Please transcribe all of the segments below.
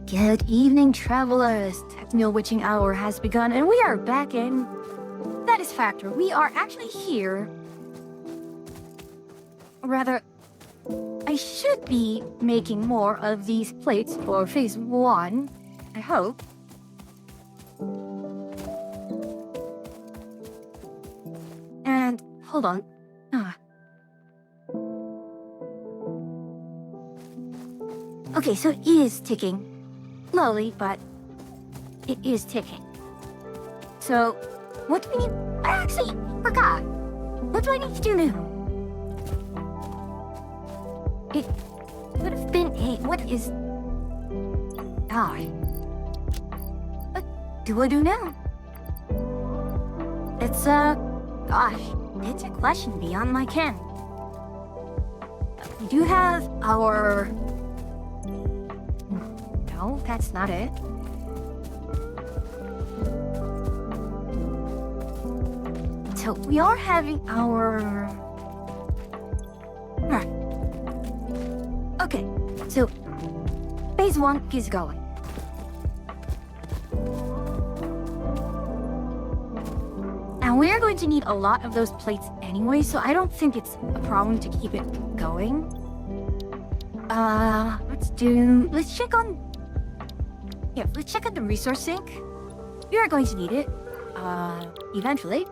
Good evening, travelers. Techno witching hour has begun, and we are back in Satisfactory. We are actually here. Rather, I should be making more of these plates for phase 1. I hope. And hold on. Okay, so it is ticking. Slowly, but it is ticking. So, what do we need? I actually forgot. What do I need to do now? It would have been a... What is... Gosh. What do I do now? It's, Gosh. It's a question beyond my ken. We do have our... No, that's not it. So we are having our... Okay, so phase 1 is going. And we're going to need a lot of those plates anyway, so I don't think it's a problem to keep it going. Let's check on... Yeah, let's check out the resource sink. We are going to need it, eventually.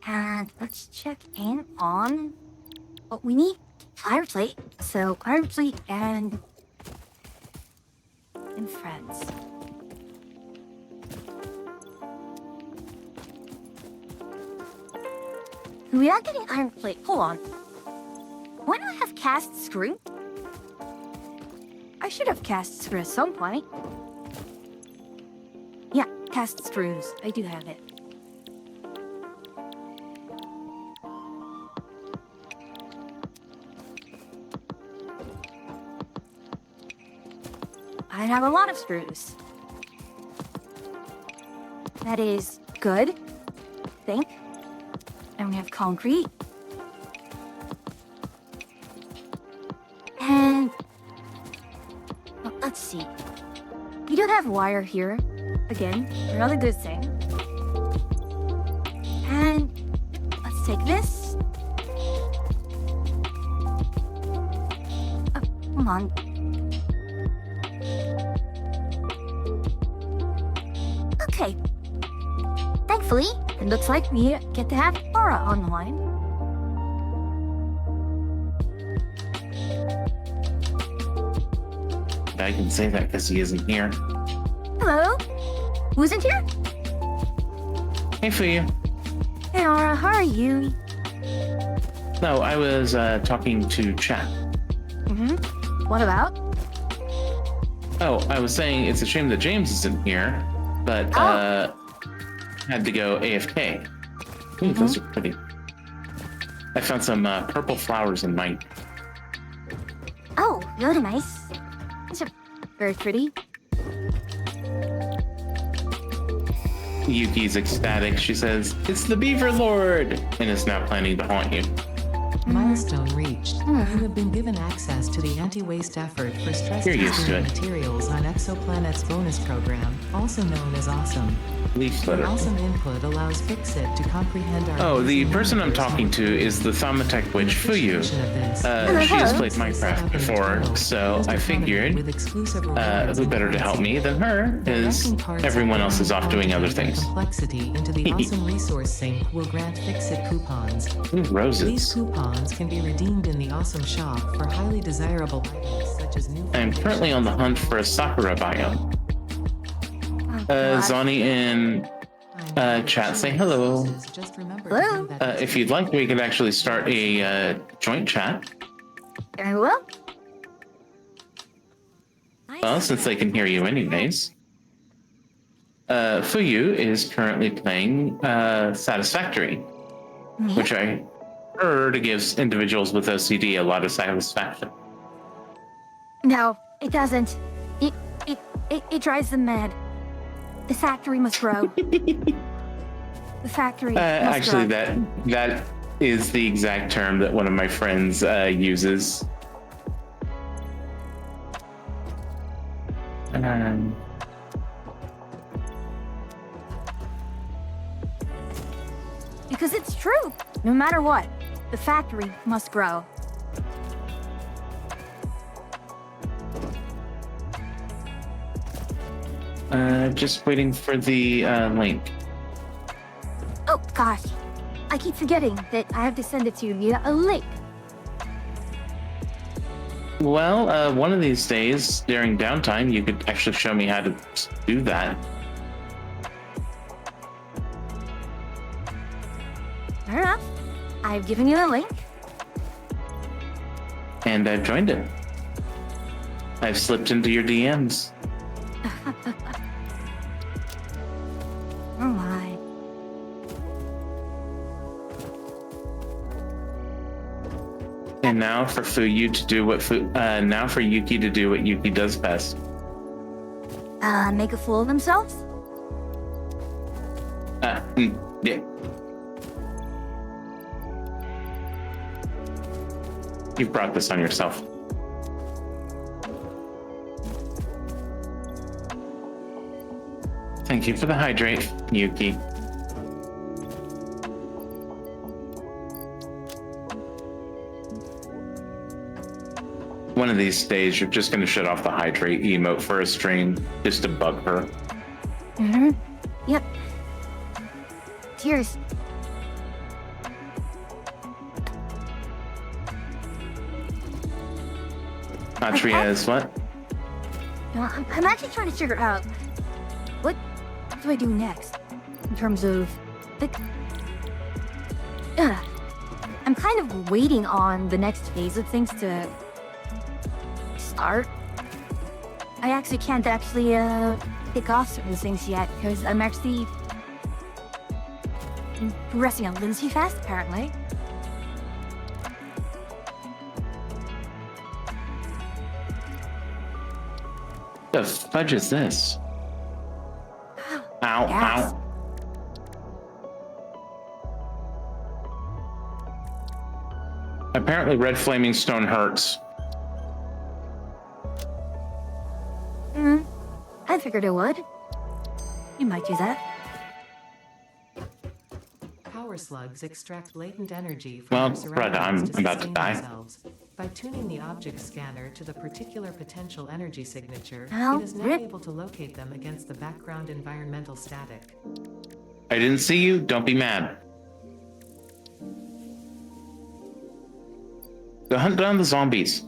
And let's check in on what we need. Fire plate. So, fire plate and friends. We are getting iron plate. Hold on. Why not have cast screw? I should have cast screw at some point. Yeah, cast screws. I do have it. I have a lot of screws. That is good, I think. And we have concrete. And... let's see. We don't have wire here. Again, another good thing. And let's take this. Oh, come on. Okay. Thankfully, it looks like we get to have Aura online. I can say that because he isn't here. Hello? Who isn't here? Hey, Fuyu. Hey, Aura, how are you? No, I was talking to chat. What about? Oh, I was saying it's a shame that James isn't here, but had to go AFK. Ooh, those are pretty. I found some purple flowers in mine. Oh, really nice. These are very pretty. Yuki's ecstatic. She says, "It's the Beaver Lord!" and is now planning to haunt you. Milestone reached. You have been given access to the anti-waste effort for stress You're used to testing it. materials on Exoplanet's bonus program, also known as Awesome. Leaf Your litter. Awesome input allows Fixit to comprehend our... Oh, the person I'm talking to is the Thaumatek witch Fuyu. She has played Minecraft before, so I figured who better to help me than her, as everyone else is off doing other things. Complexity into the Awesome resource sink will grant Fixit coupons. Ooh, These roses. coupons can be redeemed in the Awesome shop for highly desirable items such as new... I am currently on the hunt for a Sakura biome. Zani in chat say hello. Hello. If you'd like, we could actually start a joint chat. Very well. Well, since they can hear you anyways. Fuyu is currently playing Satisfactory, which I heard gives individuals with OCD a lot of satisfaction. No, it doesn't. It drives them mad. The factory must grow. The factory must Actually, grow. that is the exact term that one of my friends uses. Um, Because it's true. No matter what, the factory must grow. just waiting for the link. Oh, gosh. I keep forgetting that I have to send it to you via a link. Well, one of these days during downtime, you could actually show me how to do that. Fair enough. I've given you the link. And I've joined it. I've slipped into your DMs. Oh my. And now for Fuyu to do what now for Yuki to do what Yuki does best. Make a fool of themselves? Yeah. You've brought this on yourself. Thank you for the hydrate, Yuki. One of these days, you're just going to shut off the hydrate emote for a stream just to bug her. Mm-hmm. Yep. Cheers. Atria is what? No, I'm actually trying to figure out what do I do next in terms of like. I'm kind of waiting on the next phase of things to start. I actually can't pick off certain things yet because I'm actually progressing on Lindsay fast apparently. The fudge is this? Ow, Yes. ow. Apparently red flaming stone hurts. I figured it would. You might do that. Power slugs extract latent energy from Well, their surroundings Brad, I'm to about to sustain die. themselves. By tuning the object scanner to the particular potential energy signature, Ow, it is now rip. able to locate them against the background environmental static. I didn't see you, don't be mad. Go hunt down the zombies.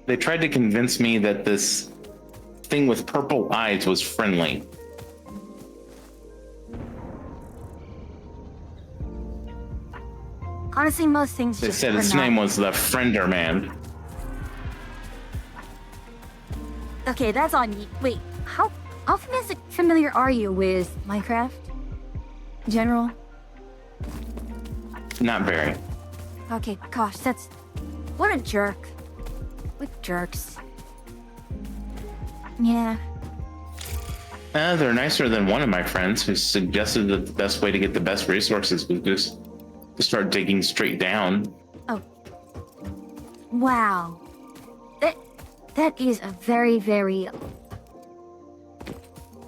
They tried to convince me that this thing with purple eyes was friendly. Honestly, most things They just said are its not. name was the Friender Man. Okay, that's on you. Wait, how familiar are you with Minecraft? In general? Not very. Okay, gosh, that's... What a jerk. What jerks. Yeah. They're nicer than one of my friends who suggested that the best way to get the best resources was just to start digging straight down. Oh. Wow. That is a very, very...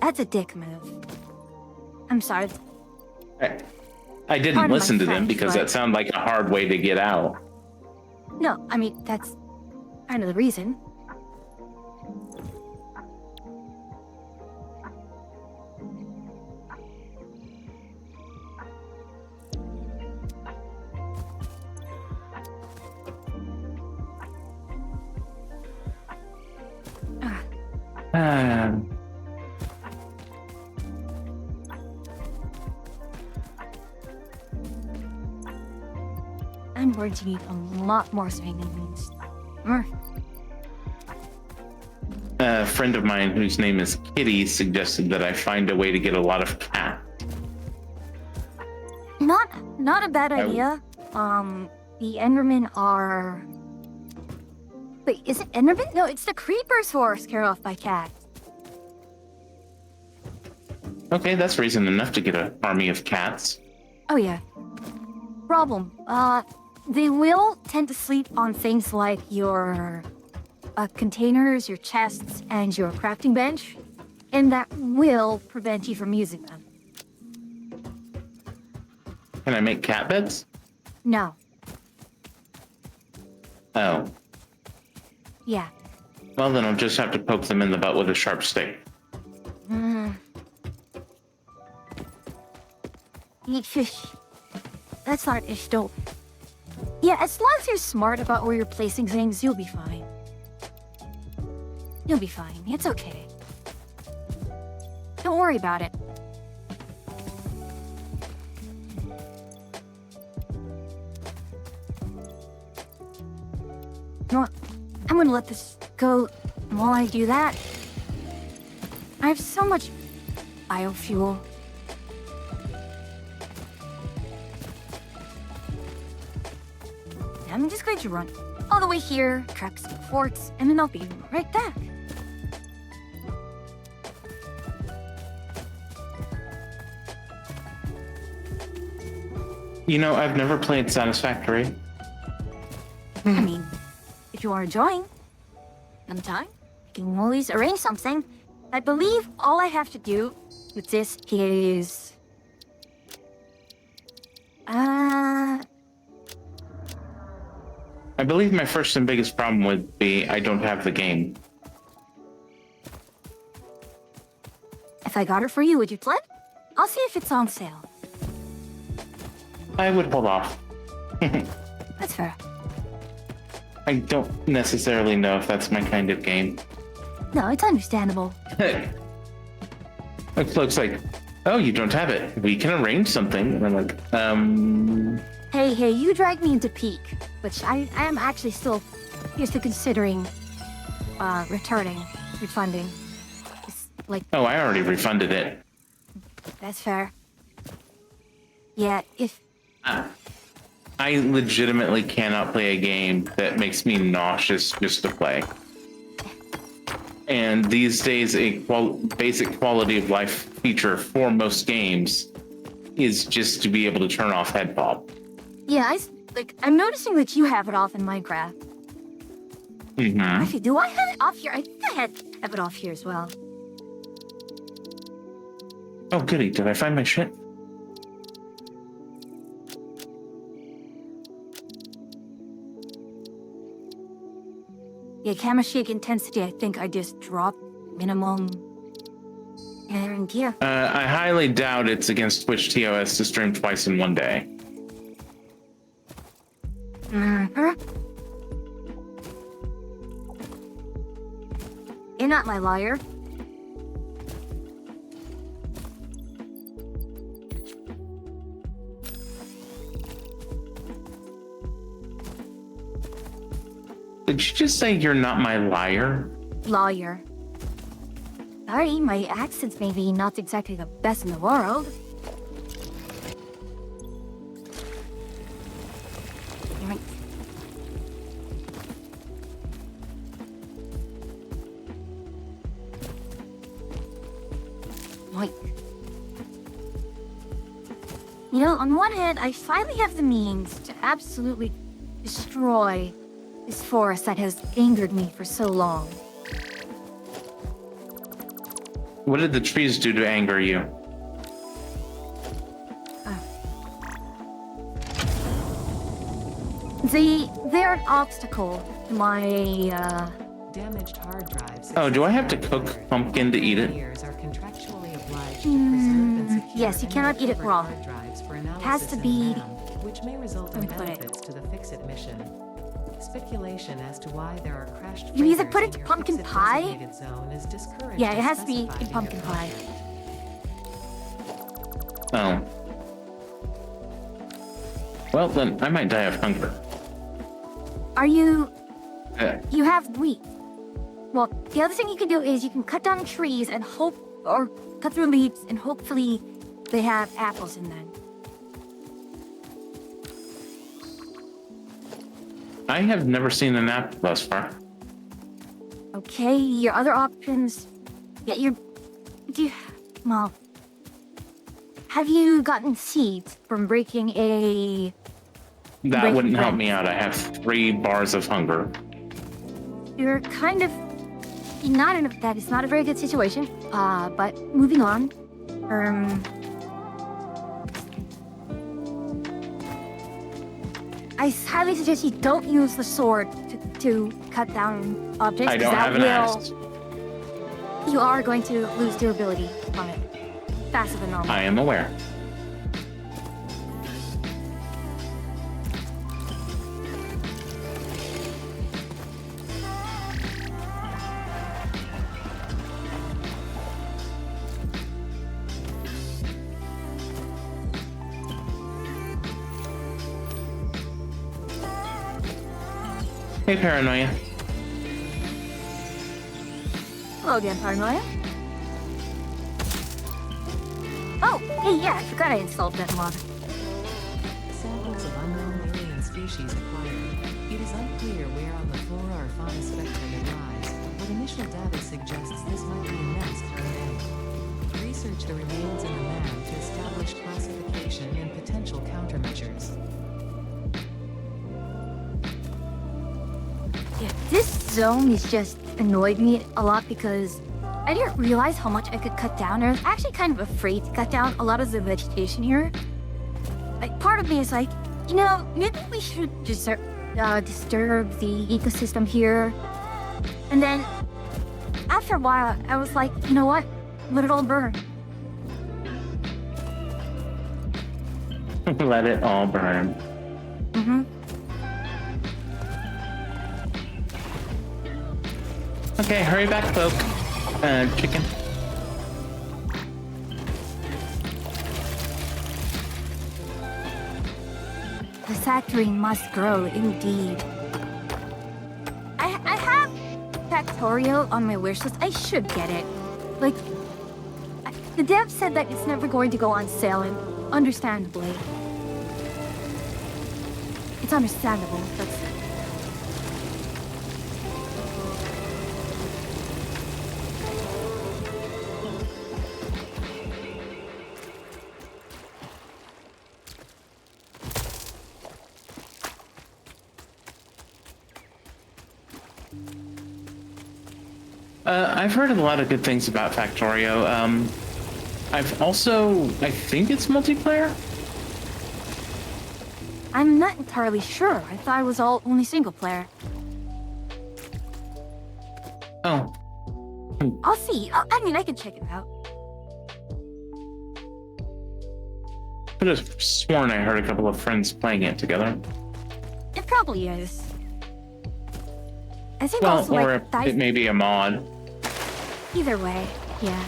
That's a dick move. I'm sorry. I didn't Pardon my listen to them French, because but- that sounded like a hard way to get out. No, I mean, that's kind of the reason. Um, I'm going to need a lot more savings. a friend of mine whose name is Kitty suggested that I find a way to get a lot of cat. Not a bad idea. The Endermen are... Wait, is it Endermen? No, it's the Creepers who are scared off by cats. Okay, that's reason enough to get an army of cats. Oh yeah. Problem. they will tend to sleep on things like your containers, your chests, and your crafting bench, and that will prevent you from using them. Can I make cat beds? No. Oh. Yeah. Well, then I'll just have to poke them in the butt with a sharp stick. Eat fish. That's not ish dope. Yeah, as long as you're smart about where you're placing things, you'll be fine. You'll be fine. It's okay. Don't worry about it. You know what? I'm gonna let this go. And while I do that, I have so much biofuel. I'm just going to run all the way here, crack some forts, and then I'll be right back. You know, I've never played Satisfactory. I mean, if you want to join, sometime, I can always arrange something. I believe all I have to do with this is... I believe my first and biggest problem would be I don't have the game. If I got it for you, would you play? I'll see if it's on sale. I would hold off. That's fair. I don't necessarily know if that's my kind of game. No, it's understandable. It looks like, oh, you don't have it. We can arrange something. And I'm like, Hey, you dragged me into Peak, which I am actually still seriously considering refunding. It's like, oh, I already refunded it. that's fair. Yeah, if... I legitimately cannot play a game that makes me nauseous just to play. And these days, a basic quality of life feature for most games is just to be able to turn off head pop. Yeah, I'm noticing that you have it off in Minecraft. Mm-hmm. Actually, do I have it off here? I think I have it off here as well. Oh, goody. Did I find my shit? Yeah, camera shake intensity, I think I just dropped minimum. And yeah. I highly doubt it's against Twitch TOS to stream twice in one day. You're not my liar. Did you just say you're not my liar? Lawyer. Sorry, my accent's maybe not exactly the best in the world. Right. Right. You know, on one hand, I finally have the means to absolutely destroy this forest that has angered me for so long. What did the trees do to anger you? They're an obstacle to my, Damaged hard drives. Oh, do I have to cook pumpkin to eat it? Are contractually obliged to preserve and secure yes, you any cannot eat it recovered raw. hard drives for Has to analysis in be- RAM, which may result in Let me put it. benefits to the Fix-It mission. Speculation as to why there are crashed You either figures put it in to your pumpkin Fix-It pie? designated zone is discouraged Yeah, it as has to be specified in your pumpkin pie. contract. Oh. Well, then I might die of hunger. Are you... Uh, You have wheat. Well, the other thing you can do is you can cut down trees and hope... Or cut through leaves and hopefully they have apples in them. I have never seen an apple thus far. Okay, your other options... Yeah, well... Have you gotten seeds from breaking a That breaking wouldn't help bread. me out. I have 3 bars of hunger. You're kind of not in a, that is not a very good situation. But moving on. I highly suggest you don't use the sword to cut down objects. I 'cause don't that have an will- axe. You are going to lose durability on it faster than normal. I am aware. Hey, Paranoia. Hello again, Paranoia. Oh, hey, yeah, I forgot I installed that mod. Samples of unknown alien species acquired. It is unclear where on the flora or fauna spectrum it lies, but initial data suggests this might be a nest or an egg. Research the remains in the man to establish classification and potential countermeasures. Yeah, this zone is just annoyed me a lot because I didn't realize how much I could cut down. I was actually kind of afraid to cut down a lot of the vegetation here. Like, part of me is like, you know, maybe we should disturb the ecosystem here. And then, after a while, I was like, you know what? Let it all burn. Let it all burn. Mm-hmm. Okay, hurry back, folk. Chicken. The factory must grow, indeed. I have Factorio on my wish list. I should get it. Like, the dev said that it's never going to go on sale, and understandably. It's understandable, but... I've heard a lot of good things about Factorio. I've also, I think it's multiplayer. I'm not entirely sure. I thought it was all only single player. Oh, I'll see. I mean, I can check it out. I could have sworn I heard a couple of friends playing it together. It probably is. I think Well, also or like it may be a mod. either way, yeah.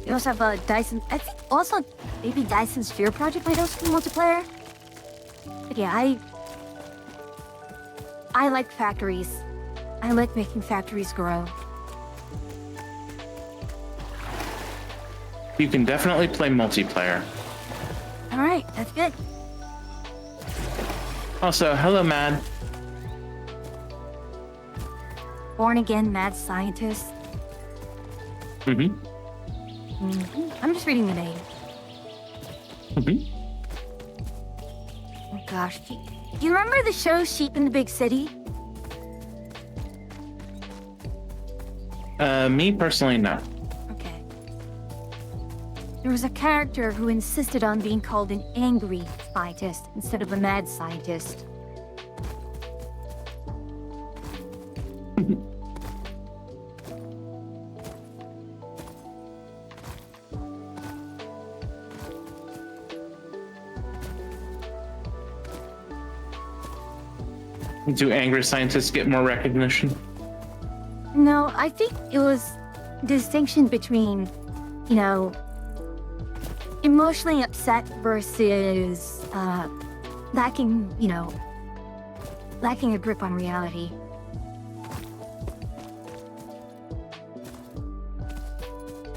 You also have a Dyson. I think also maybe Dyson Sphere Project might also be multiplayer. But yeah, I like factories. I like making factories grow. You can definitely play multiplayer. All right, that's good. Also, hello, Mad. Born again mad scientist. Mm-hmm. I'm just reading the name. Mm-hmm. Oh gosh, do you remember the show Sheep in the Big City? Me personally, no. Okay. There was a character who insisted on being called an angry scientist instead of a mad scientist. Do angry scientists get more recognition? No, I think it was distinction between, you know, emotionally upset versus lacking, you know, lacking a grip on reality.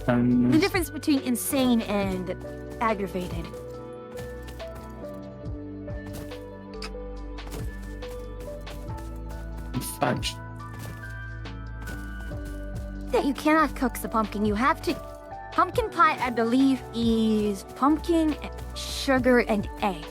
The difference between insane and aggravated. Fudge. That you cannot cook the pumpkin. You have to. Pumpkin pie, I believe, is pumpkin, sugar, and egg.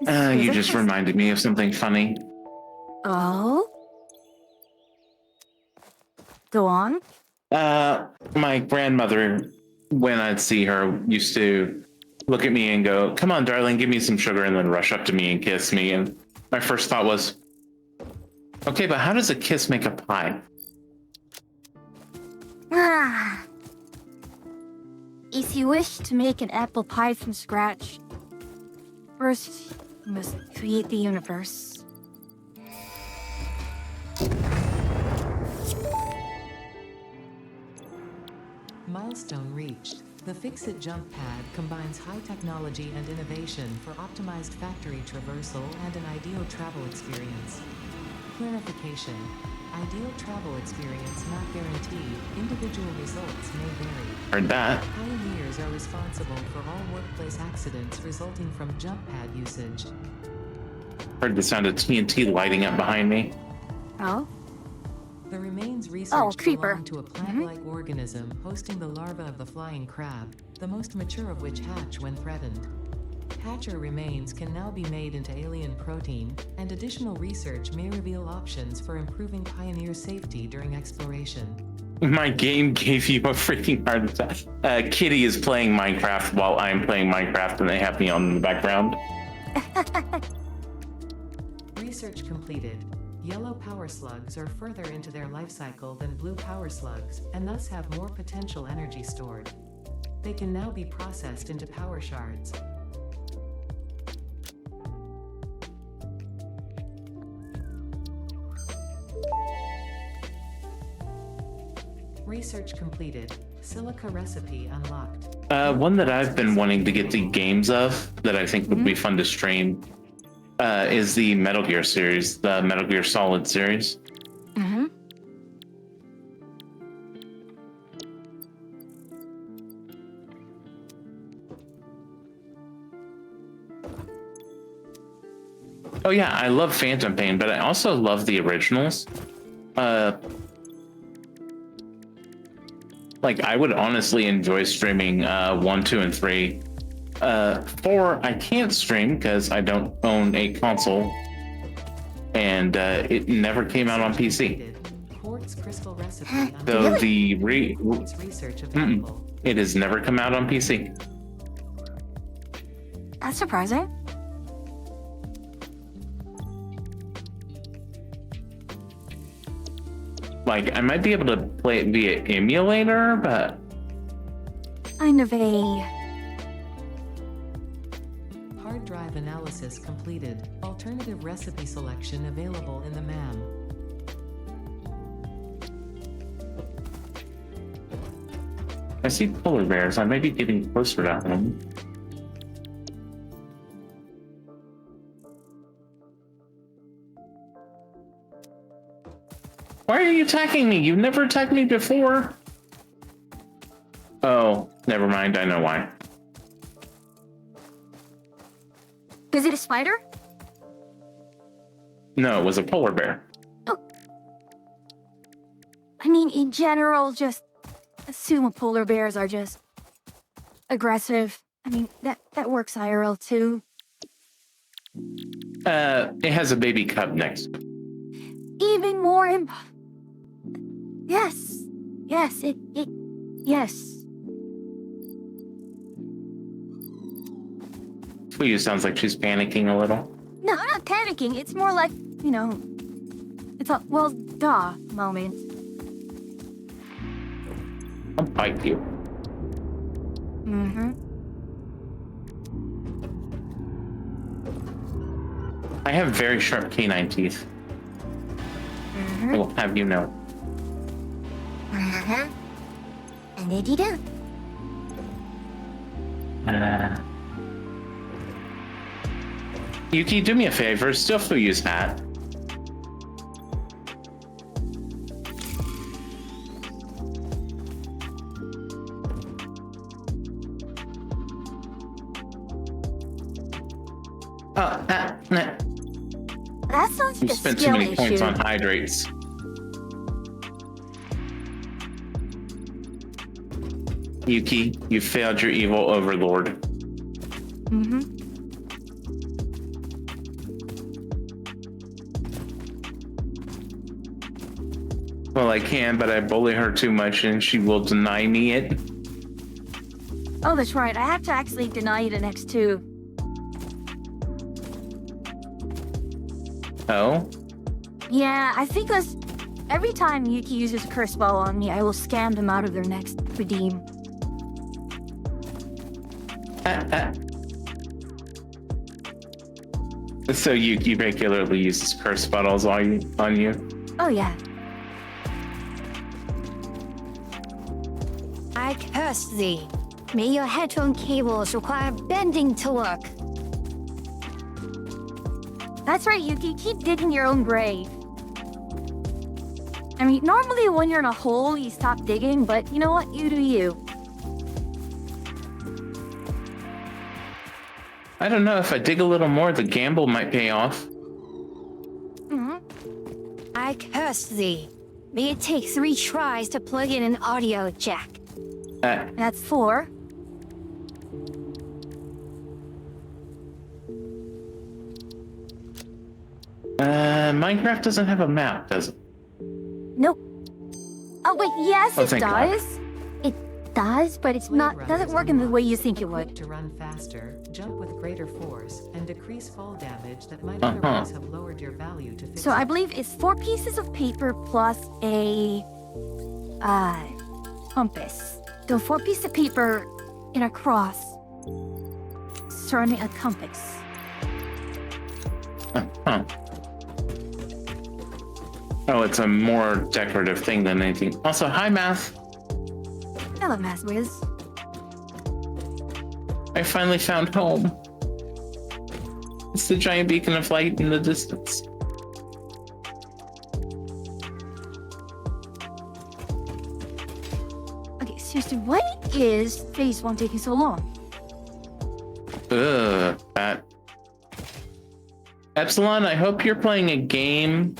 You just reminded me of something funny. Oh? Go on. My grandmother, when I'd see her, used to look at me and go, "Come on, darling, give me some sugar," and then rush up to me and kiss me. And my first thought was, okay, but how does a kiss make a pie? Ah. If you wish to make an apple pie from scratch, first you must create the universe. Milestone reached. The Fixit Jump Pad combines high technology and innovation for optimized factory traversal and an ideal travel experience. Clarification. Ideal travel experience not guaranteed. Individual results may vary. Heard that. Pioneers are responsible for all workplace accidents resulting from jump pad usage. Heard the sound of TNT lighting up behind me. Oh? The remains research creeper. belong to a plant-like organism hosting the larva of the flying crab, the most mature of which hatch when threatened. Hatcher remains can now be made into alien protein, and additional research may reveal options for improving pioneer safety during exploration. My game gave you a freaking heart attack. Kitty is playing Minecraft while I'm playing Minecraft, and they have me on in the background. Research completed. Yellow power slugs are further into their life cycle than blue power slugs, and thus have more potential energy stored. They can now be processed into power shards. Research completed. Silica recipe unlocked. One that I've been wanting to get the games of that I think would be fun to stream is the Metal Gear series, the Metal Gear Solid series. Mm-hmm. Oh yeah, I love Phantom Pain, but I also love the originals. Like I would honestly enjoy streaming 1, 2, and 3. 4 I can't stream because I don't own a console, and it never came out on PC. Quartz crystal recipe So unlocked. the Quartz research available. it has never come out on PC. That's surprising. Like I might be able to play it via emulator, but Kind of a... Hard drive analysis completed. Alternative recipe selection available in the MAM. I see polar bears. I may be getting closer to them. Why are you attacking me? You've never attacked me before. Oh, never mind. I know why. Is it a spider? No, it was a polar bear. I mean, in general, just assume polar bears are just aggressive. I mean, that works IRL too. It has a baby cub next. Even more Yes. Yes, yes. Fuyu sounds like she's panicking a little. No, I'm not panicking. It's more like, you know, it's a, well, duh moment. I'll bite you. Mm-hmm. I have very sharp canine teeth. Mm-hmm. I will have you know. Uh-huh. And did you do? Yuki, do me a favor. Steal Fuyu's hat. Nah. That sounds You like a spent too skill many points issue. on hydrates. Yuki, you failed your evil overlord. Mm-hmm. Well, I can, but I bully her too much and she will deny me it. Oh, that's right. I have to actually deny you the next two. Oh? Yeah, I think that's every time Yuki uses a curse ball on me, I will scam them out of their next redeem. So Yuki regularly uses curse bottles on you? Oh, yeah. I curse thee. May your headphone cables require bending to work. That's right, Yuki. Keep digging your own grave. I mean, normally when you're in a hole, you stop digging, but you know what? You do you. I don't know, if I dig a little more, the gamble might pay off. I curse thee. May it take 3 tries to plug in an audio jack. That's 4. Minecraft doesn't have a map, does it? Nope. Oh, wait, yes, Oh, it thank God. does. It does, but it's not, Blade doesn't runners work in the unlock. way you think it Equip would. to run faster, jump with greater force, and decrease fall damage that might Uh-huh. otherwise have lowered your value to 50. So I believe it's 4 pieces of paper plus a compass. So 4 pieces of paper in a cross surrounding a compass. Huh. Oh, it's a more decorative thing than anything. Also, hi, Math. Hello, Mass Wiz. I finally found home. It's the giant beacon of light in the distance. Okay, seriously, why is phase 1 taking so long? Ugh, that. Epsilon, I hope you're playing a game.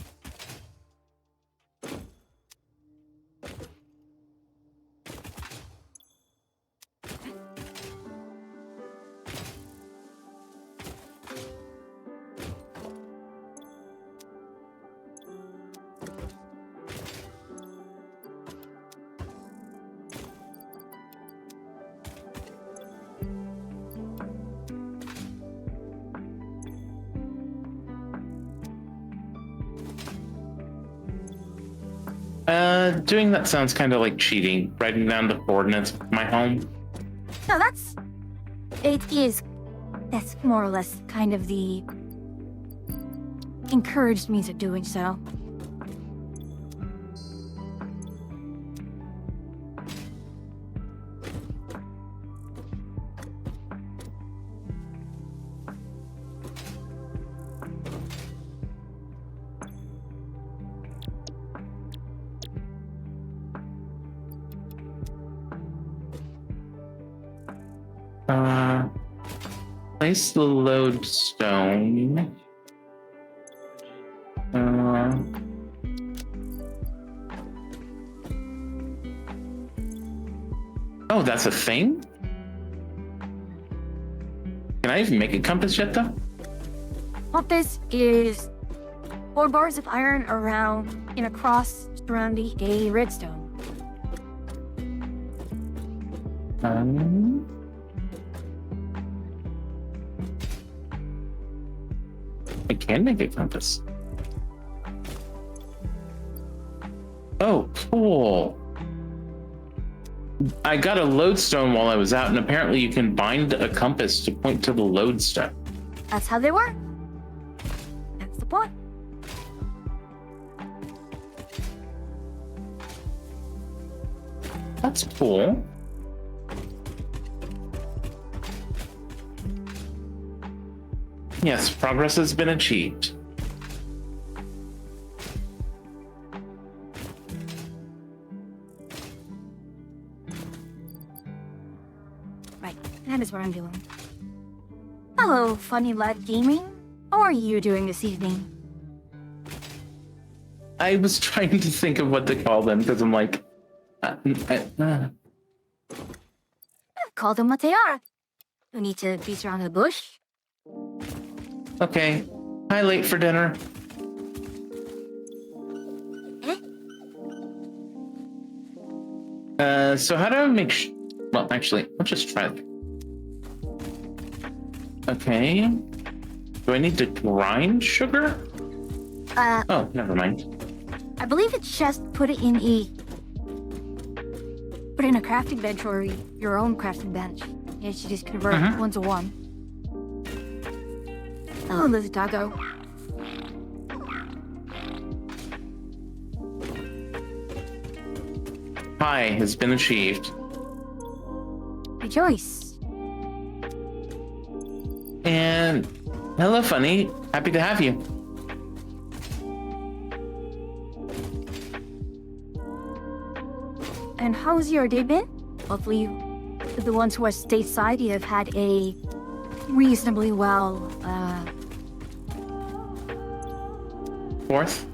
Doing that sounds kind of like cheating. Writing down the coordinates of my home. No, that's more or less kind of the encouraged means of doing so. Place the lodestone. Oh, that's a thing? Can I even make a compass yet, though? Compass is 4 bars of iron around in a cross surrounding a redstone. I can make a compass. Oh, cool. I got a lodestone while I was out, and apparently you can bind a compass to point to the lodestone. That's how they work. That's the point. That's cool. Yes, progress has been achieved. Right, that is what I'm doing. Hello, Funny Lad Gaming. How are you doing this evening? I was trying to think of what to call them because I'm like, Call them what they are. No need to beat around the bush. okay. Hi, late for dinner. So how do I make? Well, actually, let's just try it. Okay. Do I need to grind sugar? Oh, never mind. I believe it's just put it in a crafting bench or your own crafting bench. You should just convert Mhm. 1 to 1. Oh, there's a doggo. Hi has been achieved. Rejoice. And hello, Funny. Happy to have you. And how's your day been? Hopefully, the ones who are stateside, you have had a reasonably well, Fourth.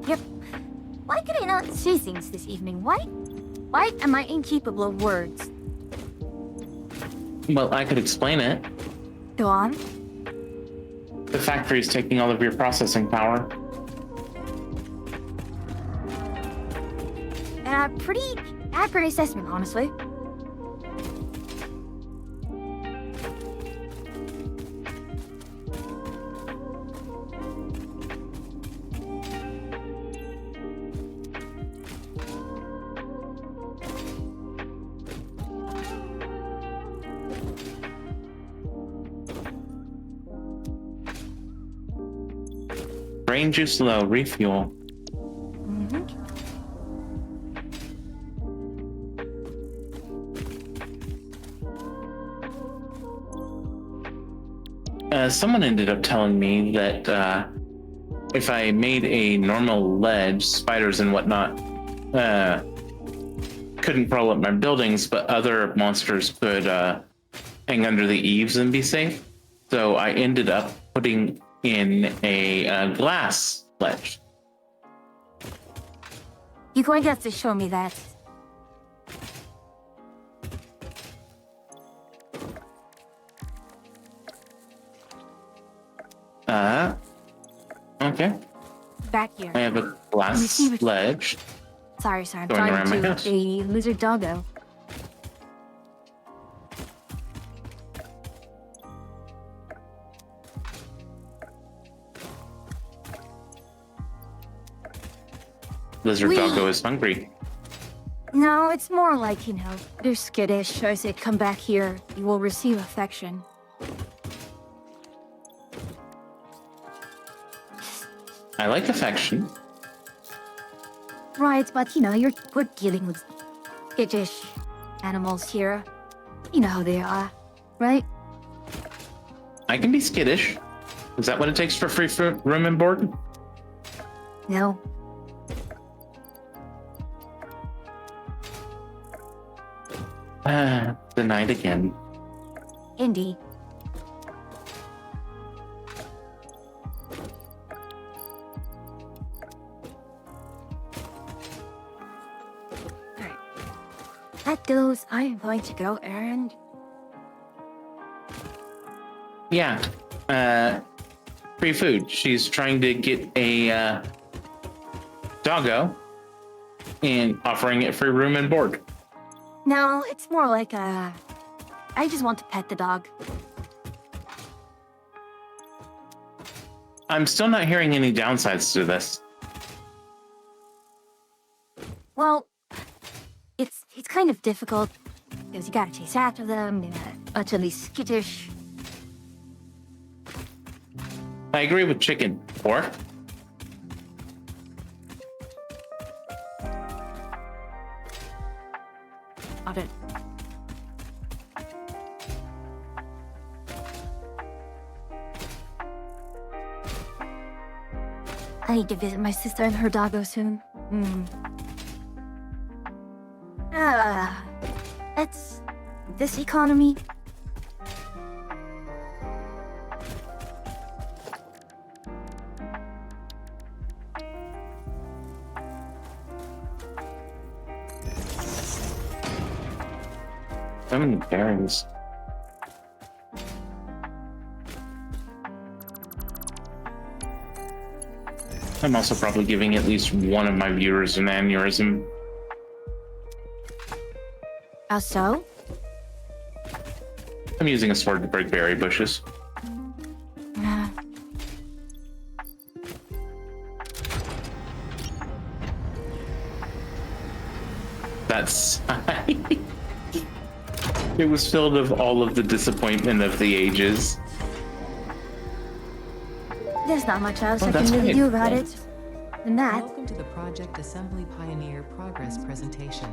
Yep. Why could I not say things this evening? Why am I incapable of words? Well, I could explain it. Go on. The factory's taking all of your processing power. Pretty accurate assessment, honestly. Brain juice low. Refuel. Mm-hmm. Someone ended up telling me that if I made a normal ledge, spiders and whatnot couldn't crawl up my buildings, but other monsters could hang under the eaves and be safe. So I ended up putting in a glass ledge. You're going to have to show me that. Okay. Back here. I have a glass Receive it. ledge. Sorry, I'm Going around my talking house. to a lizard doggo. Lizard Wee. doggo is hungry. No, it's more like, they're skittish. I say, come back here. You will receive affection. I like affection. Right, but we're dealing with skittish animals here. You know how they are, right? I can be skittish. Is that what it takes for free room and board? No. Denied again. Indy. Alright. That goes, I am going to go, Aaron. Yeah. Free food. She's trying to get a doggo and offering it free room and board. No, it's more like I just want to pet the dog. I'm still not hearing any downsides to this. Well, it's kind of difficult because you gotta chase after them. They're utterly skittish. I agree with chicken. Or Got it. I need to visit my sister and her doggo soon. That's this economy. so many berries. I'm also probably giving at least one of my viewers an aneurysm. How so? I'm using a sword to break berry bushes. Uh, That's it was filled with all of the disappointment of the ages. there's not much else Oh, I that's can really right. do about Yeah. it. Than that, Welcome to the Project Assembly Pioneer Progress Presentation.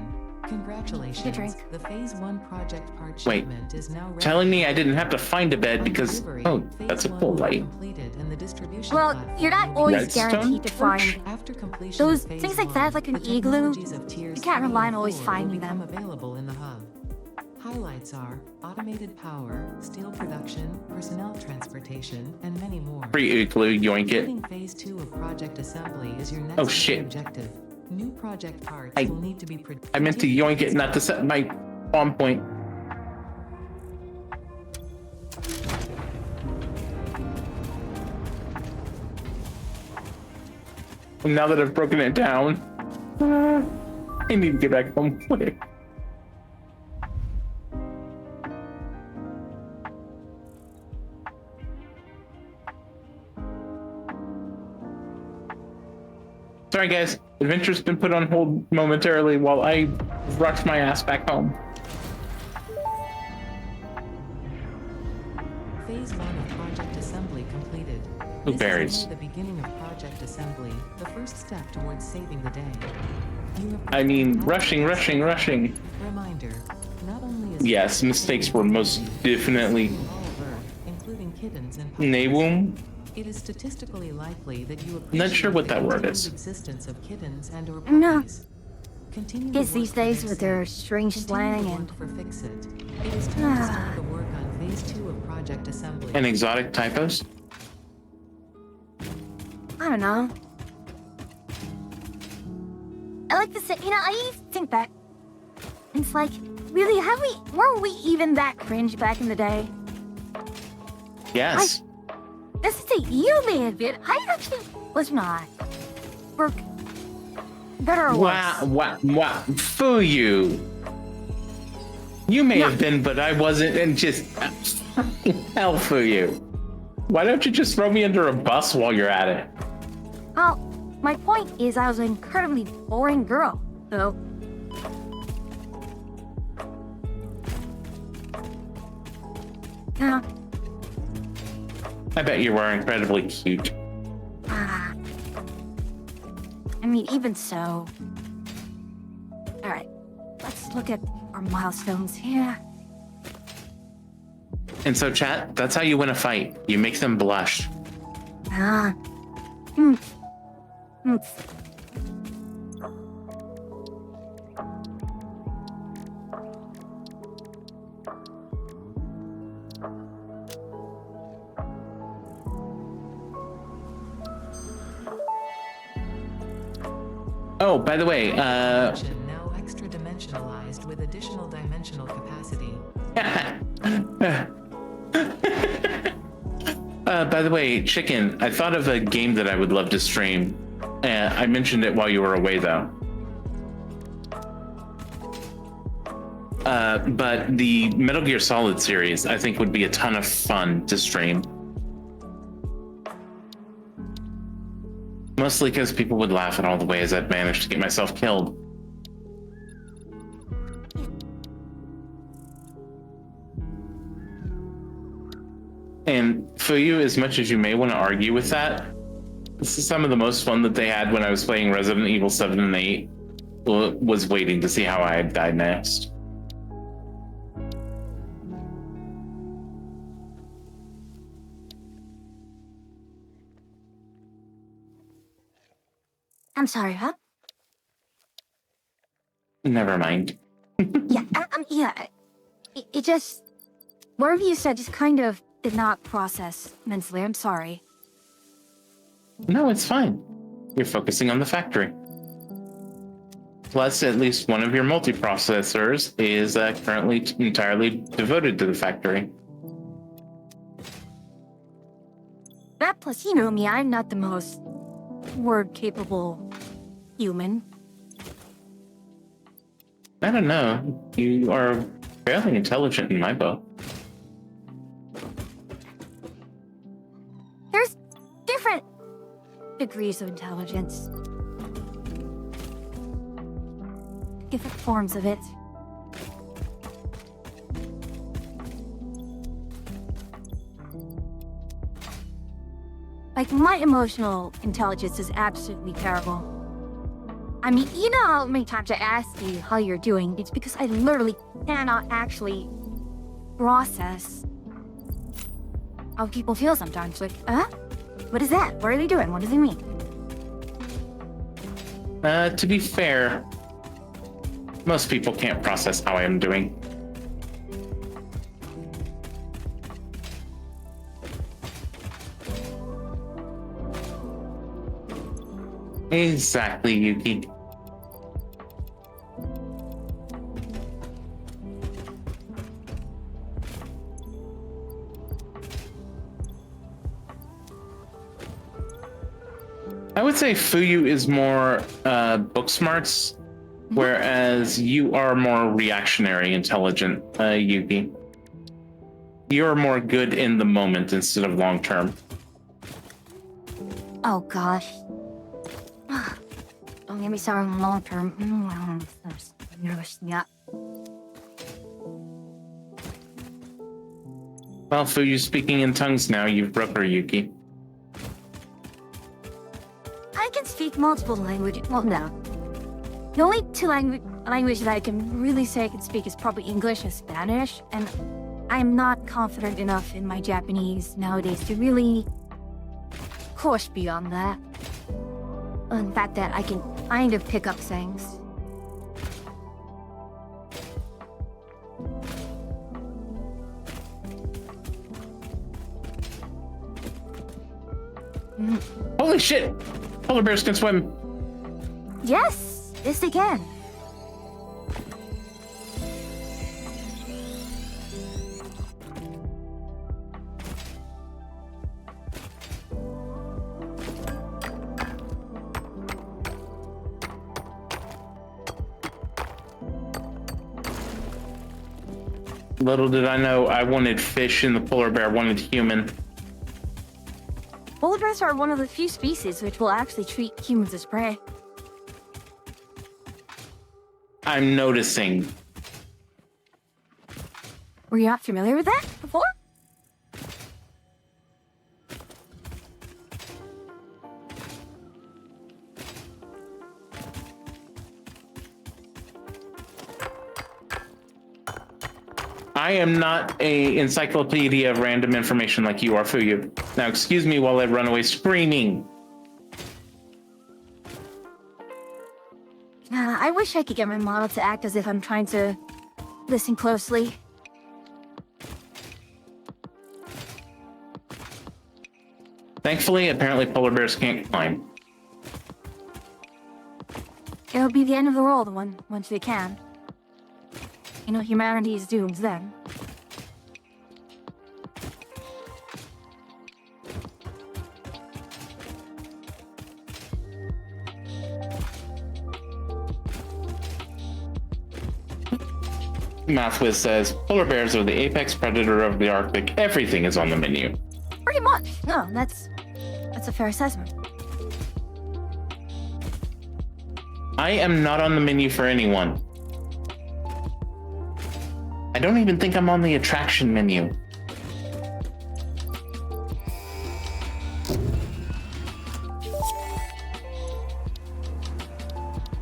Congratulations. Good drink. The Phase 1 project part Wait, shipment is now ready. Telling me I didn't have to find a bed because Delivery, oh, Phase that's a 1 cool will be light. completed and the distribution well, platform you're not will be always Redstone guaranteed to torch? find After completion those of phase things like 1, that, like an the igloo. technologies of tiers You can't 3 rely and on always 4 finding will become them. available in the hub. Highlights are automated power, steel production, personnel transportation, and many more. Free igloo, yoink it. Completing phase 2 of project assembly is your next Oh, key shit. objective. New project parts I- will need to be I meant to yoink it, not to set my spawn point. And now that I've broken it down, I need to get back home quick. Sorry guys, adventure's been put on hold momentarily while I rush my ass back home. Phase 1 of project assembly completed. Blueberries. This is only the beginning of project assembly, the first step towards saving the day. You have I mean, completed rushing. Reminder, not only is Yes, mistakes were most definitely all of Earth, including kittens and Nawum. it is statistically likely that you Not sure what appreciate that the word is. continued existence of kittens and or No. puppies. Continue to Kids these work days for with Fix their It. strange Continue slang to and work for Fix It. It is time to start the work on phase 2 of project assembly. And exotic typos. I don't know. I like to say, I used to think back. It's like, really, weren't we even that cringe back in the day? Yes. This is a you may have been. I actually was not. For better or worse. Wow. Foo you. You may have been, but I wasn't, and just hell for you. Why don't you just throw me under a bus while you're at it? Well, my point is I was an incredibly boring girl, so. Yeah. I bet you were incredibly cute. I mean, even so. Alright, let's look at our milestones here. And so, chat, that's how you win a fight. You make them blush. Ah. Hmm. Hmm. Oh, by the way, Dimension now extra dimensionalized with additional dimensional capacity. by the way, Chicken, I thought of a game that I would love to stream. I mentioned it while you were away, though. But the Metal Gear Solid series, I think, would be a ton of fun to stream. Mostly because people would laugh at all the ways I'd managed to get myself killed. And for you, as much as you may want to argue with that, this is some of the most fun that they had when I was playing Resident Evil 7 and 8, was waiting to see how I had died next. I'm sorry, huh? Never mind. Yeah, yeah. It just, whatever you said just kind of did not process mentally. I'm sorry. No, it's fine. You're focusing on the factory. Plus, at least one of your multiprocessors is currently entirely devoted to the factory. That plus, you know me, I'm not the most word-capable human. I don't know. You are fairly intelligent in my book. There's different degrees of intelligence. Different forms of it. Like, my emotional intelligence is absolutely terrible. I mean, you know how many times I ask you how you're doing? It's because I literally cannot actually process how people feel sometimes. Like, what is that? What are they doing? What does it mean? To be fair, most people can't process how I am doing. Exactly, Yuki. I would say Fuyu is more book smarts, whereas you are more reactionary intelligent, Yuki. You're more good in the moment instead of long term. Oh gosh. Don't get me started on long term. Yeah. Well, Fuyu's speaking in tongues now. You've broke her, Yuki. I can speak multiple languages. Well, no. The only two languages that I can really say I can speak is probably English and Spanish, and I'm not confident enough in my Japanese nowadays to really push beyond that. In fact, that I can kind of pick up things. Holy shit! Polar bears can swim. Yes, yes they can. Little did I know I wanted fish and the polar bear wanted human. Polar bears are one of the few species which will actually treat humans as prey. I'm noticing. Were you not familiar with that before? I am not a encyclopedia of random information like you are, Fuyu. Now excuse me while I run away screaming. I wish I could get my model to act as if I'm trying to listen closely. Thankfully, apparently polar bears can't climb. It'll be the end of the world once they can. You know, humanity is doomed then. Mathwiz says, polar bears are the apex predator of the Arctic. Everything is on the menu. Pretty much. No, that's a fair assessment. I am not on the menu for anyone. I don't even think I'm on the attraction menu.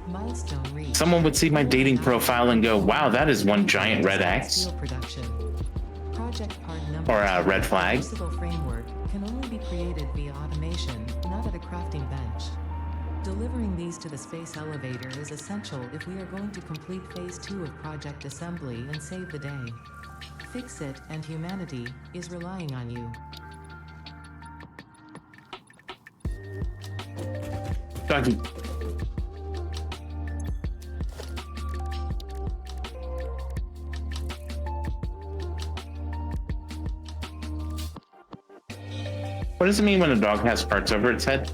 Milestone reached. Someone would see my dating profile and go, wow, that is one giant red X. Steel production. Project part number Or a red two, flag. reusable framework can only be created via automation, not at a crafting bench. Delivering these to the space elevator is essential if we are going to complete phase 2 of project assembly and save the day. Fix it, and humanity is relying on you. Doggy. What does it mean when a dog has parts over its head?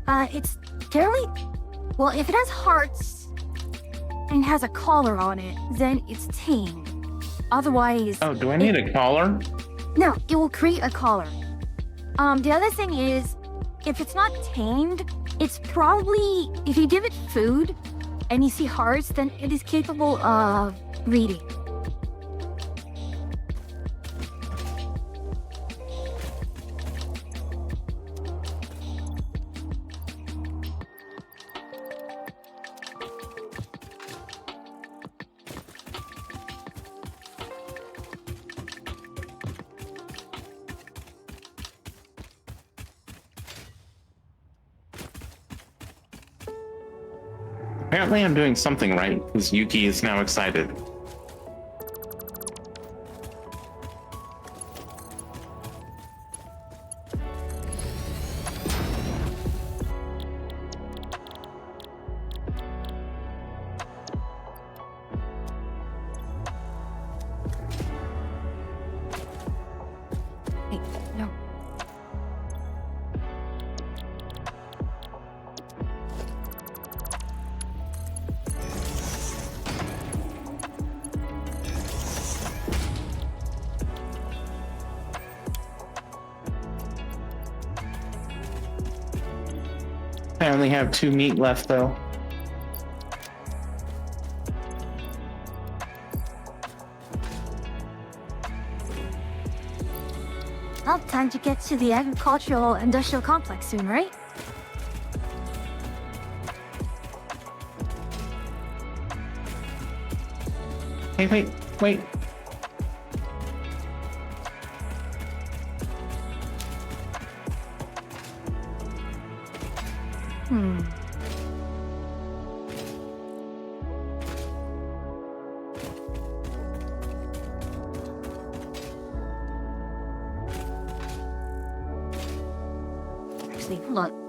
It's generally, well, if it has hearts and has a collar on it, then it's tame. Otherwise, Oh, do I need a collar? no, it will create a collar. The other thing is, if it's not tamed, it's probably, if you give it food and you see hearts, then it is capable of breeding. Apparently I'm doing something right, because Yuki is now excited. Wait, no. I only have 2 meat left, though. Well, time to get to the agricultural industrial complex soon, right? Hey, wait. Hmm. Actually, hold on.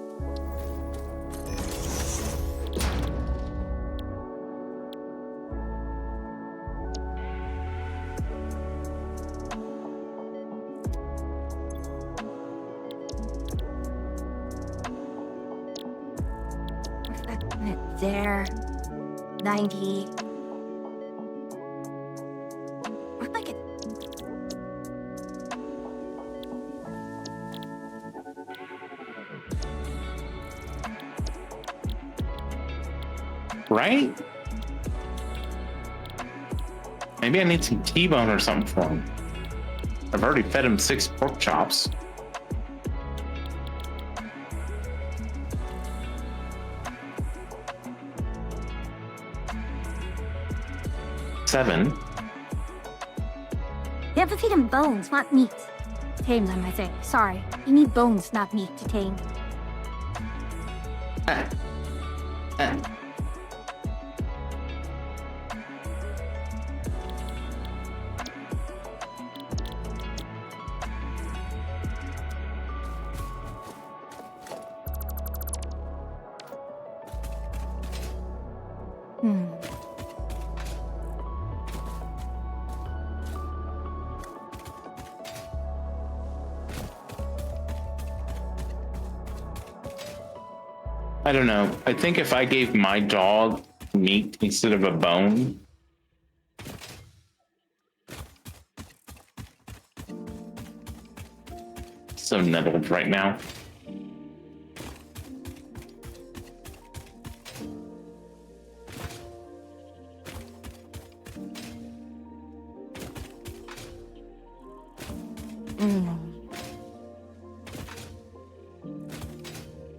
There. 90. Where'd I get... Right? Maybe I need some T-bone or something for him. I've already fed him 6 pork chops. Seven. You have to feed him bones, not meat. Tame them, I think. Sorry. You need bones, not meat, to tame. Ah. Ah. Hmm. I don't know. I think if I gave my dog meat instead of a bone, so nettled right now.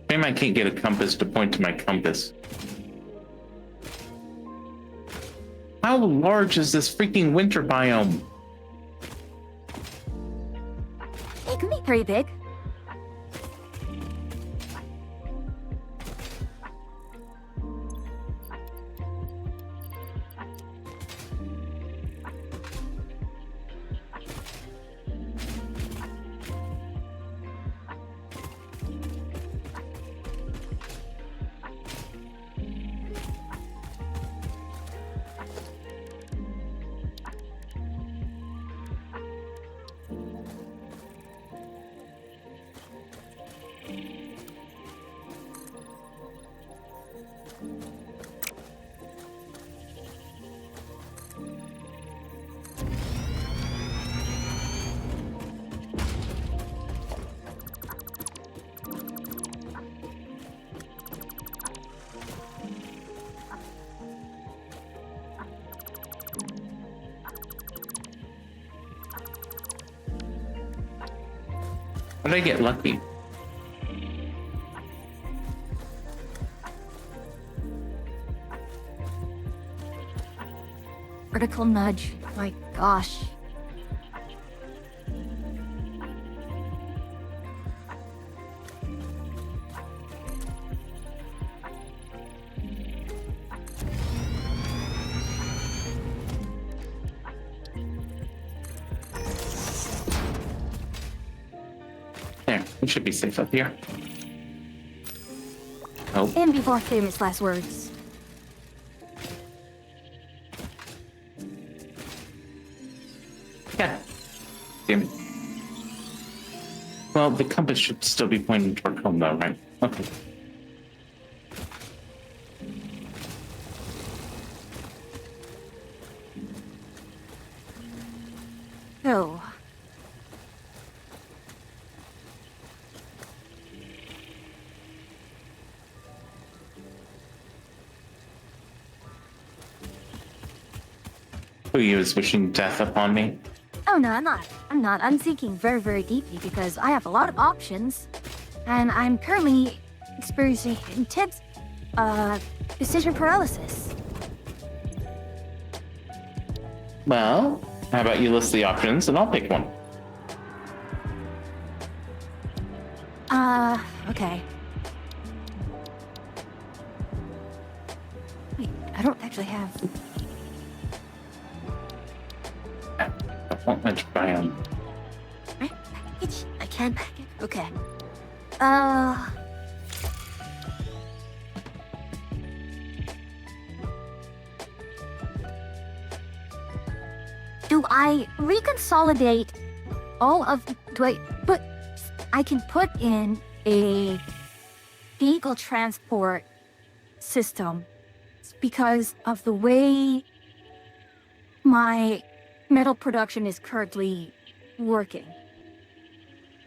Shame I can't get a compass to point to my compass. How large is this freaking winter biome? It can be pretty big. How did I get lucky? Critical nudge. My gosh. There, we should be safe up here. Oh, And before famous last words. yeah. Damn it. Well, the compass should still be pointing toward home, though, right? Okay. So. Who you is wishing death upon me? Oh no, I'm not. I'm not. I'm thinking very, very deeply because I have a lot of options, and I'm currently experiencing intense decision paralysis. Well, how about you list the options and I'll pick one? Okay. Wait, I don't actually have. I want my triumph. I can back it. Okay. Do I reconsolidate all of? I can put in a vehicle transport system because of the way my metal production is currently working.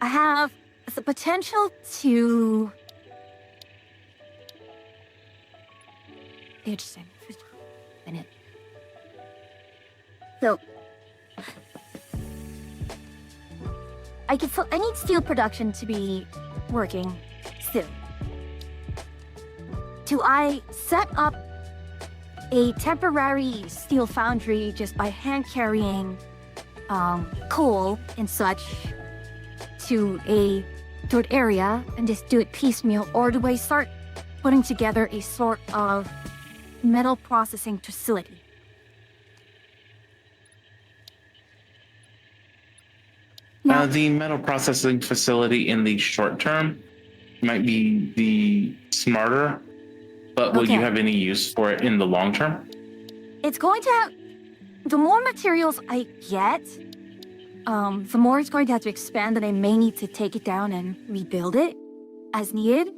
I have the potential to. Interesting. Minute. So, I need steel production to be working soon. Do I set up a temporary steel foundry just by hand carrying coal and such to an area and just do it piecemeal, or do I start putting together a sort of metal processing facility? Now, The metal processing facility in the short term might be the smarter, but will you Okay. have any use for it in the long term? it's going to have, the more materials I get, the more it's going to have to expand, and I may need to take it down and rebuild it as needed.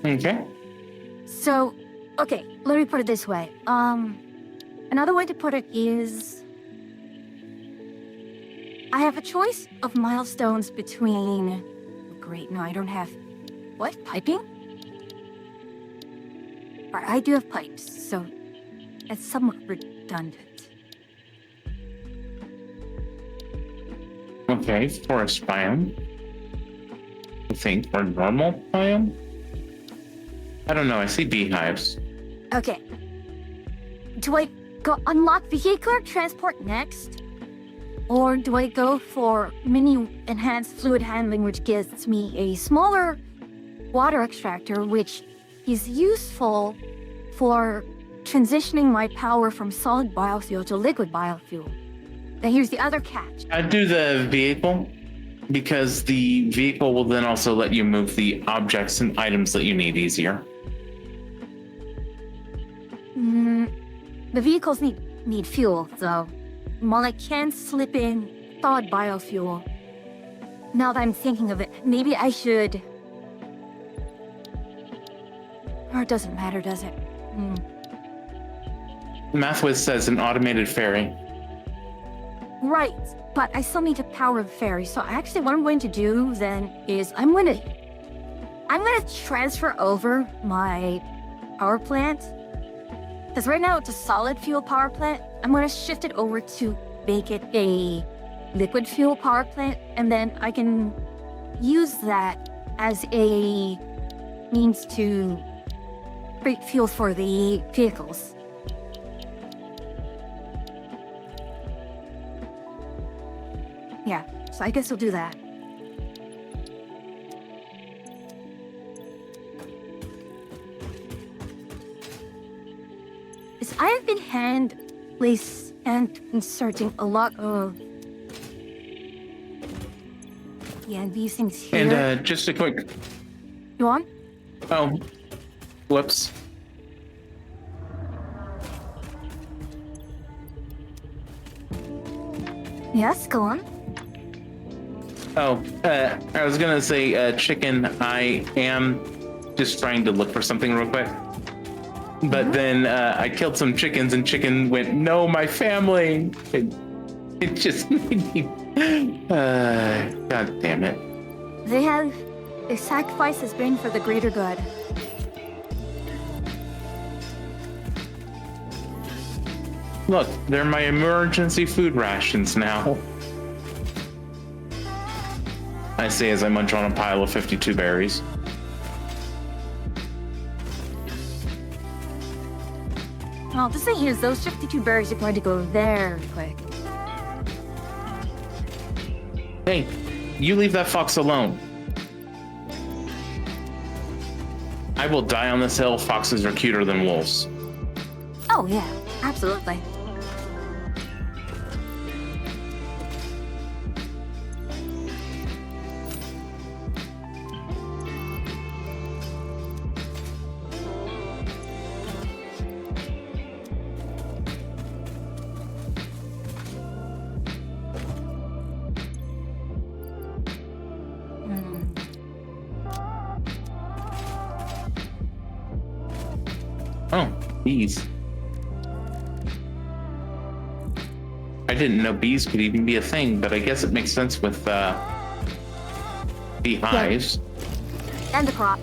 Okay. So, okay, let me put it this way. Another way to put it is I have a choice of milestones between. Great, no, I don't have. What? Piping? Or I do have pipes, so it's somewhat redundant. Okay, forest biome. I think, or normal biome? I don't know, I see beehives. Okay. Do I go unlock vehicular transport next? Or do I go for mini enhanced fluid handling, which gives me a smaller water extractor, which is useful for transitioning my power from solid biofuel to liquid biofuel? Now here's the other catch. I'd do the vehicle because the vehicle will then also let you move the objects and items that you need easier. The vehicles need fuel, though. While I can slip in thawed biofuel, now that I'm thinking of it, maybe I should. Or it doesn't matter, does it? Mathwiz says an automated ferry. Right, but I still need to power the ferry. So actually, what I'm going to do then is I'm gonna transfer over my power plant. Because right now it's a solid fuel power plant, I'm gonna shift it over to make it a liquid fuel power plant, and then I can use that as a means to create fuel for the vehicles. Yeah, so I guess we'll do that. Is I have been hand place and inserting a lot of these things here. And just a quick. You want? Oh, whoops. Yes, go on. Oh, I was gonna say, chicken. I am just trying to look for something real quick. But then I killed some chickens, and chicken went, "No, my family." It just made me. God damn it! Their sacrifice has been for the greater good. Look, they're my emergency food rations now. I say as I munch on a pile of 52 berries. Well, the thing is, those 52 berries are going to go very quick. Hey, you leave that fox alone. I will die on this hill. Foxes are cuter than wolves. Oh, yeah, absolutely. Oh, bees. I didn't know bees could even be a thing, but I guess it makes sense with beehives. And the crops,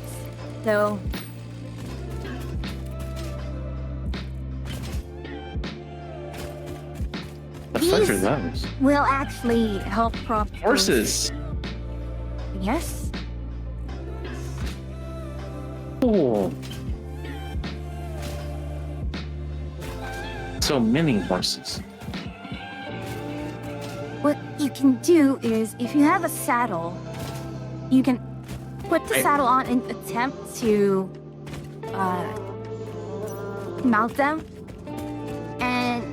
though. The fuck are those? Will actually help crop Horses. Yes. Cool. So many horses. What you can do is, if you have a saddle, you can put the saddle on and attempt to mount them, and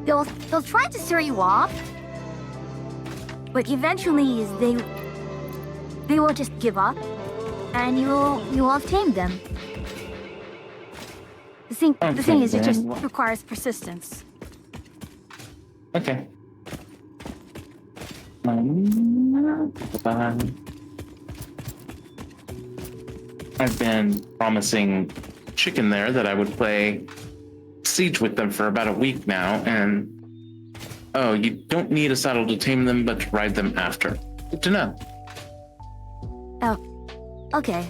they'll try to steer you off, but eventually they will just give up, and you will have tamed them. The thing is, it just requires persistence. Okay. I've been promising chicken there that I would play Siege with them for about a week now, and oh, you don't need a saddle to tame them, but to ride them after. Good to know. Oh, okay.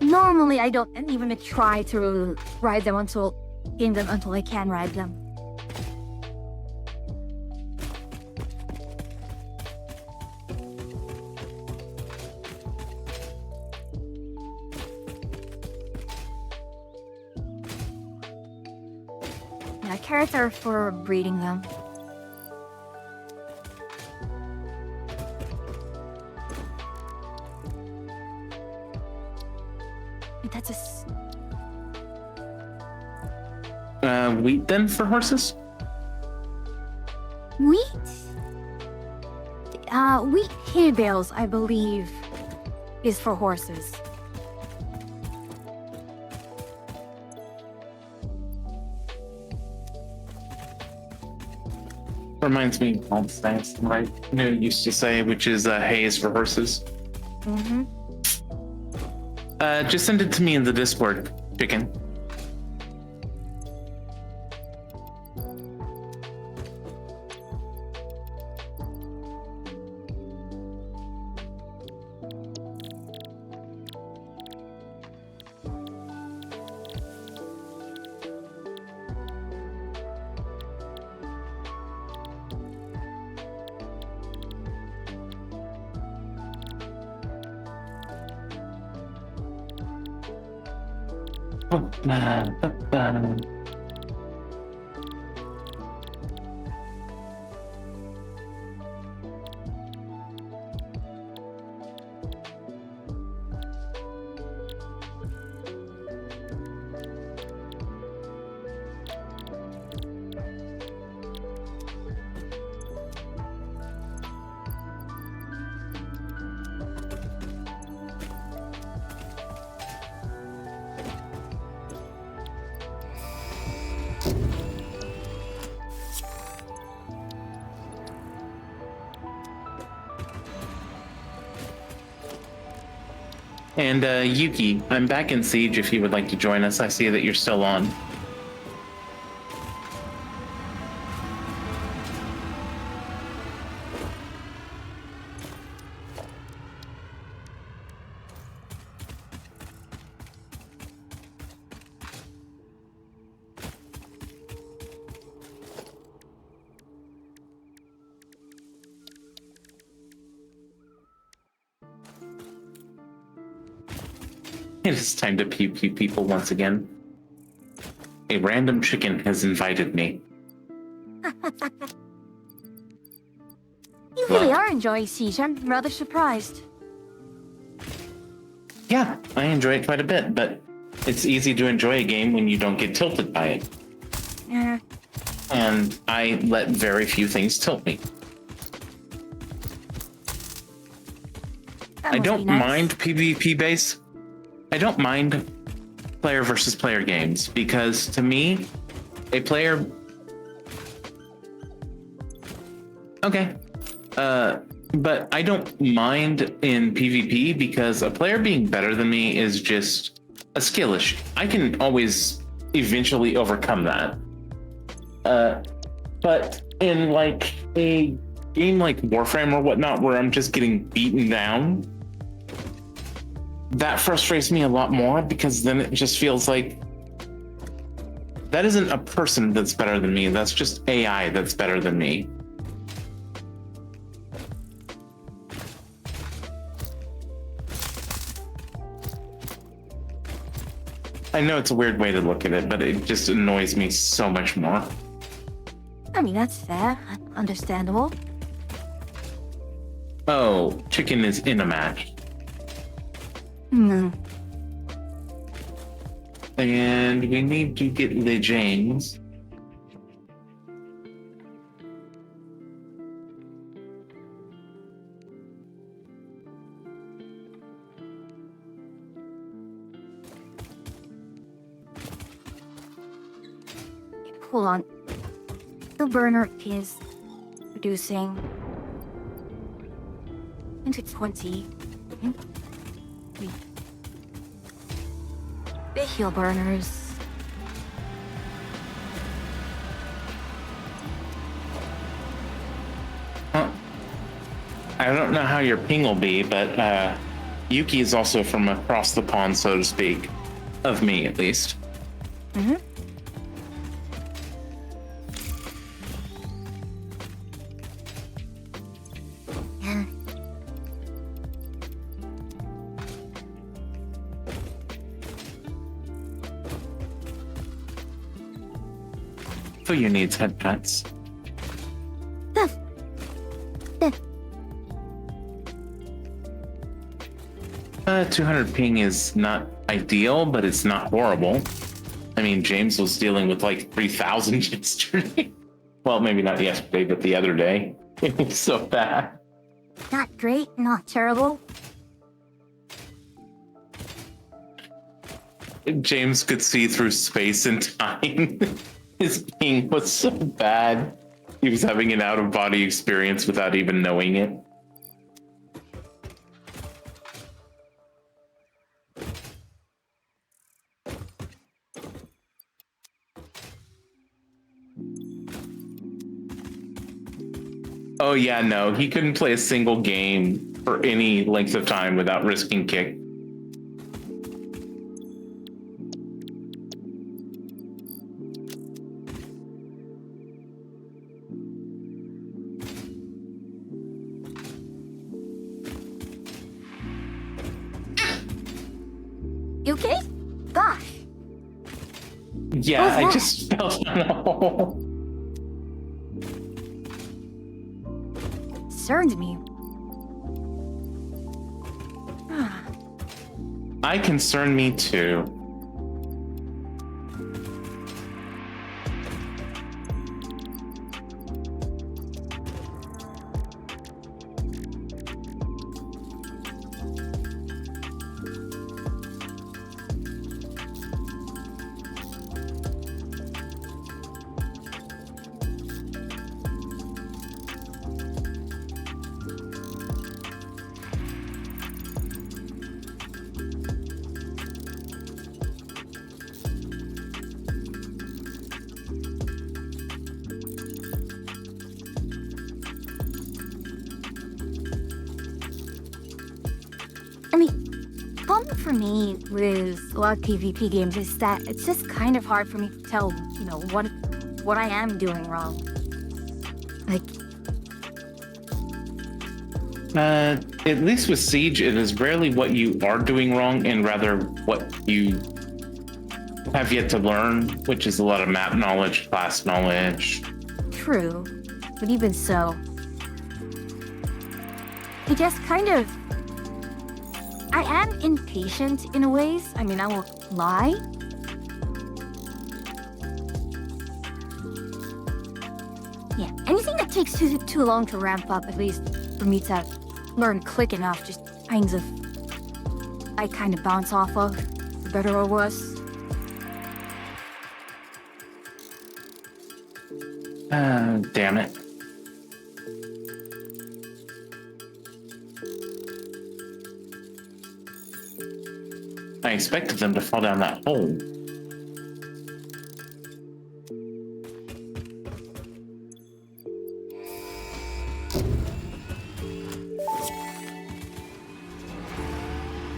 Normally, I don't even try to ride them until I can ride them. Yeah, carrots are for breeding them. That's Wheat then for horses? wheat. Wheat hay bales, I believe, is for horses. Reminds me of all the things my new used to say, which is hay is for horses. Mm-hmm. Just send it to me in the Discord, chicken. And Yuki, I'm back in Siege if you would like to join us. I see that you're still on. It is time to pew pew people once again. A random chicken has invited me. You really are enjoying Siege. I'm rather surprised. Yeah, I enjoy it quite a bit, but it's easy to enjoy a game when you don't get tilted by it. Yeah. And I let very few things tilt me. That I must don't be nice. mind PvP base. I don't mind player versus player games because to me, a player. Okay. But I don't mind in PvP because a player being better than me is just a skill issue. I can always eventually overcome that. But in like a game like Warframe or whatnot, where I'm just getting beaten down, that frustrates me a lot more because then it just feels like that isn't a person that's better than me. That's just AI that's better than me. I know it's a weird way to look at it, but it just annoys me so much more. I mean, that's fair. Understandable. Oh, chicken is in a match. Hmm. And we need to get the James. Hold on. The burner is producing into 20. The heal burners. I don't know how your ping will be, but Yuki is also from across the pond, so to speak. Of me, at least. Mm-hmm. Yeah. For your needs, head pats. 200 ping is not ideal, but it's not horrible. I mean, James was dealing with like 3,000 yesterday. Well, maybe not yesterday, but the other day. It was so bad. Not great, not terrible. James could see through space and time. His ping was so bad. He was having an out-of-body experience without even knowing it. Oh yeah, no, he couldn't play a single game for any length of time without risking kick. You okay? Gosh. Yeah, What was I that? just fell down a hole. Concerns me. Ah, I concern me too. I mean, problem for me with a lot of PvP games is that it's just kind of hard for me to tell, what I am doing wrong. Like, At least with Siege, it is rarely what you are doing wrong, and rather what you have yet to learn, which is a lot of map knowledge, class knowledge. true, but even so, it just kind of. I am impatient in a ways. I mean, I won't lie. Yeah, anything that takes too long to ramp up, at least for me to learn quick enough, just I kind of bounce off of, for better or worse. Damn it. I expected them to fall down that hole.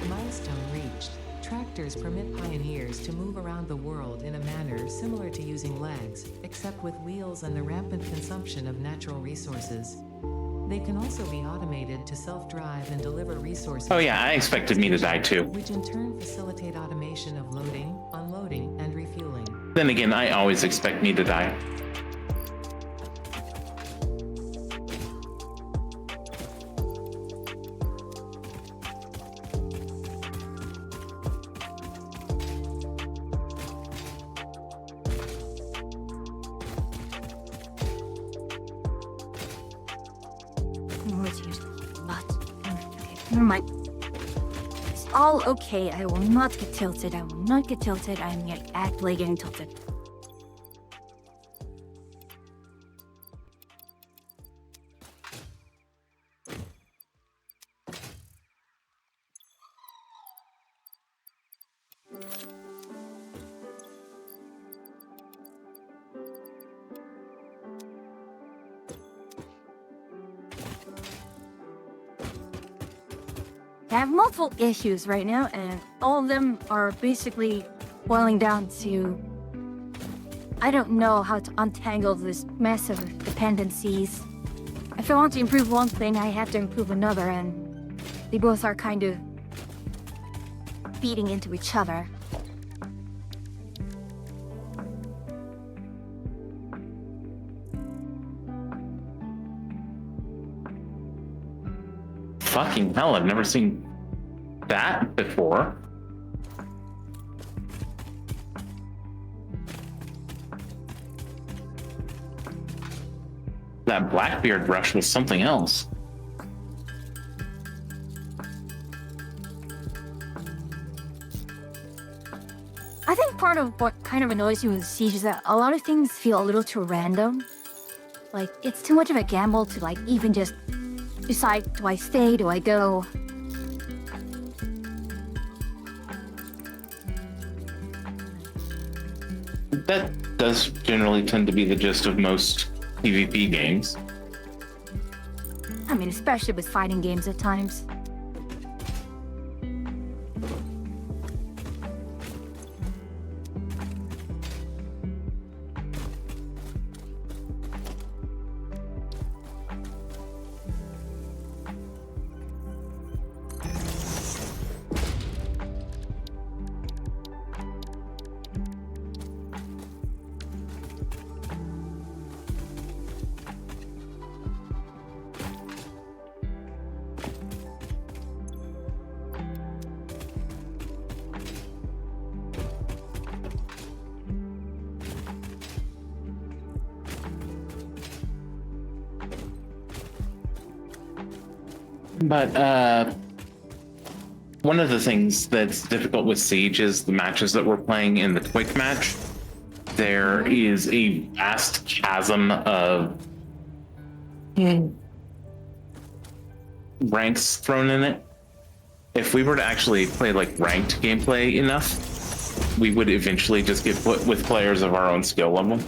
Milestone reached. Tractors permit pioneers to move around the world in a manner similar to using legs, except with wheels and the rampant consumption of natural resources. They can also be automated to self-drive and deliver resources. Oh yeah, I expected me to die too. Which in turn facilitate automation of loading, unloading, and refueling. Then again, I always expect me to die. Words used a lot. Okay, never mind. It's all okay. I will not get tilted. I will not get tilted. I'm gonna act like getting tilted. I have multiple issues right now, and all of them are basically boiling down to I don't know how to untangle this mess of dependencies. If I want to improve one thing, I have to improve another, and they both are kind of feeding into each other. Fucking hell, I've never seen that before. That Blackbeard rush was something else. I think part of what kind of annoys me with Siege is that a lot of things feel a little too random. Like, it's too much of a gamble to, like, even just decide, do I stay, do I go? That does generally tend to be the gist of most PvP games. I mean, especially with fighting games at times. But one of the things that's difficult with Siege is the matches that we're playing in the quick match. There is a vast chasm of ranks thrown in it. If we were to actually play like ranked gameplay enough, we would eventually just get put with players of our own skill level.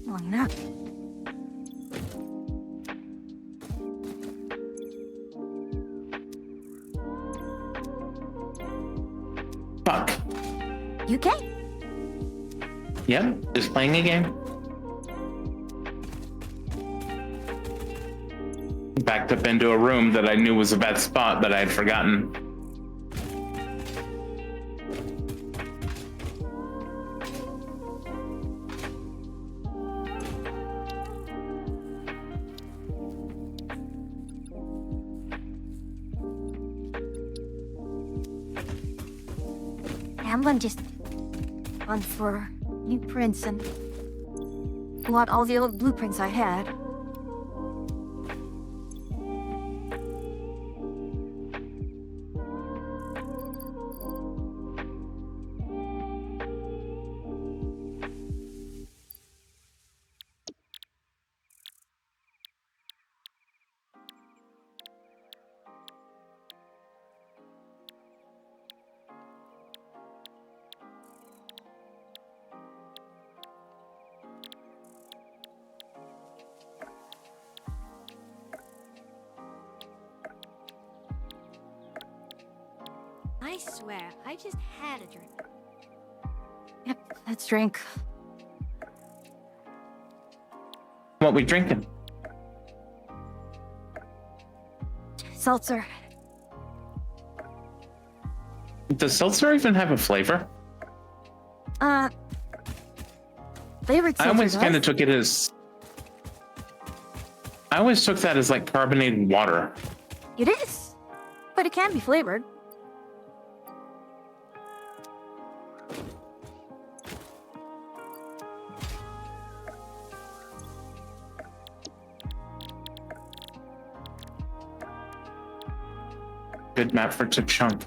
Long enough. Fuck. You okay? Yep, just playing a game. Backed up into a room that I knew was a bad spot that I had forgotten. Hamlin just gone for new prints and bought all the old blueprints I had. I swear, I just had a drink. Yep, let's drink. What we drinking? Seltzer. Does seltzer even have a flavor? Flavored seltzer I always kind of does. took it as. I always took that as like carbonated water. It is, but it can be flavored. Good map for to chunk.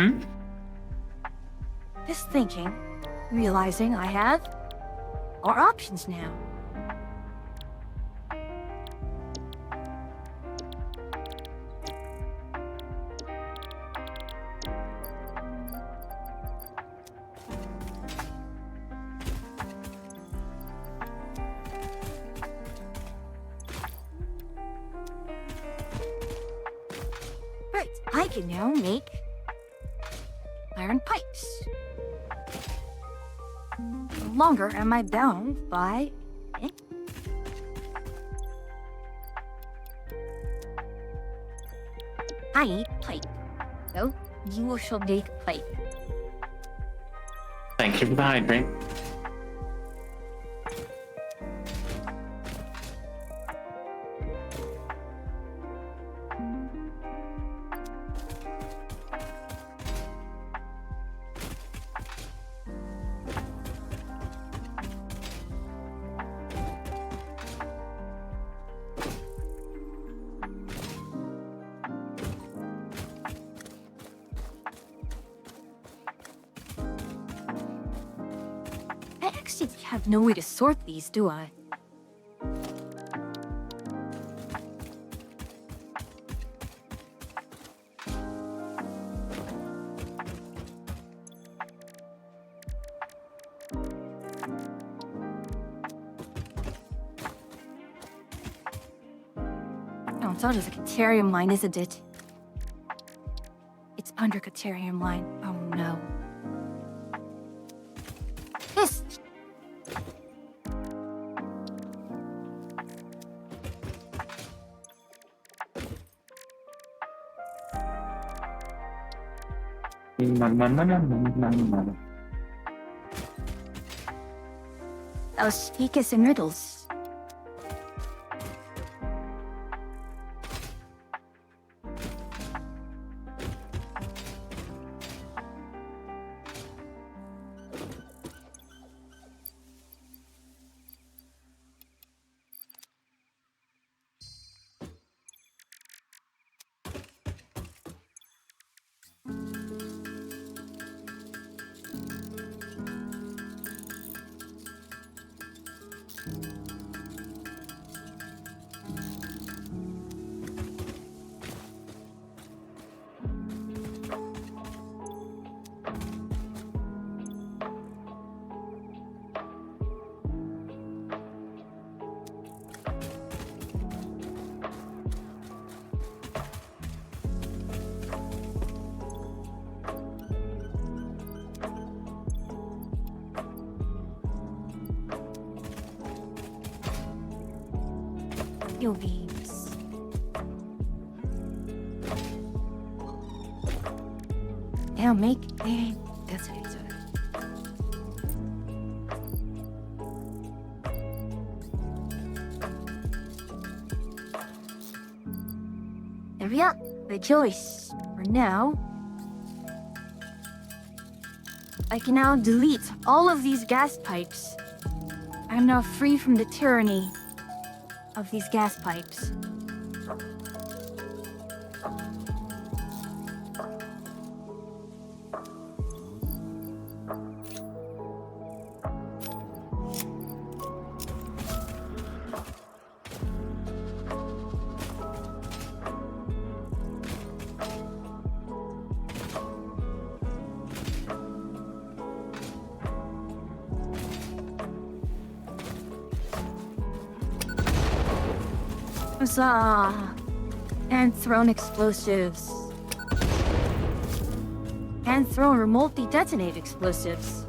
Hmm? Just thinking, realizing I have more options now. Right, I can now make iron pipes. No longer am I bound by it. I need plate. So you shall make plate. Thank you for the hydrate. I actually have no way to sort these, do I? Oh, it's under the Caterium line, isn't it? It's under Caterium line. Oh no. This. Those speakers and riddles. Steel beams. Now make a detonator. There we are. Rejoice. For now, I can now delete all of these gas pipes. I'm now free from the tyranny of these gas pipes. Huzzah! And thrown explosives. And thrown remotely detonate explosives.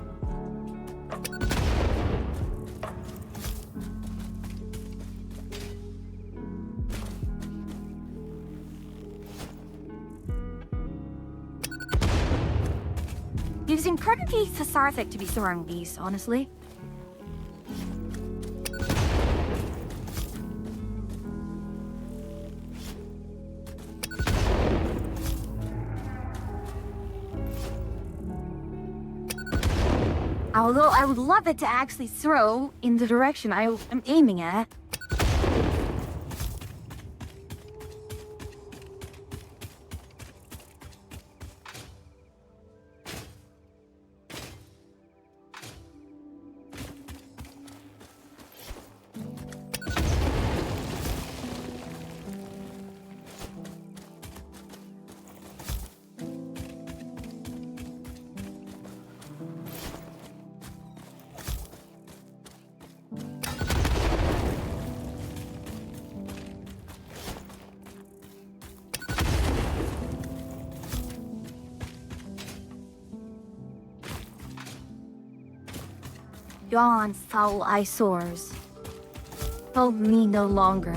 It was incredibly cathartic to be throwing these, honestly. Although I would love it to actually throw in the direction I am aiming at. Yon foul eyesores. Hold me no longer.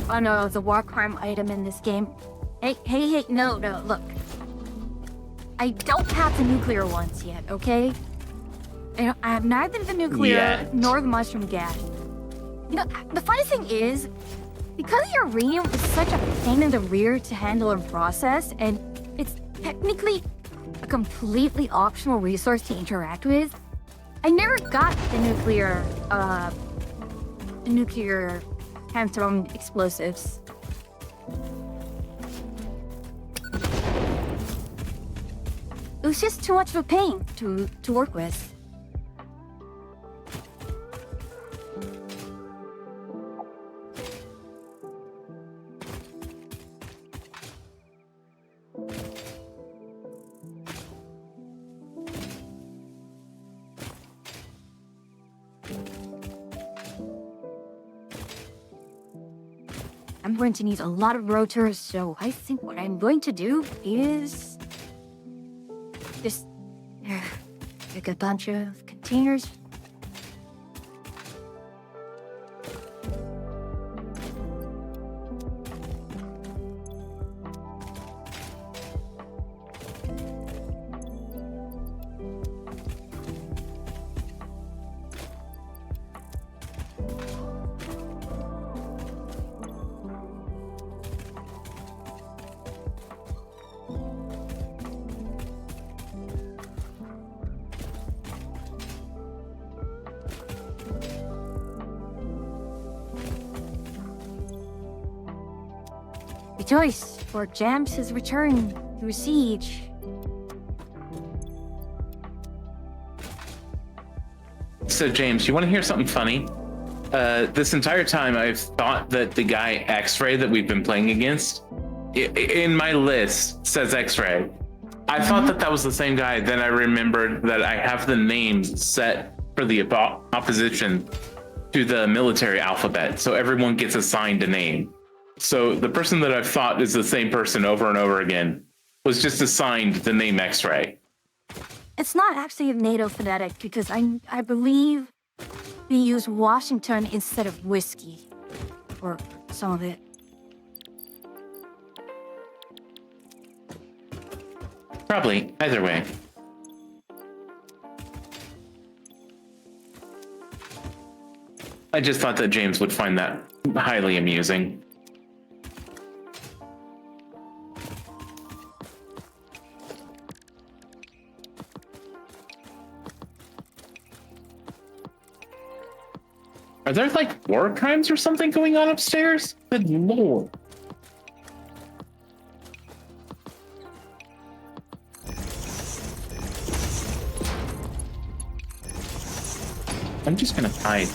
Oh no, the war crime item in this game. Hey, no, look. I don't have the nuclear ones yet, okay? I have neither the nuclear Yet. nor the mushroom gas. You know, the funny thing is, because the uranium is such a pain in the rear to handle and process, and it's technically a completely optional resource to interact with, I never got the nuclear hand-thrown explosives. It was just too much of a pain to work with. I'm going to need a lot of rotors, so I think what I'm going to do is just pick a bunch of containers. Rejoice, for Jams has returned through siege. So, James, you want to hear something funny? This entire time, I've thought that the guy X-Ray that we've been playing against, in my list, says X-Ray. I thought that was the same guy. Then I remembered that I have the names set for the opposition to the military alphabet, so everyone gets assigned a name. So the person that I've thought is the same person over and over again was just assigned the name X-Ray. It's not actually a NATO phonetic because I believe we use Washington instead of whiskey, or some of it. Probably, either way. I just thought that James would find that highly amusing. Are there like war crimes or something going on upstairs? Good lord. I'm just gonna hide.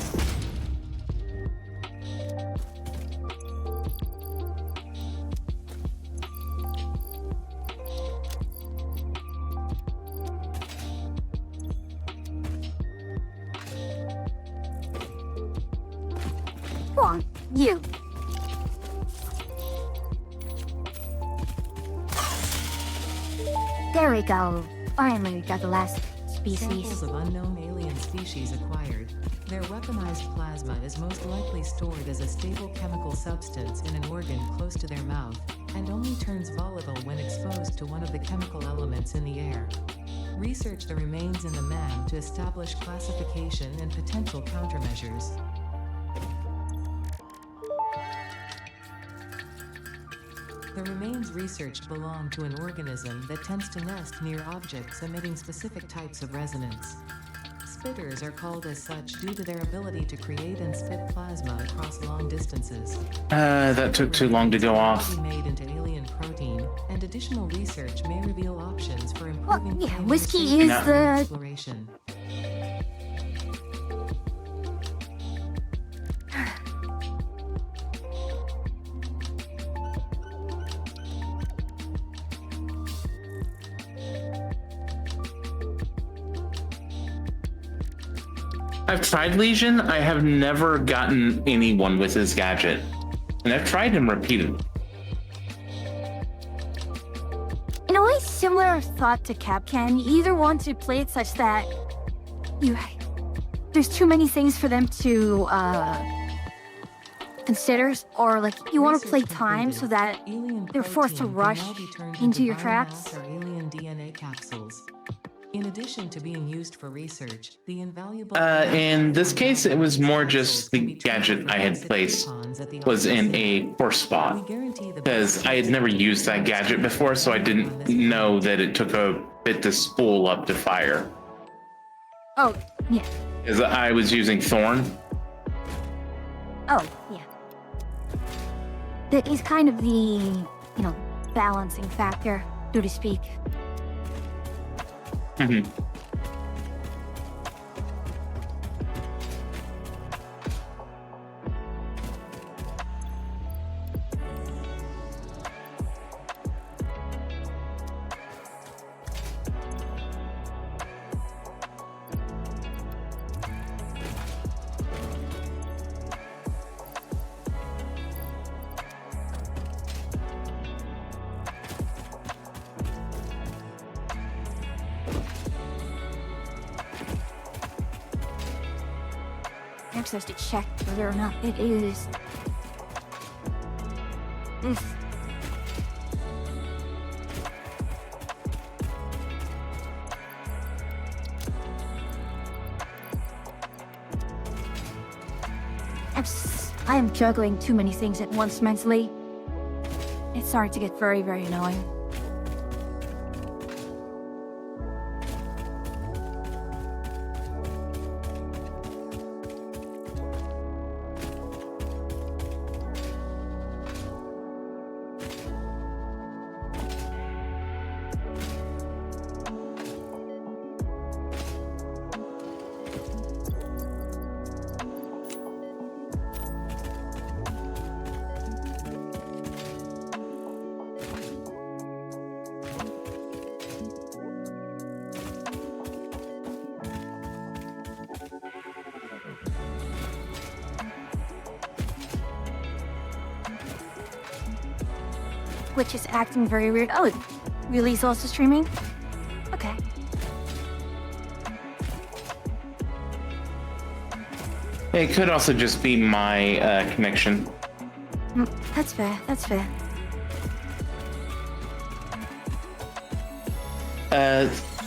Go on, you. There we go. Finally, we got the last species. Samples of unknown alien species acquired. Their weaponized plasma is most likely stored as a stable chemical substance in an organ close to their mouth, and only turns volatile when exposed to one of the chemical elements in the air. Research the remains in the MAM to establish classification and potential countermeasures. The remains researched belong to an organism that tends to nest near objects emitting specific types of resonance. Spitters are called as such due to their ability to create and spit plasma across long distances. That took too long to go off. Made into alien protein, and additional research may reveal options for Well, improving yeah, climate whiskey safety is and the... exploration. I've tried Legion. I have never gotten anyone with his gadget. And I've tried him repeatedly. In a way, similar thought to Capcan. You either want to play it such that there's too many things for them to consider, or like you want to play time so that they're forced to rush into your tracks. Alien DNA capsules. In addition to being used for research, the invaluable In this case, it was more just the gadget I had placed was in a poor spot. Because I had never used that gadget before, so I didn't know that it took a bit to spool up to fire. Oh, yeah. Because I was using Thorn. Oh, yeah. That is kind of the, balancing factor, so to speak. Mhm. Access to check whether or not it is. I am juggling too many things at once mentally. It's starting to get very, very annoying. Which is acting very weird. Oh, it really is also streaming? Okay. It could also just be my connection. That's fair, that's fair.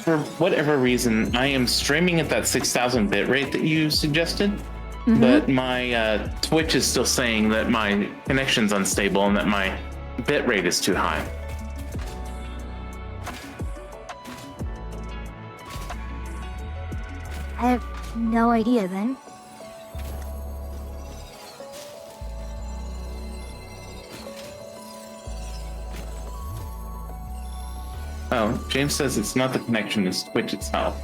For whatever reason, I am streaming at that 6,000 bit rate that you suggested, but my Twitch is still saying that my connection's unstable and that my bit rate is too high. I have no idea then. Oh, James says it's not the connection, it's Twitch itself.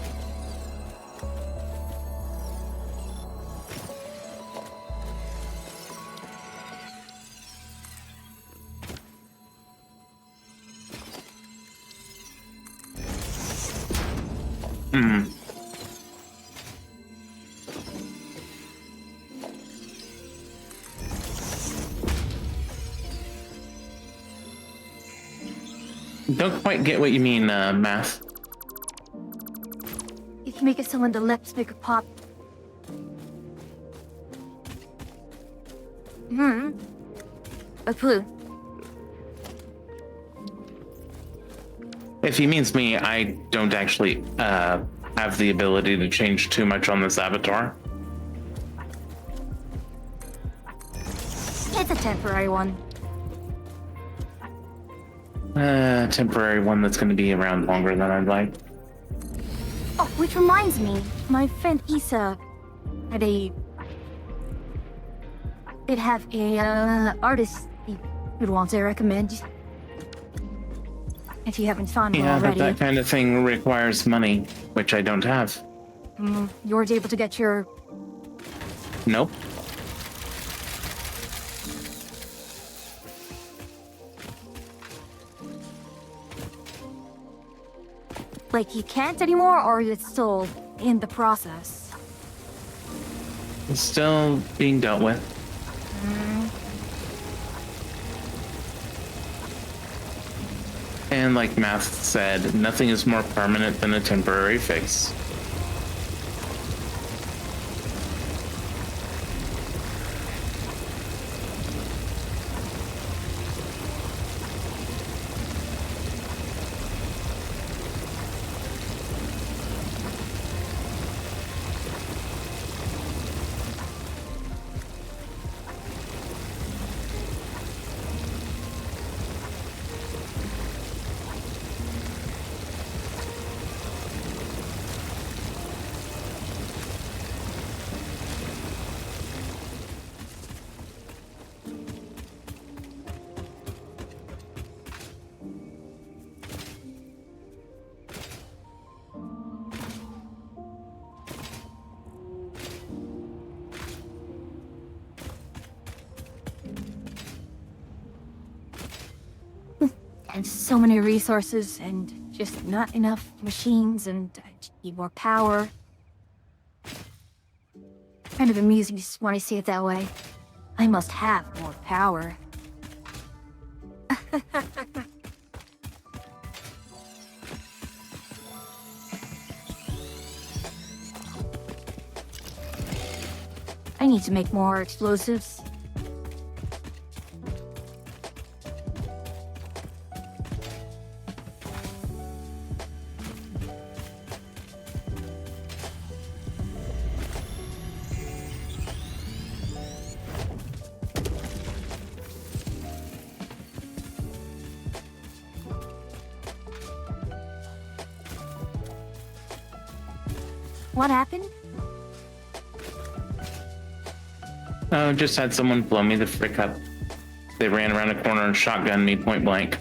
Don't quite get what you mean, Math. You can make it so when the lips make a pop. A clue. If he means me, I don't actually have the ability to change too much on this avatar. It's a temporary one. Temporary one that's going to be around longer than I'd like. Oh, which reminds me, my friend Isa had a... Did have a artist you'd want to recommend. If you haven't found one Yeah, but already. that kind of thing requires money, which I don't have. You weren't able to get your... Nope. Like, you can't anymore, or it's still in the process? It's still being dealt with. And like Math said, nothing is more permanent than a temporary fix. And so many resources, and just not enough machines, and I just need more power. Kind of amusing just when I see it that way. I must have more power. I need to make more explosives. What happened? Just had someone blow me the frick up. They ran around a corner and shotgunned me point blank.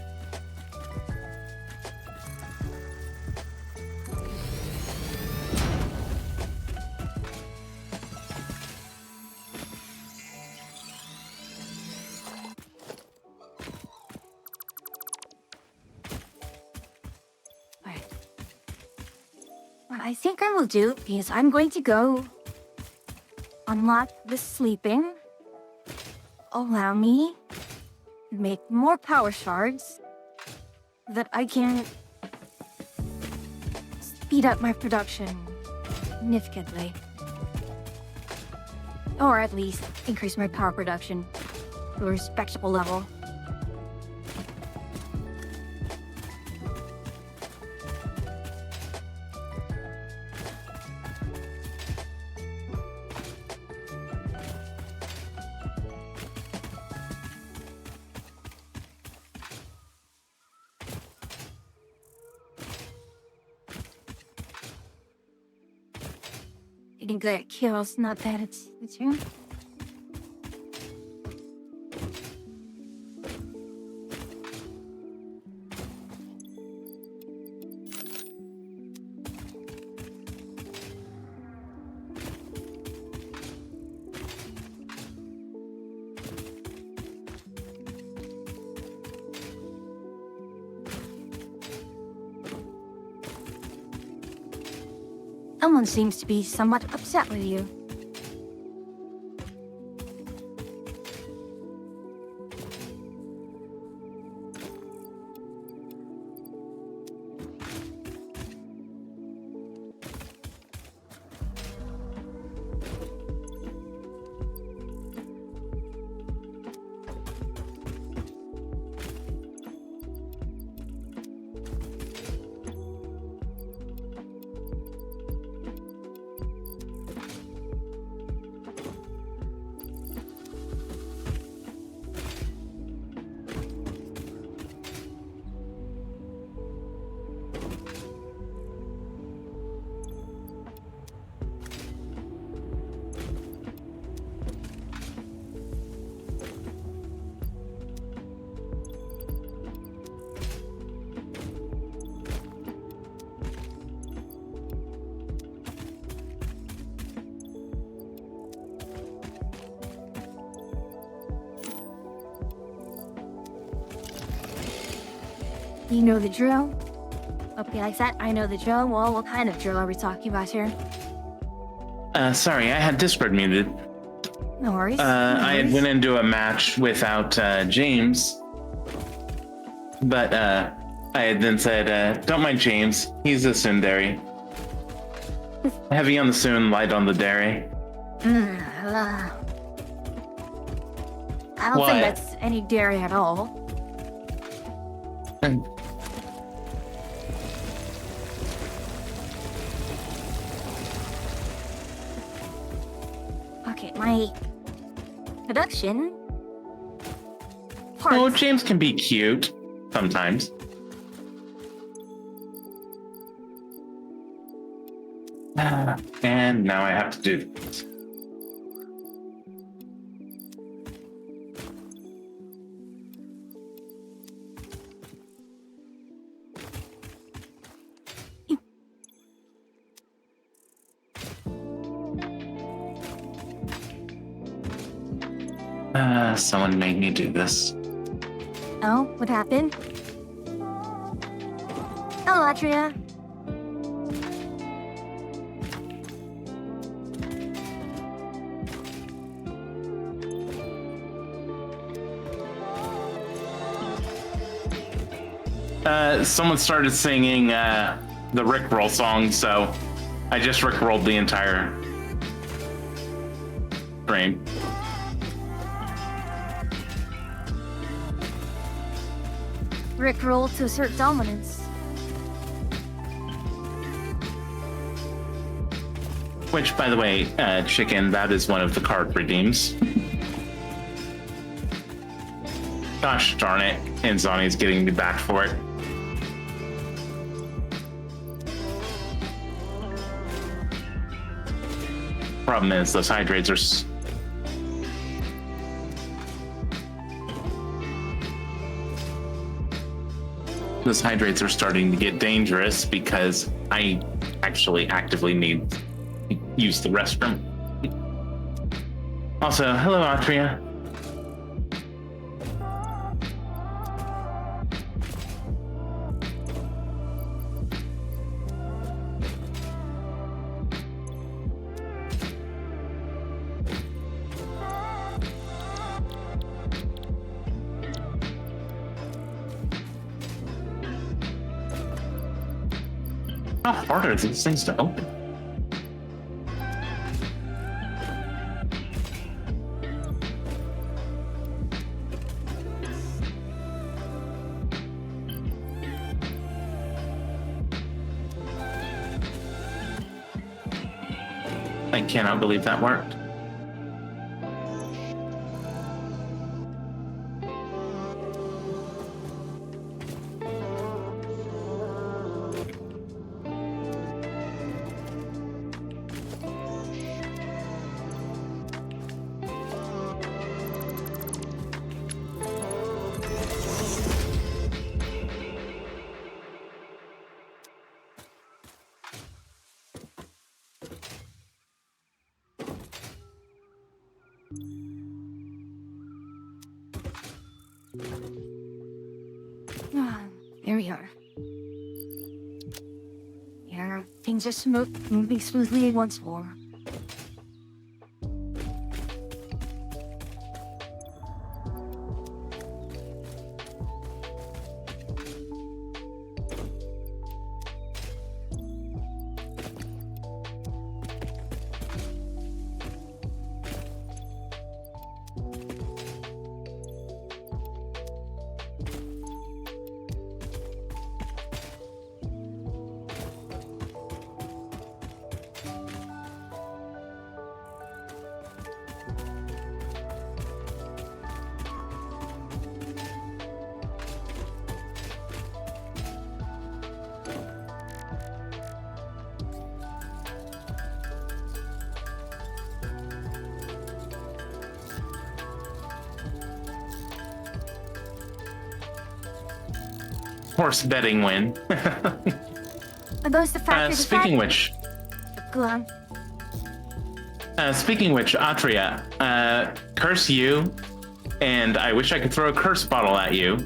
Alright. What I think I will do is I'm going to go unlock the sleeping. Allow me to make more power shards that I can speed up my production significantly. Or at least increase my power production to a respectable level. Getting good at kills, not that it's you. Someone seems to be somewhat upset with you. You know the drill? Okay, like that, I know the drill. Well, what kind of drill are we talking about here? Sorry, I had Discord muted. No worries. I had went into a match without James, but I had then said, "Don't mind James. He's a tsundere. Heavy on the tsun, light on the dairy." I don't What? think that's any dairy at all. Okay, my production parts. Oh, James can be cute sometimes. And now I have to do this. Someone made me do this. Oh, what happened? Oh, Atria. Someone started singing the Rickroll song, so I just Rickrolled the entire frame. Rickroll to assert dominance. Which, by the way, Chicken, that is one of the card redeems. Gosh darn it, and Zani's getting me back for it. Problem is, those hydrates are those hydrates are starting to get dangerous because I actually actively need to use the restroom. Also, hello, Atria. How hard are these things to open? I cannot believe that worked. Here we are. Yeah, things are moving smoothly once more. Horse betting win. Are those the factors? Speaking which, Go on. speaking which, Atria, curse you, and I wish I could throw a curse bottle at you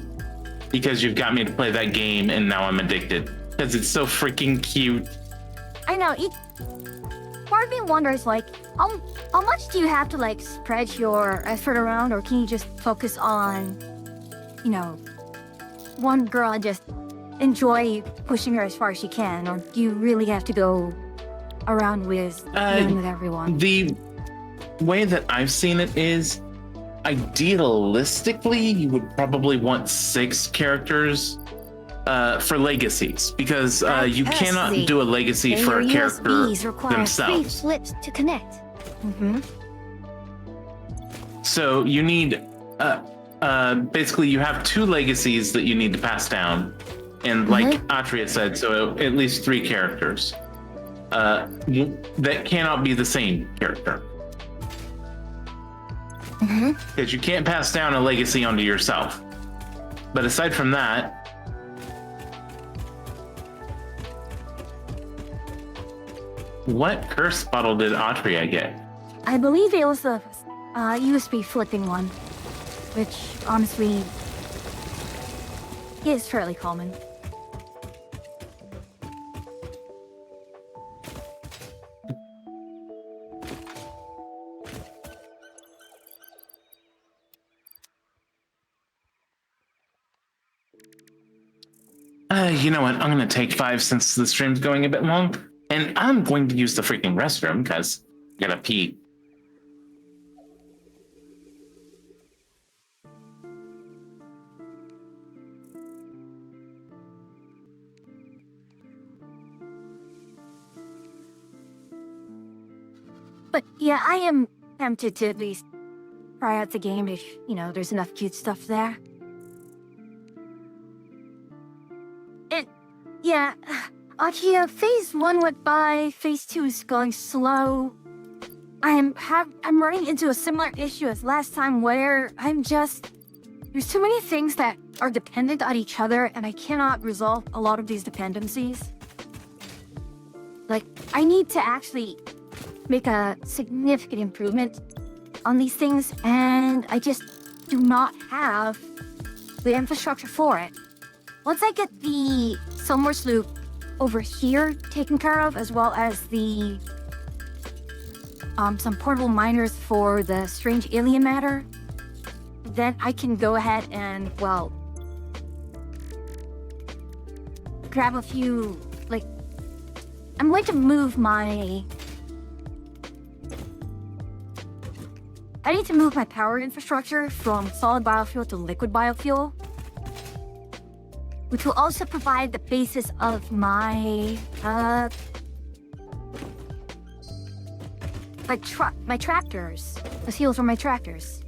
because you've got me to play that game, and now I'm addicted because it's so freaking cute. I know. Why are part of me wonders, like, how much do you have to, like, spread your effort around, or can you just focus on, you know, one girl and just enjoy pushing her as far as you can, or do you really have to go around with dealing with everyone? The way that I've seen it is, idealistically, you would probably want 6 characters for legacies, because you cannot do a legacy for a character USBs require 3 themselves. flips to connect. Mm-hmm. So you need, basically, you have 2 legacies that you need to pass down, and like Atria said, so at least 3 characters that cannot be the same character. Because you can't pass down a legacy onto yourself. But aside from that, what curse bottle did Atria get? I believe it was the USB flipping one, which honestly is fairly common. You know what? I'm gonna take 5 since the stream's going a bit long, and I'm going to use the freaking restroom because I gotta pee. But yeah, I am tempted to at least try out the game if, you know, there's enough cute stuff there. And yeah, Akia, phase 1 went by, phase 2 is going slow. I'm running into a similar issue as last time where there's too many things that are dependent on each other and I cannot resolve a lot of these dependencies. Like, I need to actually make a significant improvement on these things, and I just do not have the infrastructure for it. Once I get the Silmor's Loop over here taken care of, as well as the some portable miners for the strange alien matter, then I can go ahead and, well, grab a few, like, I'm going to move my I need to move my power infrastructure from solid biofuel to liquid biofuel, which will also provide the basis of my my tractors, the seals for my tractors.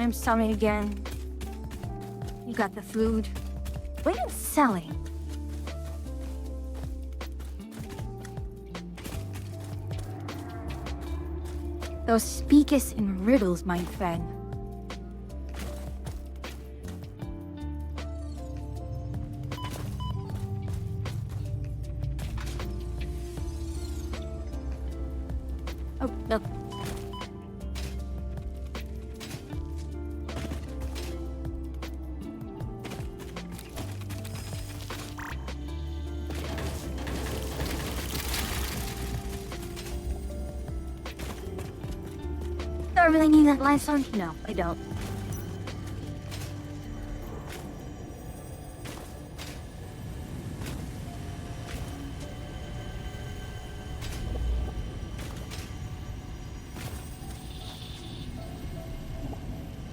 I'm selling again. You got the food. What are you selling? Those speakers and riddles, my friend. Oh, no. Do I really need that live song? No, I don't.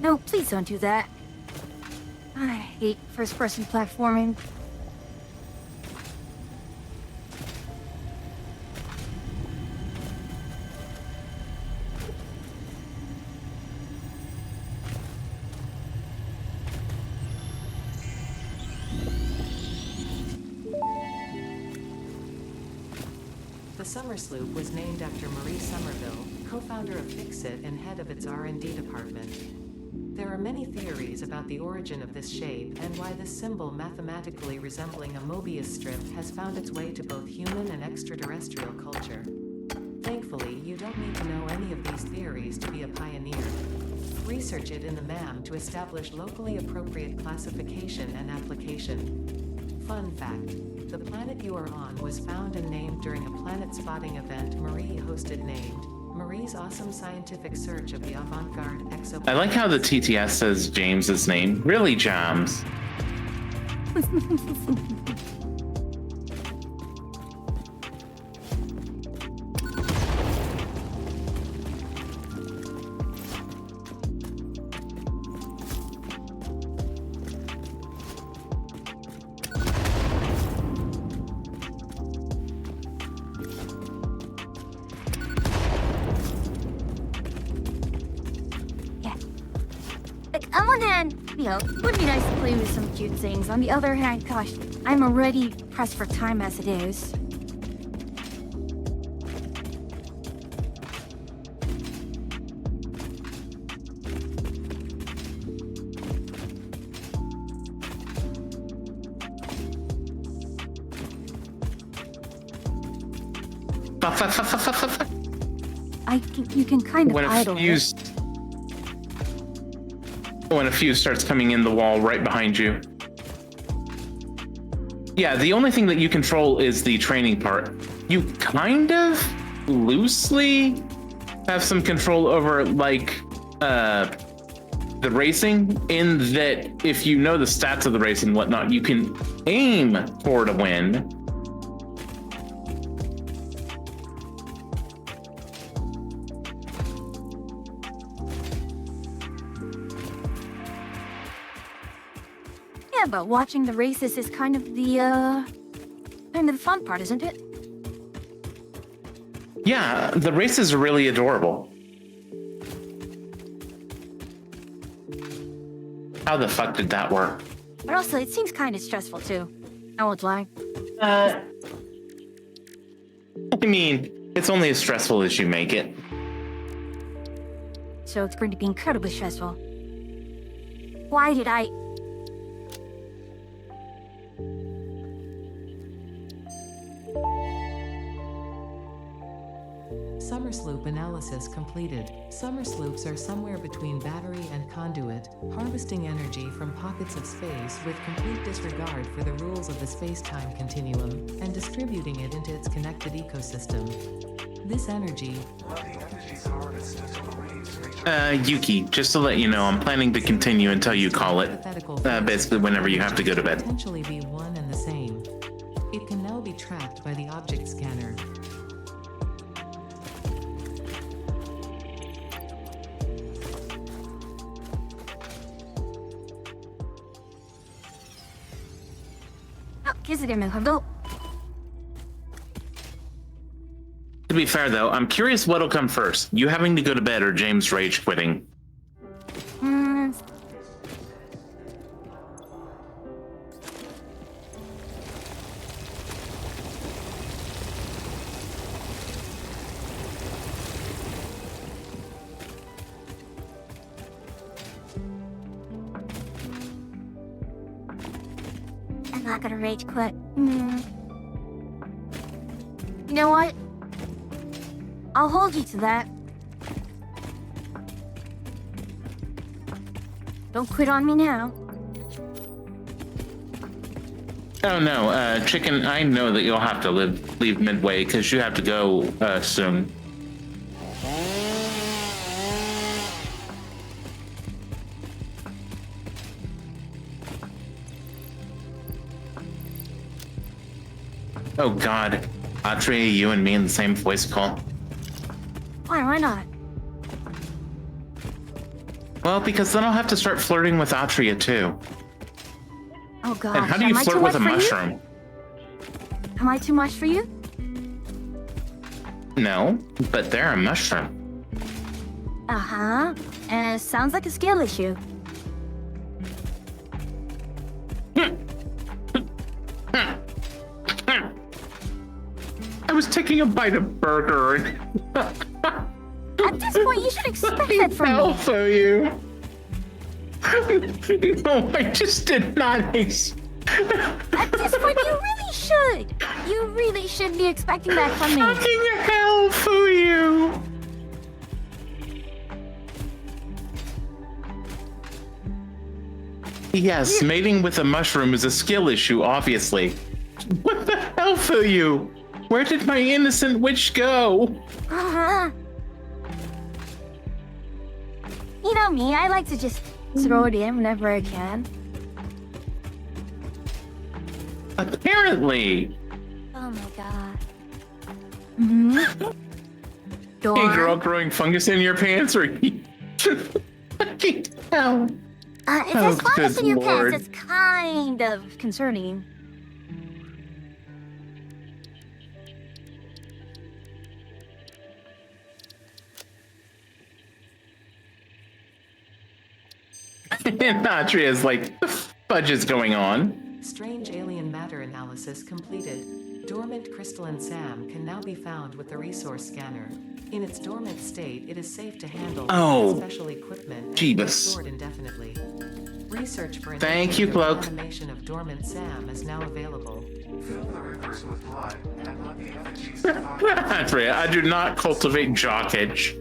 No, please don't do that. I hate first-person platforming. Summer Sloop was named after Marie Somerville, co-founder of Fixit and head of its R&D department. There are many theories about the origin of this shape and why this symbol mathematically resembling a Mobius strip has found its way to both human and extraterrestrial culture. Thankfully, you don't need to know any of these theories to be a pioneer. Research it in the MAM to establish locally appropriate classification and application. Fun fact, the planet you are on was found and named during a planet spotting event Marie hosted named Marie's Awesome Scientific Search of the Avant-Garde Exoplanet. I like how the TTS says James's name. Really, Jams? On one hand, it would be nice to play with some cute things. On the other hand, gosh, I'm already pressed for time as it is. You can kind of idle it. When a fuse starts coming in the wall right behind you. Yeah, the only thing that you control is the training part. You kind of loosely have some control over, like, the racing, in that if you know the stats of the race and whatnot, you can aim toward a win. Yeah, but watching the races is kind of the fun part, isn't it? Yeah, the races are really adorable. How the fuck did that work? But also, it seems kind of stressful too. I won't lie. I mean, it's only as stressful as you make it. So it's going to be incredibly stressful. Why did I... Summer Sloop analysis completed. Summer Sloops are somewhere between battery and conduit, harvesting energy from pockets of space with complete disregard for the rules of the space-time continuum, and distributing it into its connected ecosystem. This energy... Yuki, just to let you know, I'm planning to continue until you call it. Basically whenever you have to go to bed. Potentially be one and the same. It can now be tracked by the object scanner. To be fair though, I'm curious what'll come first, you having to go to bed or James rage quitting. I'm not gonna rage quit. You know what? I'll hold you to that. Don't quit on me now. Oh no, Chicken, I know that you'll have to leave midway because you have to go soon. Oh god, Atria, you and me in the same voice call. Why not? Well, because then I'll have to start flirting with Atria too. Oh god. And how do you flirt with a mushroom? Am I too much for you? No, but they're a mushroom. Uh-huh. And it sounds like a skill issue. I was taking a bite of burger. At this point, you should expect that from me. Alpha you. No, I just did not. At this point, you really should. You really should be expecting that from me. Fucking hell for you. Yes, mating with a mushroom is a skill issue, obviously. What the hell for you? Where did my innocent witch go? Uh-huh. You know me, I like to just throw it in whenever I can. Apparently. Oh my god. Mm-hmm. Hey girl, growing fungus in your pants or fucking hell. It Oh, says fungus good in your lord. pants. It's kind of concerning. And Atria's like, the fudge is going on? Strange alien matter analysis completed. Dormant crystalline SAM can now be found with the resource scanner. In its dormant state, it is safe to handle Oh, special equipment and Jeebus. be stored indefinitely. Research for Thank you, indicative Cloak. animation of dormant SAM is now available. Fill the rivers with blood and let the effigies divide. Andrea, I do not cultivate jock itch.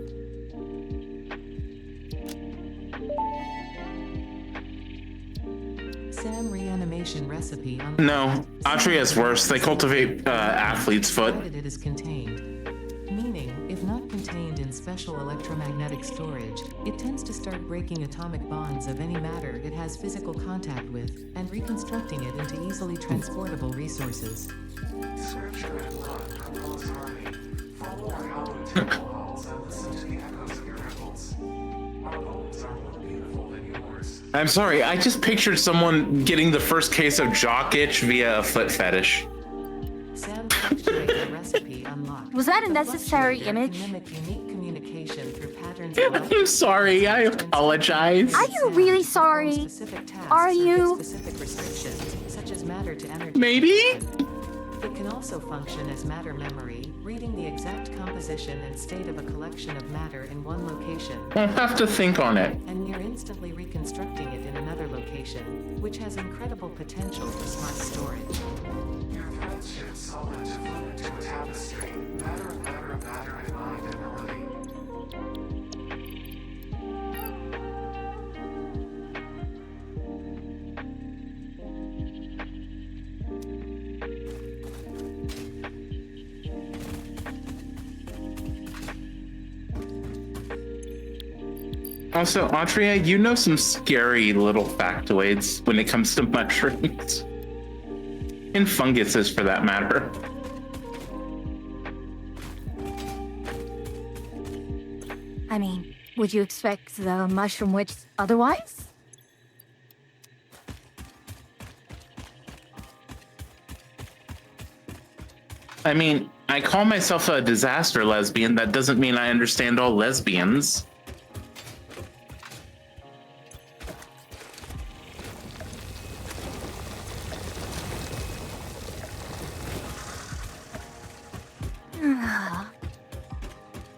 SAM reanimation recipe on No, Atria's worse. They cultivate athlete's foot. provided it is contained. Meaning, if not contained in special electromagnetic storage, it tends to start breaking atomic bonds of any matter it has physical contact with, and reconstructing it into easily transportable resources. Scripture and blood propels harmony. Follow our hallowed temple halls and listen to the echoes of your revels. Our bones are more beautiful than yours. I'm sorry, I just pictured someone getting the first case of jock itch via a foot fetish. SAM fluctuator recipe unlocked. Was that a The necessary fluctuator image? can mimic unique communication through patterns of I'm sorry, I apologize. Are you really sorry? specific tasks Are or hit you? specific restrictions, such as matter to energy. Maybe? It can also function as matter memory, reading the exact composition and state of a collection of matter in one location, I'll have to think on it. and near instantly reconstructing it in another location, which has incredible potential for smart storage. Your threads shift solid to fluid to a tapestry. Matter and matter and matter and mind and melody. Also, Atria, you know some scary little factoids when it comes to mushrooms. And funguses, for that matter. I mean, would you expect the mushroom witch otherwise? I mean, I call myself a disaster lesbian. That doesn't mean I understand all lesbians.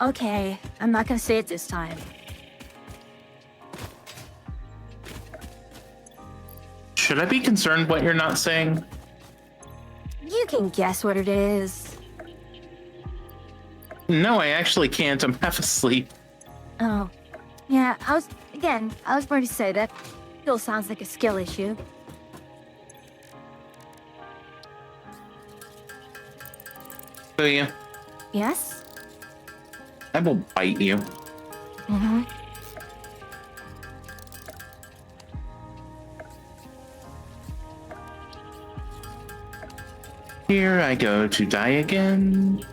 Okay, I'm not gonna say it this time. Should I be concerned what you're not saying? You can guess what it is. No, I actually can't. I'm half asleep. Oh, yeah, I was going to say that still sounds like a skill issue. So yeah, Yes? I will bite you. Mm-hmm. Here I go to die again.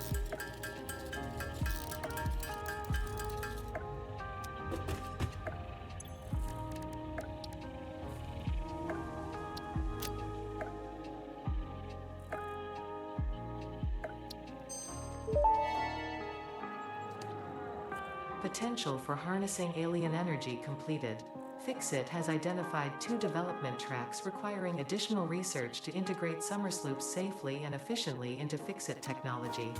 Potential for harnessing alien energy completed. Fixit has identified 2 development tracks requiring additional research to integrate Somersloops safely and efficiently into Fixit technology.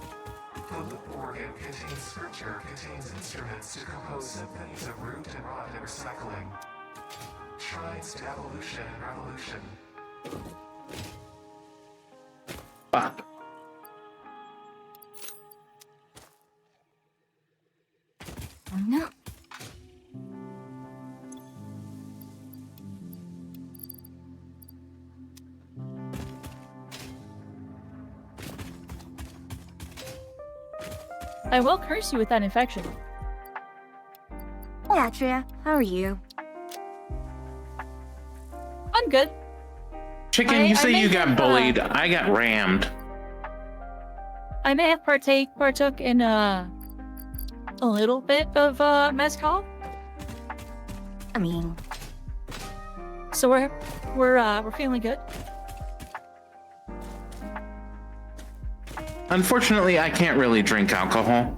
The loop organ contains scripture, contains instruments to compose symphonies of root and rot and recycling. Shrines to evolution and revolution. Fuck. Oh no. I will curse you with that infection. Hey, Atria, how are you? I'm good. Chicken, you I say may you got have, bullied. I got rammed. I may have partook in a little bit of mezcal. I mean, So we're feeling good. Unfortunately, I can't really drink alcohol.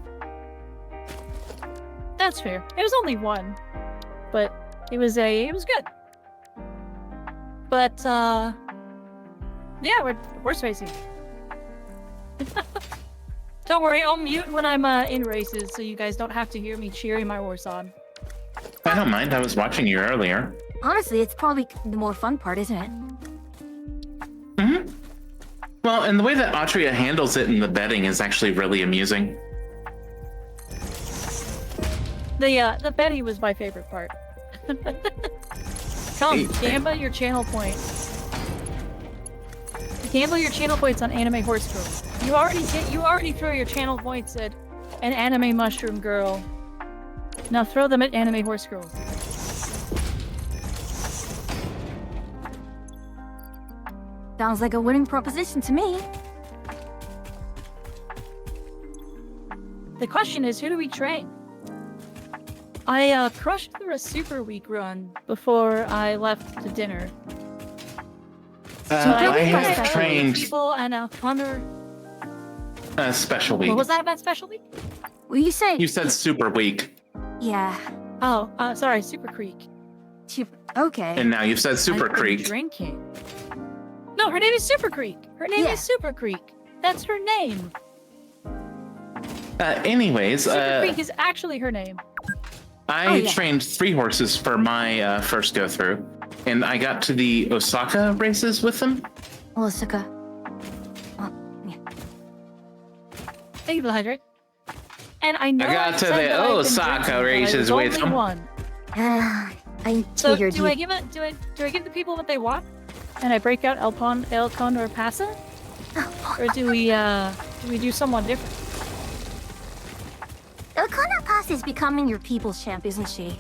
That's fair. It was only one, but it was good. But yeah, we're spacey. Don't worry, I'll mute when I'm in races, so you guys don't have to hear me cheering my horse on. I don't mind. I was watching you earlier. honestly, it's probably the more fun part, isn't it? Hmm. Well, and the way that Atria handles it in the betting is actually really amusing. The Betty was my favorite part. Come, Hey, gamble your channel points. Gamble your channel points on Anime Horse Girl. You already threw your channel points at an Anime Mushroom Girl. Now throw them at Anime Horse Girl. Sounds like a winning proposition to me. The question is, who do we train? I crushed through a super week run before I left to dinner. So I think have special trained people and a hunter. a special week. What was that about special week? Well, you say, You said super week, yeah. Oh, sorry, Super Creek. Okay. and now you've said Super I've been Creek. Drinking. No, her name is Super Creek. Her name Yeah. is Super Creek. That's her name. Anyways, Super Creek is actually her name. I Oh, yeah. trained 3 horses for my first go through, and I got to the Osaka races with them. Osaka. Oh, yeah. Thank you for the hydrate. And I know I got I've to said the that I've been Osaka drinking, but I races was with only them. one. I So figured do you. I give the people what they want, and I break out El Condor Pasa, or do we do someone different? Okana Pass is becoming your people's champ, isn't she?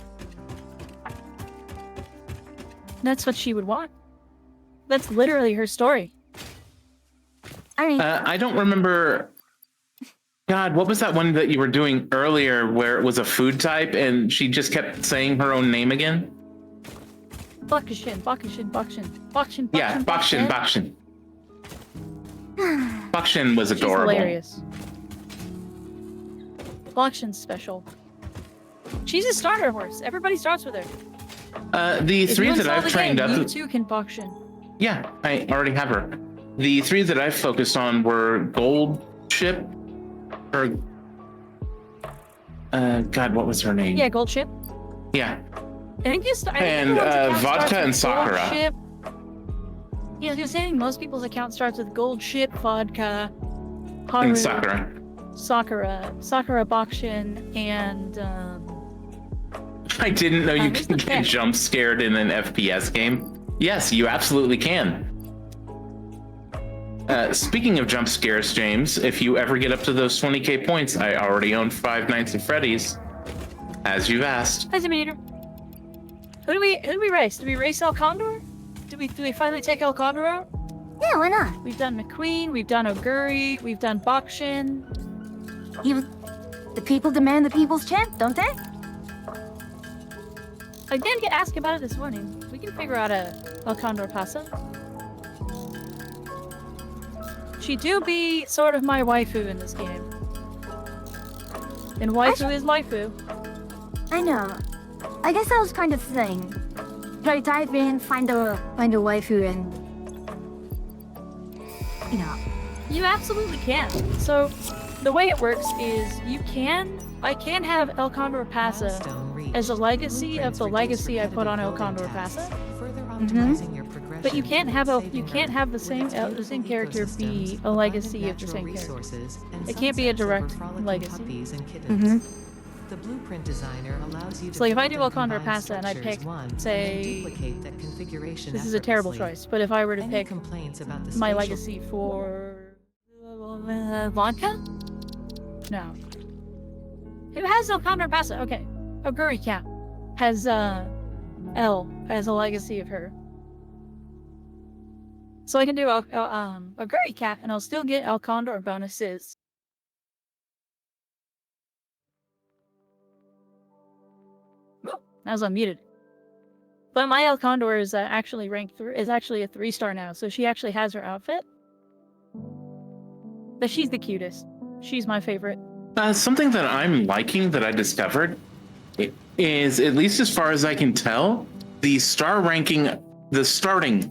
That's what she would want. That's literally her story. I mean, I don't remember. God, what was that one that you were doing earlier where it was a food type and she just kept saying her own name again? Bakushin. Yeah, Bakshin. Bakshin was She's adorable. hilarious. Bakshin's special. She's a starter horse. Everybody starts with her. The If 3 you that install I've the trained game, up. you too can Bakshin. Yeah, I already have her. The 3 that I've focused on were Gold Ship, or God, what was her name? Yeah, Gold Ship. Yeah, I think you start. And, Vodka and Sakura. Ship. Yeah, you're saying most people's account starts with Gold Ship, Vodka, Haru, and Sakura. Sakura Bakshin, and I didn't know you who's could the get fifth? jump scared in an FPS game. Yes, you absolutely can. Speaking of jump scares, James, if you ever get up to those 20k points, I already own 5 Nights at Freddy's, as you've asked. How's the meter? Who do we race? Do we race El Condor? Do we finally take El Condor out? yeah, why not? We've done McQueen, we've done Oguri, we've done Bakshin. The people demand the people's champ, don't they? I did get asked about it this morning. We can figure out a El Condor Pasa. She do be sort of my waifu in this game. And waifu is waifu. I know. I guess I was kind of saying, should I dive in, find a waifu, and you know? You absolutely can. So, the way it works is I can have El Condor Pasa Milestone reached. as a legacy of Blueprints the reduce legacy I put on El repetitive Condor building tasks, Pasa. further optimizing your progression But you can't have and saving the same Earth. With its character beautiful be ecosystems, a legacy of abundant the natural same character. resources, and It can't be a sunsets over direct frolicking legacy. puppies and kittens. The blueprint designer allows you to So, like, if I build do El and Condor combine Pasa and I structures pick, once, and then say, duplicate that configuration this is a terrible effortlessly. choice, but if I were to Any pick complaints about the my spatial legacy for vodka? No. Who has El Condor Pasa? Okay. Oguri Cat has L as a legacy of her. So I can do Oguri Cat and I'll still get El Condor bonuses. Oh, I was unmuted. But my El Condor is actually ranked is actually a 3-star now, so she actually has her outfit. But she's the cutest. She's my favorite. Something that I'm liking that I discovered is, at least as far as I can tell, the starting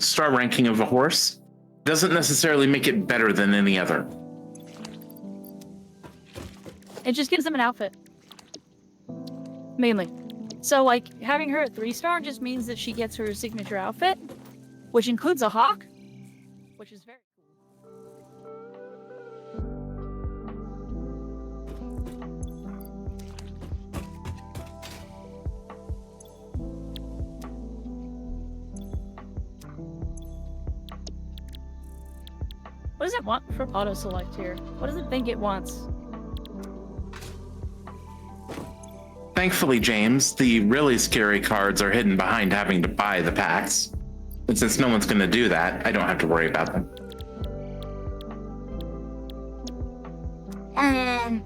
star ranking of a horse doesn't necessarily make it better than any other. It just gives them an outfit. Mainly. So, like, having her at 3-star just means that she gets her signature outfit, which includes a hawk, which is very cool. What does it want for auto select here? What does it think it wants? Thankfully, James, the really scary cards are hidden behind having to buy the packs. And since no one's going to do that, I don't have to worry about them. And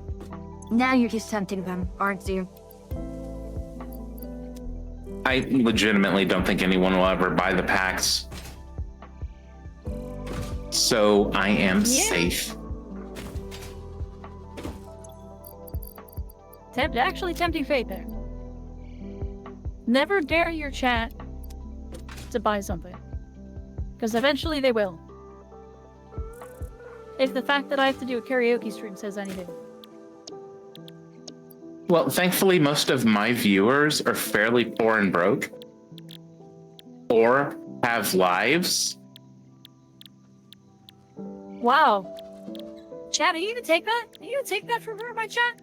now you're just tempting them, aren't you? I legitimately don't think anyone will ever buy the packs. So I am safe. Actually tempting fate there. Never dare your chat to buy something. Because eventually they will. If the fact that I have to do a karaoke stream says anything. Well, thankfully, most of my viewers are fairly poor and broke. Or have lives. Wow. Chat, are you gonna take that? Are you gonna take that from her, my chat?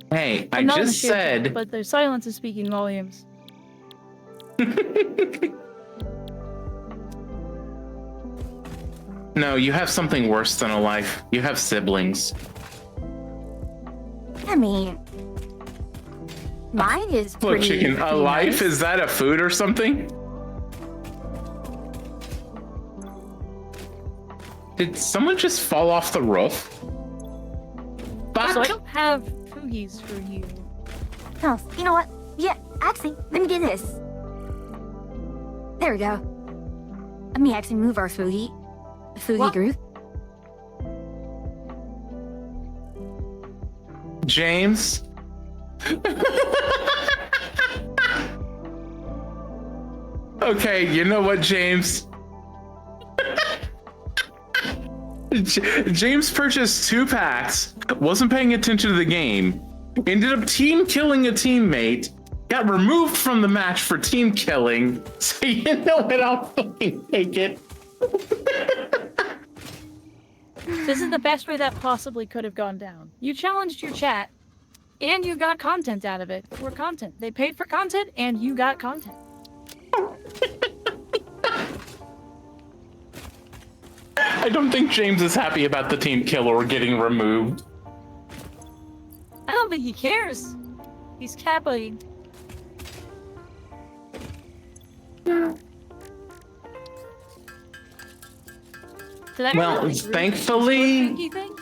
Hey, I I'm not in the just ship, said... but their silence is speaking volumes. No, you have something worse than a life. You have siblings. I mean, mine is Look, pretty. chicken, a pretty life? nice. Is that a food or something? Did someone just fall off the roof? So I Fuck! don't have cookies for you. Oh, you know what? Yeah, actually, let me do this. There we go. Let me actually move our foodie. Foodie What? group. James? Okay, you know what, James? James purchased 2 packs, wasn't paying attention to the game, ended up team killing a teammate, got removed from the match for team killing, so you know what, I'll fucking take it. This is the best way that possibly could have gone down. You challenged your chat, and you got content out of it. For content. They paid for content, and you got content. I don't think James is happy about the team killer getting removed. I don't think he cares. He's capping. Did I Well, really thankfully- cookie thing?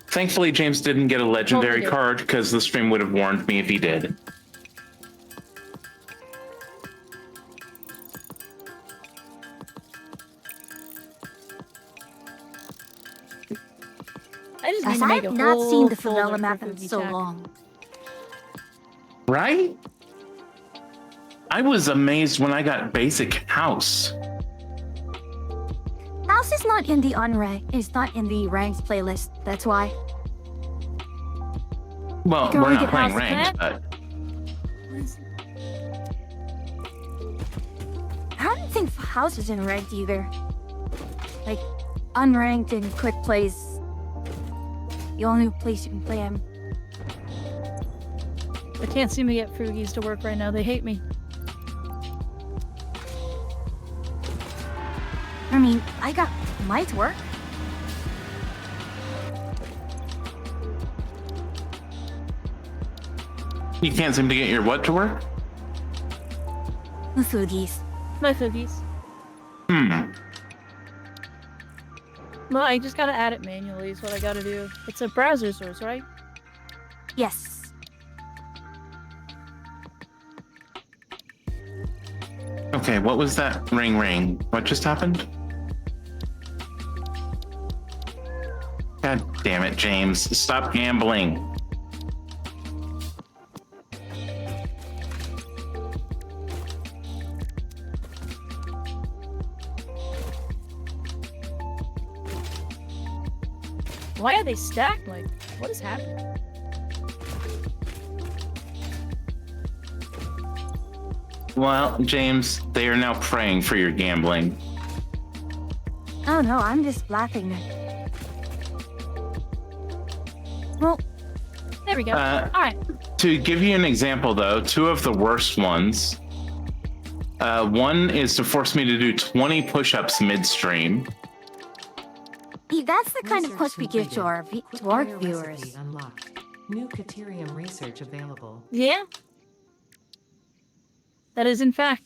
Thankfully, James didn't get a legendary Totally did. card because the stream would have warned me if he did. I just need Guys, to I make a have not whole seen the folder favela for map in Fugi so Tech. long. Right? I was amazed when I got Basic House. House is not in the unranked. It's not in the ranks playlist. That's why. Well, You can we're only not get playing House ranked, Plant? but I don't think House is in ranked either. Like, unranked and quick plays. The only place you can play him. I can't seem to get Frugis to work right now. They hate me. I mean, I got might work. you can't seem to get your what to work? The Fugis. My Frugis. Well, I just gotta add it manually is what I gotta do. It's a browser source, right? Yes. Okay, what was that ring? What just happened? God damn it, James. Stop gambling. Why are they stacked? Like, what is happening? Well, James, they are now praying for your gambling. Oh no, I'm just laughing. Well, There we go. Uh, Alright. To give you an example, though, two of the worst ones. One is to force me to do 20 push-ups midstream. that's the kind of quest we give to our Quick-fire viewers. recipe unlocked. New Caterium research available. Yeah. That is in fact.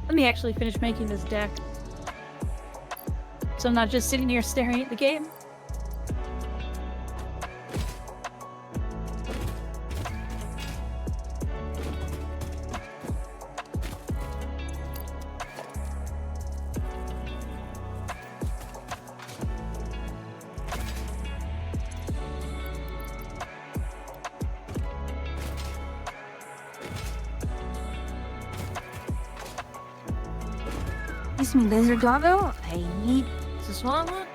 Let me actually finish making this deck. So I'm not just sitting here staring at the game. Excuse me, Lizard Doggo. I need. Is this what I want?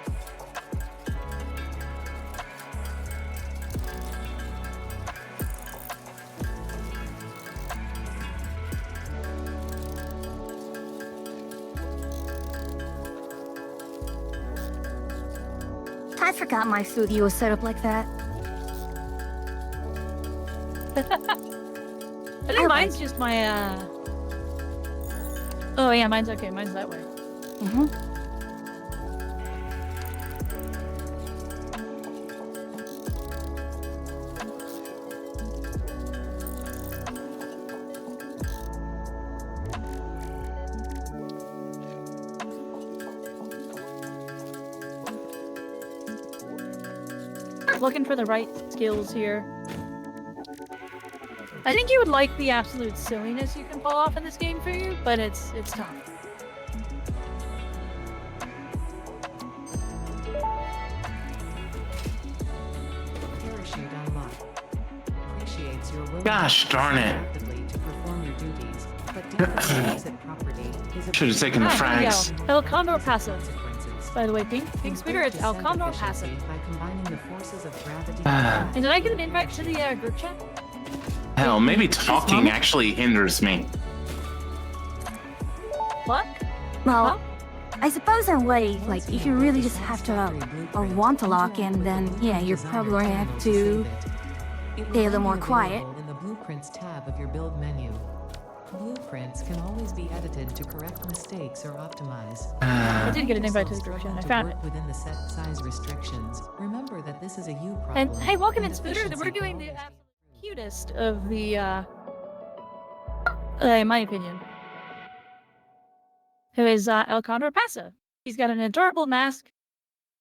I forgot my studio was set up like that. I think mine's just my, Oh yeah, mine's okay. Mine's that way. Mm-hmm. Looking for the right skills here. I think you would like the absolute silliness you can pull off in this game for you, but it's tough. Parachute unlocked. Appreciates your willingness Gosh darn it. actively to perform your duties, but damage exit property is a Should have taken the Here we frags. go. El Condor Passive. consequences. By the way, Pink Speeder, it's El Descent Condor efficiency Passive. by combining the forces of gravity Ah. And did I get an invite to the group chat? Hell, maybe talking actually hinders me. What? Well, I suppose in a way, like, if you really just have to or want to lock in, then yeah, you're probably going to have to stay a little more quiet. In the Blueprints tab of your build menu. Blueprints can always be edited to correct mistakes or optimize. I did get an invite to the Also group chat. I struggle to found work it. within the set size restrictions. Remember that this is a you problem. And hey, welcome in, and Spooter. We're efficiency doing the can always absolute cutest of the, in my opinion, who is El Condor Pasa. He's got an adorable mask,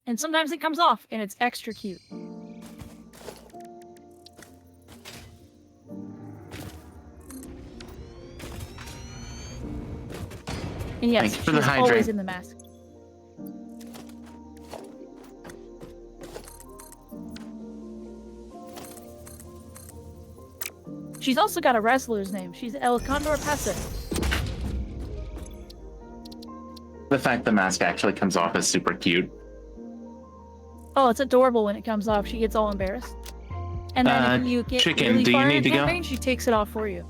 and sometimes it comes off, and it's extra cute. And yes, Thank you for the she's hydrate. always in the mask. She's also got a wrestler's name. She's El Condor Pasa. The fact the mask actually comes off is super cute. Oh, it's adorable when it comes off. She gets all embarrassed. And then if you get Chicken, really do you far need in to go? campaign, she takes it off for you.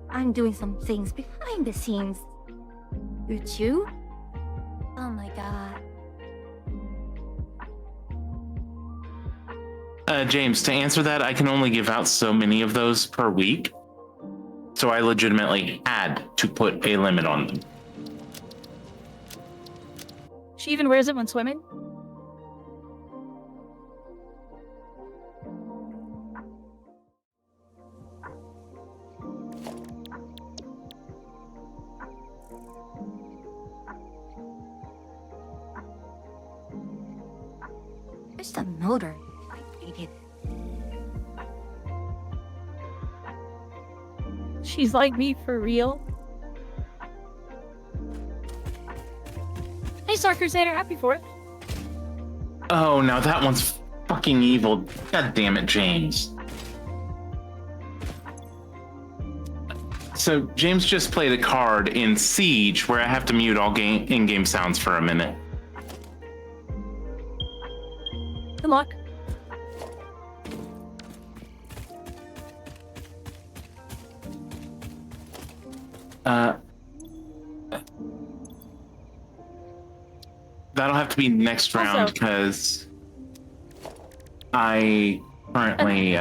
I'm doing some things behind the scenes. You too? Oh my god. James, to answer that, I can only give out so many of those per week. So I legitimately had to put a limit on them. She even wears it when swimming. There's the motor. I hate it. She's like me for real. Hey, Star Crusader, happy 4th. Oh, now that one's fucking evil. God damn it, James. So James just played a card in Siege where I have to mute all in-game sounds for a minute. Good luck. That'll have to be next round Also- because I currently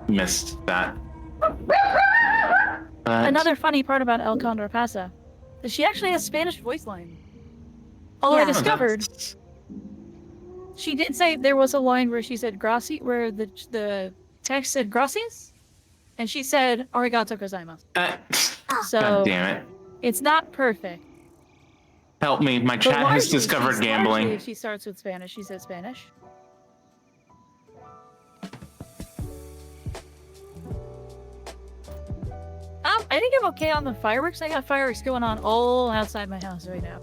missed that. But Another funny part about El Condor Pasa is she actually has Spanish voice line. Although I Yeah. discovered she did say there was a line where she said "gracias," where the text said "gracias," and she said "arigato gozaimasu." So God damn it. it's not perfect. Help me. My But chat has largely, discovered largely, gambling. if she starts with Spanish, she says Spanish. I think I'm okay on the fireworks. I got fireworks going on all outside my house right now.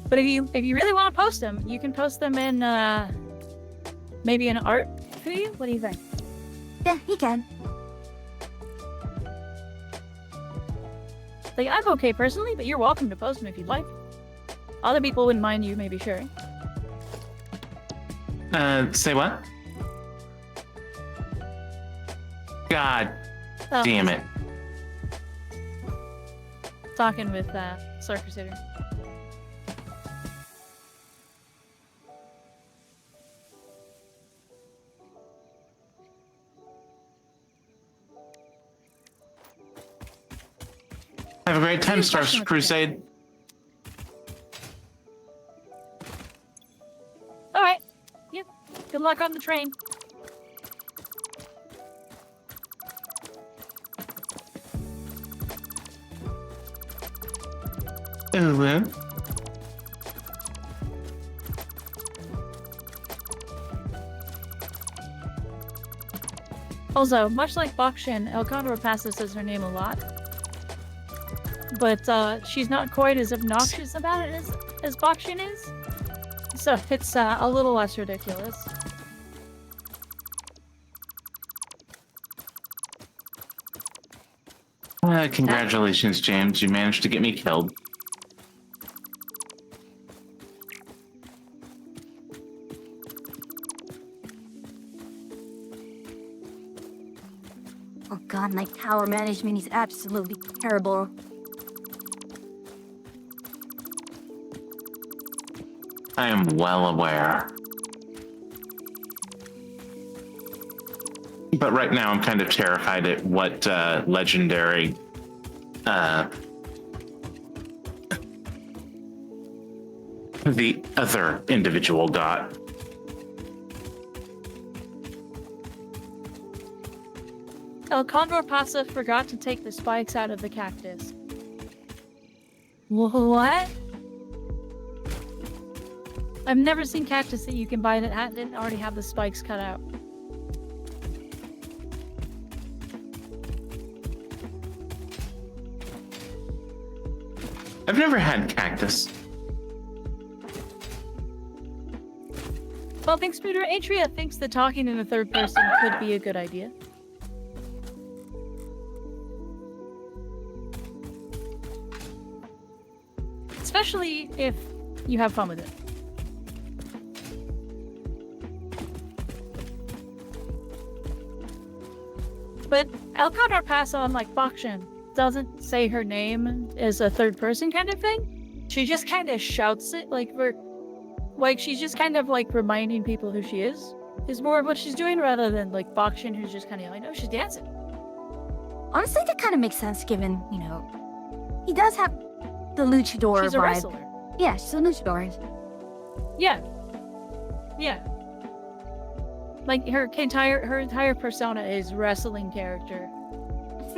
But if you really want to post them, you can post them in maybe an art video. What do you think? Yeah, he can. Like, I'm okay personally, but you're welcome to post them if you'd like. Other people wouldn't mind you maybe sharing. Say what? God Oh, damn it. Talking with Star Crusader. Have a great time, Here's a Star question with Crusade. All right. Yep. Good luck on the train. Hello. Also, much like Bakshin, El Condor Pasa says her name a lot. But she's not quite as obnoxious about it as Bakshin is. So it's a little less ridiculous. Congratulations, James. You managed to get me killed. Oh god, my tower management is absolutely terrible. I am well aware. But right now I'm kind of terrified at what legendary the other individual got. El Condor Pasa forgot to take the spikes out of the cactus. What? I've never seen cactus that you can buy that didn't already have the spikes cut out. I've never had cactus. Well, thanks, Peter. Atria thinks that talking in the third person could be a good idea. Especially if you have fun with it. But El Condor Pasa, unlike Bakshin, doesn't say her name as a third person kind of thing. She just kind of shouts it like she's just kind of like reminding people who she is more of what she's doing rather than like Bakshin, who's just kind of like, no, she's dancing. Honestly, that kind of makes sense given, you know, he does have the luchador She's a vibe. wrestler. Yeah, she's a luchador. Yeah. Yeah. Like her entire persona is wrestling character.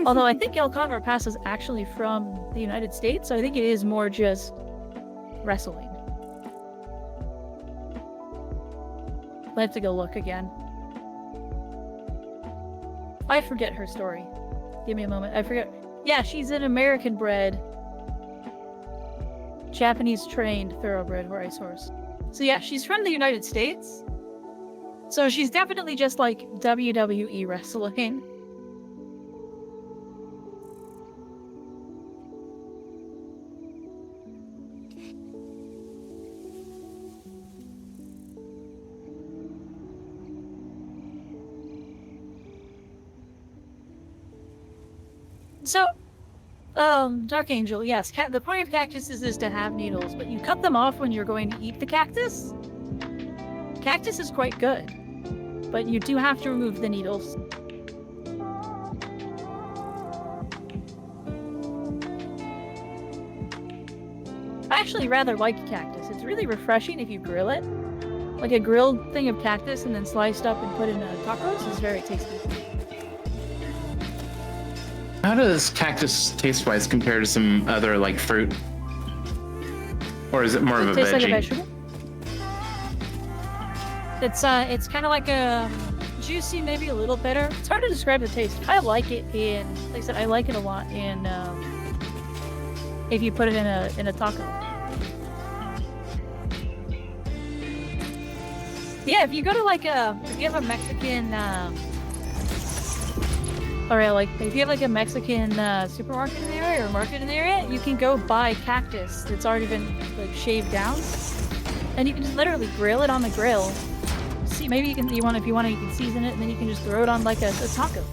Although I think El Condor Pasa is actually from the United States, so I think it is more just wrestling. I have to go look again. I forget her story. Give me a moment. I forget. Yeah, she's an American-bred, Japanese-trained thoroughbred racehorse. So yeah, she's from the United States. So she's definitely just like WWE wrestling. So, Dark Angel, yes, the point of cactuses is to have needles, but you cut them off when you're going to eat the cactus. Cactus is quite good, but you do have to remove the needles. I actually rather like cactus. It's really refreshing if you grill it. Like a grilled thing of cactus and then sliced up and put in tacos is very tasty. How does cactus taste-wise compare to some other like fruit? Or is it more of a Tastes veggie? like a vegetable. It's kind of like a juicy, maybe a little bitter. It's hard to describe the taste. I like it in, like I said, I like it a lot in if you put it in a taco. Yeah, if you go to like if you have a Mexican or like if you have like a Mexican supermarket in the area or market in the area, you can go buy cactus that's already been like shaved down, and you can just literally grill it on the grill. See, maybe if you want to, you can season it, and then you can just throw it on like a taco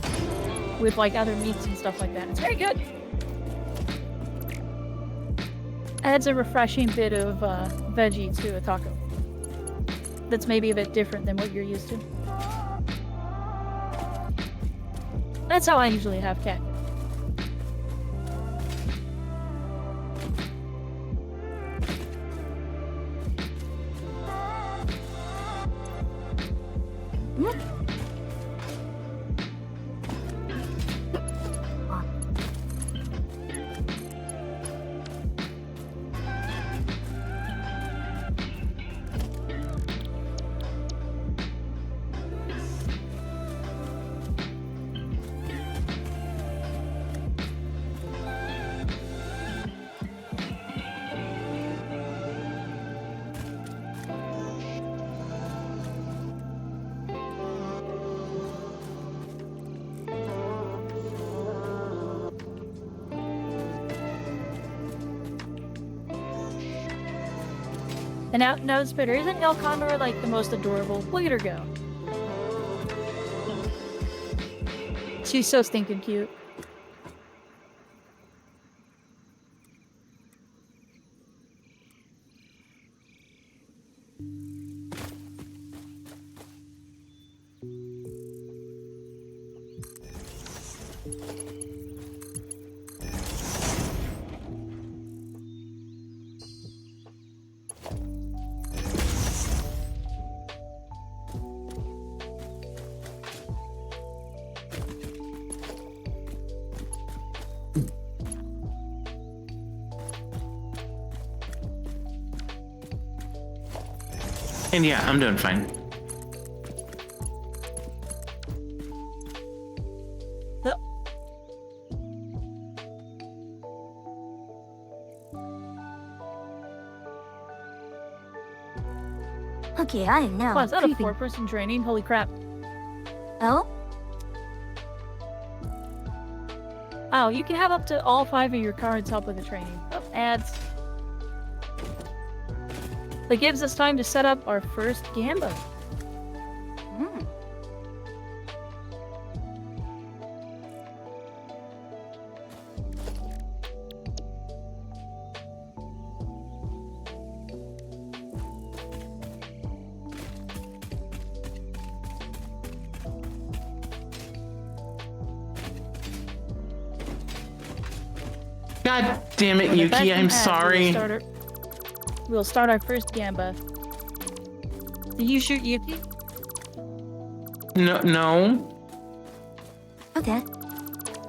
with like other meats and stuff like that. It's very good. Adds a refreshing bit of veggie to a taco. That's maybe a bit different than what you're used to. That's how I usually have cactus. And now, no, it's better. Isn't El Condor like the most adorable? Look at her go. She's so stinking cute. And yeah, I'm doing fine. Okay, I am now Wow, is that a creeping. 4-person training? Holy crap. Oh? Wow, you can have up to all 5 of your cards help with the training. Oh, ads. That gives us time to set up our first Gamba. Hmm. God damn it, When the Yuki, vacuum I'm adds, sorry. We'll start our first Gamba. Did you shoot Yuki? No. Okay.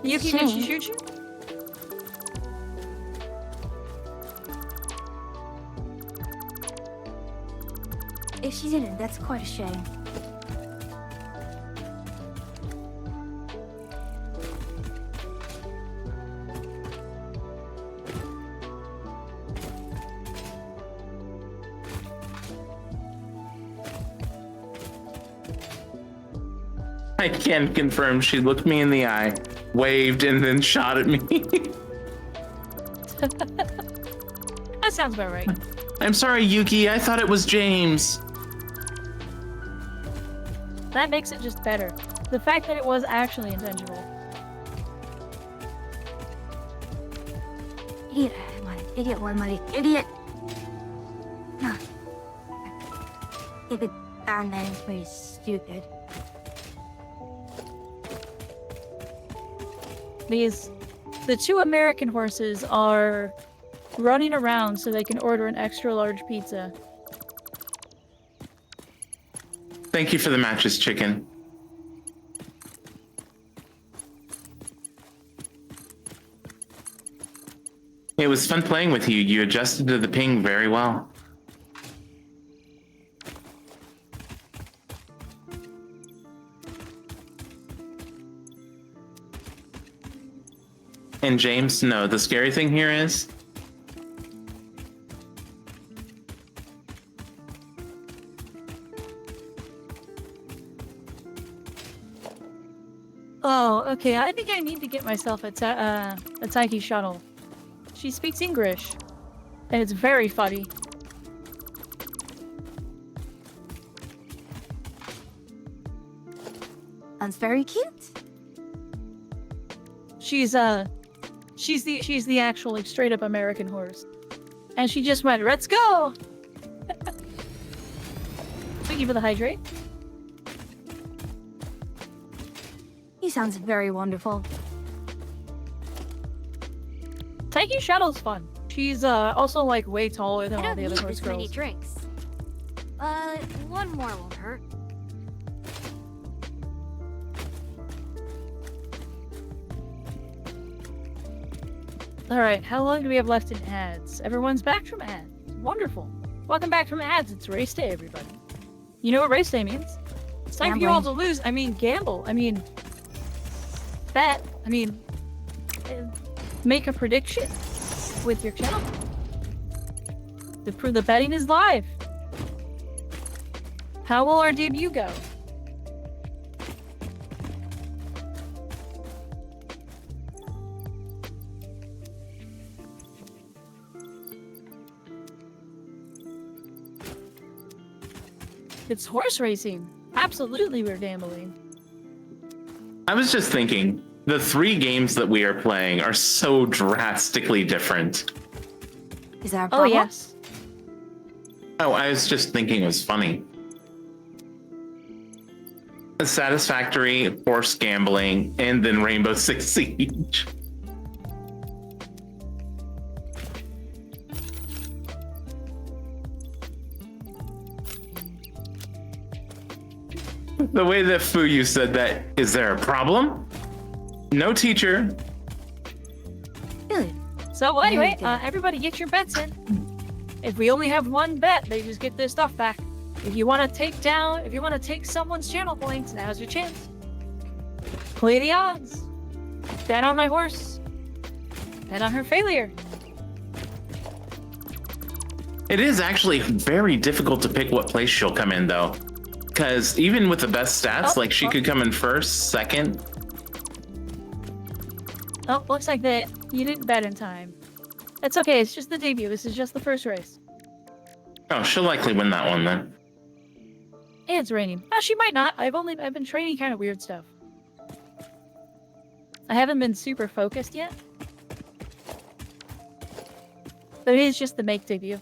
Yuki, did she Shame. shoot you? If she didn't, that's quite a shame. I can confirm she looked me in the eye, waved, and then shot at me. That sounds about right. I'm sorry, Yuki. I thought it was James. That makes it just better. The fact that it was actually intentional. Idiot, idiot, one money, idiot. Huh. If it Iron Man is pretty stupid. The 2 American horses are running around so they can order an extra large pizza. Thank you for the matches, chicken. It was fun playing with you. You adjusted to the ping very well. And James, no, the scary thing here is Oh, okay. I think I need to get myself a Taiki shuttle. She speaks English, and it's very funny. Sounds very cute. She's the actual like straight up American horse, and she just went, "Let's go!" Thank you for the hydrate. He sounds very wonderful. Taiki Shuttle's fun. She's also like way taller than I all don't the other need horse this many girls. drinks. One more won't hurt. All right, how long do we have left in ads? Everyone's back from ads. Wonderful. Welcome back from ads. It's race day, everybody. You know what race day means? It's time for you all to lose. I mean, gamble. I mean, bet. I mean, make a prediction with your channel. The betting is live. How will our debut go? It's horse racing. Absolutely, we're gambling. I was just thinking, the 3 games that we are playing are so drastically different. Is that a Oh, problem? yes. Oh, I was just thinking it was funny. Satisfactory, horse gambling, and then Rainbow Six Siege. The way that Fuyu said that, is there a problem? No, teacher. Good. So anyway, Yeah. everybody get your bets in. If we only have one bet, they just get their stuff back. If you want to take someone's channel points, now's your chance. Play the odds. Bet on my horse. Bet on her failure. It is actually very difficult to pick what place she'll come in, though. Because even with the best stats, like she could come in first, second. Oh, looks like that you didn't bet in time. That's okay, it's just the debut. This is just the first race. Oh, she'll likely win that one then. And it's raining. Oh, she might not. I've been training kind of weird stuff. I haven't been super focused yet. But it is just the make debut.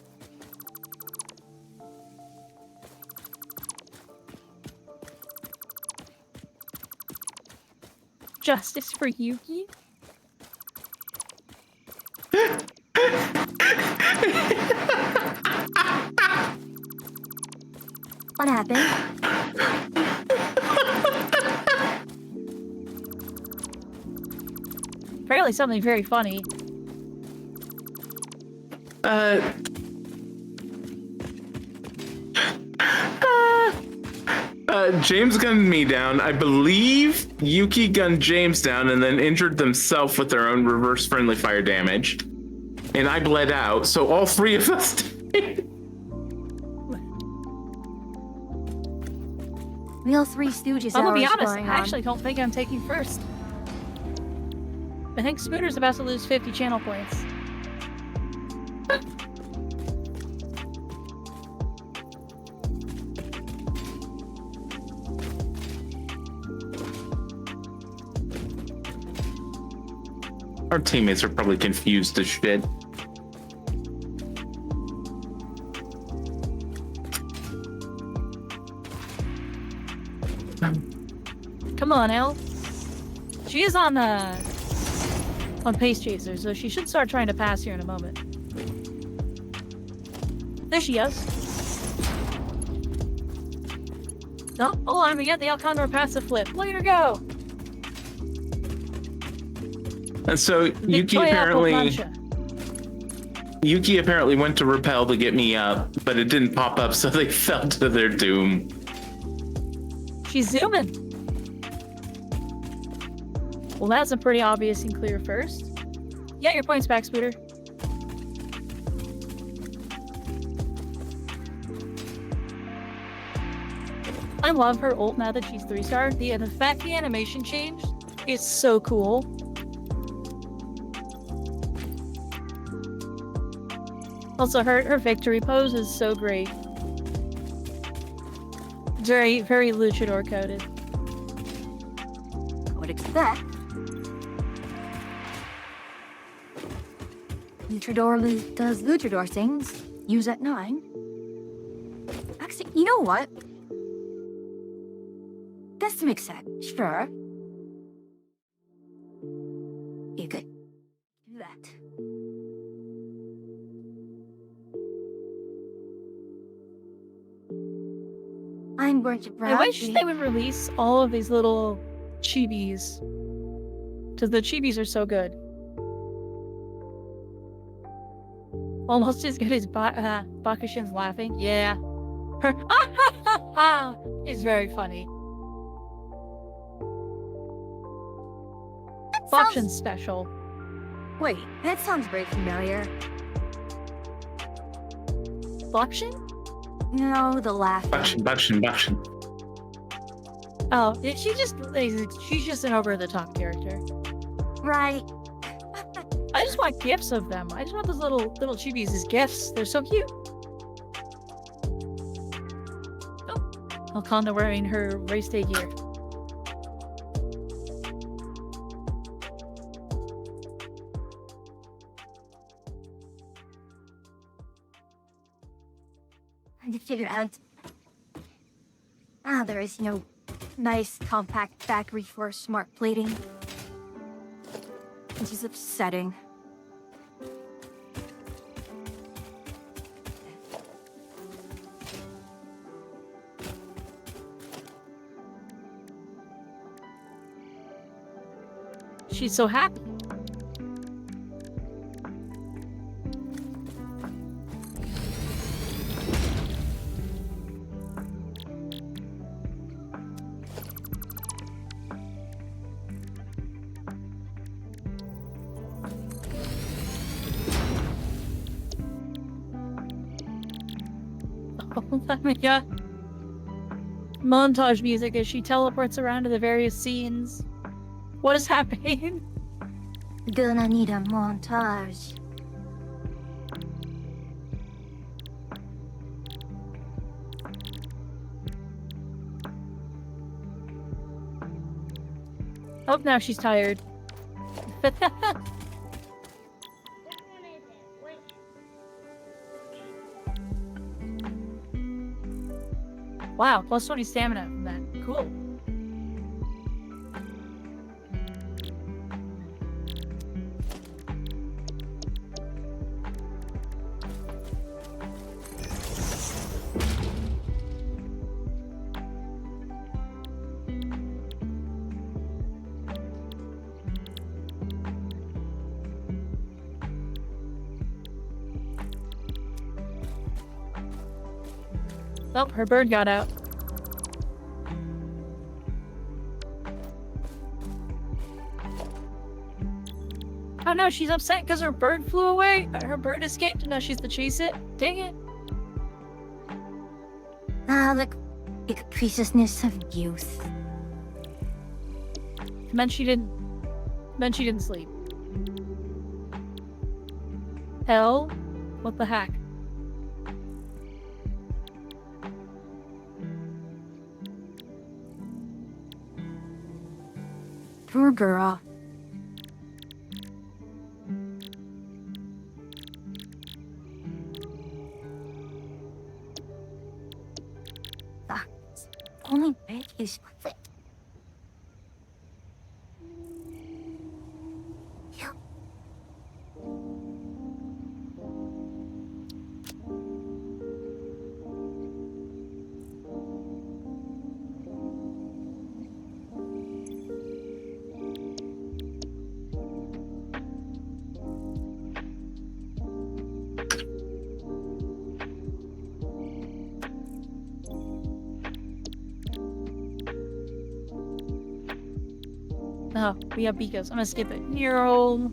Justice for Yuki? What happened? Apparently something very funny. James gunned me down. I believe Yuki gunned James down and then injured themselves with their own reverse friendly fire damage. And I bled out, so all 3 of us died. Real Three Stooges I'm gonna be hours honest, going I on. actually don't think I'm taking first. I think Spooner's about to lose 50 channel points. Our teammates are probably confused as shit. Come on, Elle. She is on Pace Chaser, so she should start trying to pass here in a moment. There she is. No, hold on, we get the El Condor passive flip. Look at her go. And so Yuki Victoria apparently Plancha. went to repel to get me up, but it didn't pop up, so they fell to their doom. She's zooming. Well, that's a pretty obvious and clear first. Get your points back, Spooter. I love her ult now that she's 3-star. The fact the animation changed is so cool. Also, her victory pose is so great. Very, very luchador coded. I would expect. Luchador does luchador things. Use at 9. Actually, you know what? This makes sense. Sure. You could do that. I'm going to I browse. wish they would release all of these little chibis. Because the chibis are so good. Almost as good as Bakushin's laughing. Yeah. Her is very funny. Bakushin's special. Wait, that sounds very familiar. Bakushin? No, the laugh. Bakshin. Oh, she's just an over-the-top character. Right. I just want gifts of them. I just want those little chibis as gifts. They're so cute. Oh, Alconda wearing her race day gear. trying to figure out. Ah, there is, nice compact battery for smart plating. Which is upsetting. She's so happy. Oh my god. Montage music as she teleports around to the various scenes. What is happening? Gonna need a montage. Oh, now she's tired. Wow, plus 20 stamina from that. Cool. Oh, her bird got out. Oh no, she's upset because her bird flew away. Her bird escaped and now she has to chase it. Dang it. Ah, the capriciousness of youth. Meant she didn't sleep. Hell? What the heck? Poor girl. Ah, only bed is quick. Oh, we have Beacos. I'm gonna skip it. Neural.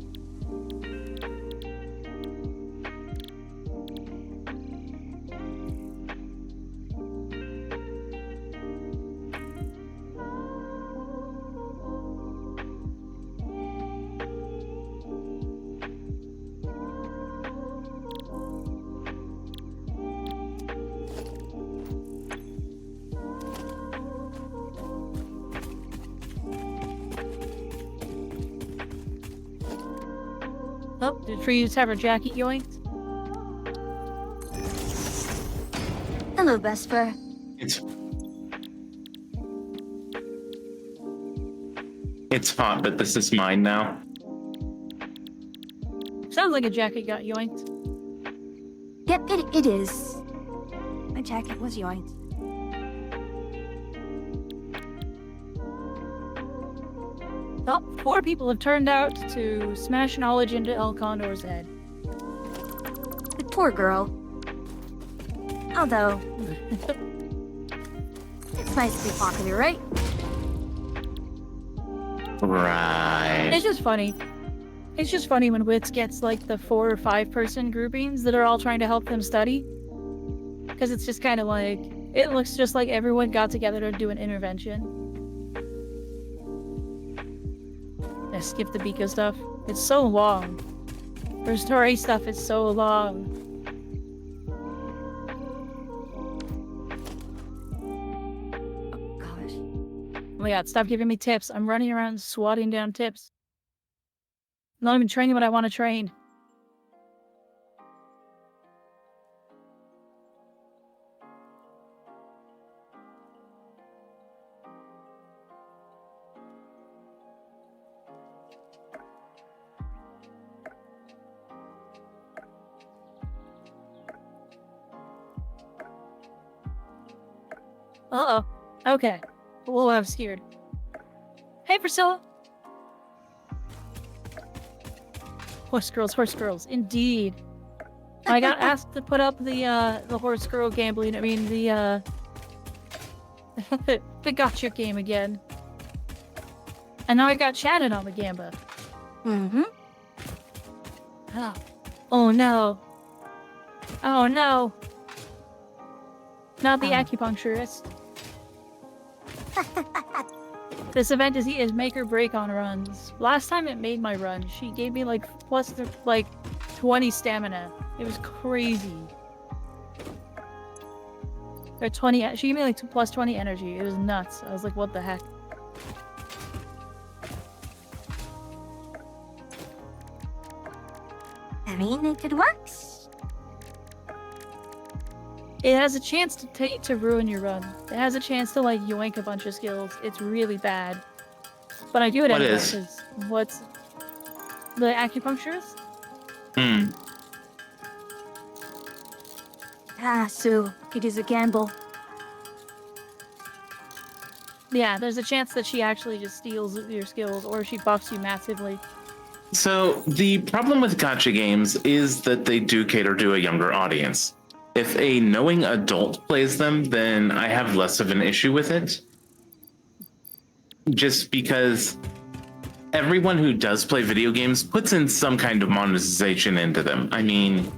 Oh, did Freeze have her jacket yoinked? Hello, Vesper. It's hot, but this is mine now. Sounds like a jacket got yoinked. Yep, it is. My jacket was yoinked. Oh, 4 people have turned out to smash knowledge into El Condor's head. The poor girl. Although, it's nice to be popular, right? Right. It's just funny. It's just funny when Wits gets like the 4 or 5 person groupings that are all trying to help them study. Because it's just kind of like, it looks just like everyone got together to do an intervention. I skipped the Beacon stuff. It's so long. Her story stuff is so long. Oh, gosh. Oh my god, stop giving me tips. I'm running around swatting down tips. I'm not even training what I want to train. Uh-oh. Okay. Whoa, I'm scared. Hey, Priscilla! Horse girls, indeed. I got asked to put up the horse girl gambling, the gotcha game again. And now I got Shannon on the gamba. Mm-hmm. Oh. Oh no. Oh no. Not the acupuncturist. This event is make or break on runs. Last time it made my run, she gave me like plus 20 stamina. It was crazy. Or 20, she gave me like plus 20 energy. It was nuts. I was like, what the heck? I mean, if it works. It has a chance to ruin your run. It has a chance to like yoink a bunch of skills. It's really bad. But I do it What anyway. is? 'Cause what's the acupuncturist? Hmm. Ah, so it is a gamble. Yeah, there's a chance that she actually just steals your skills, or she buffs you massively. So the problem with gotcha games is that they do cater to a younger audience. If a knowing adult plays them, then I have less of an issue with it. Just because everyone who does play video games puts in some kind of monetization into them. I mean,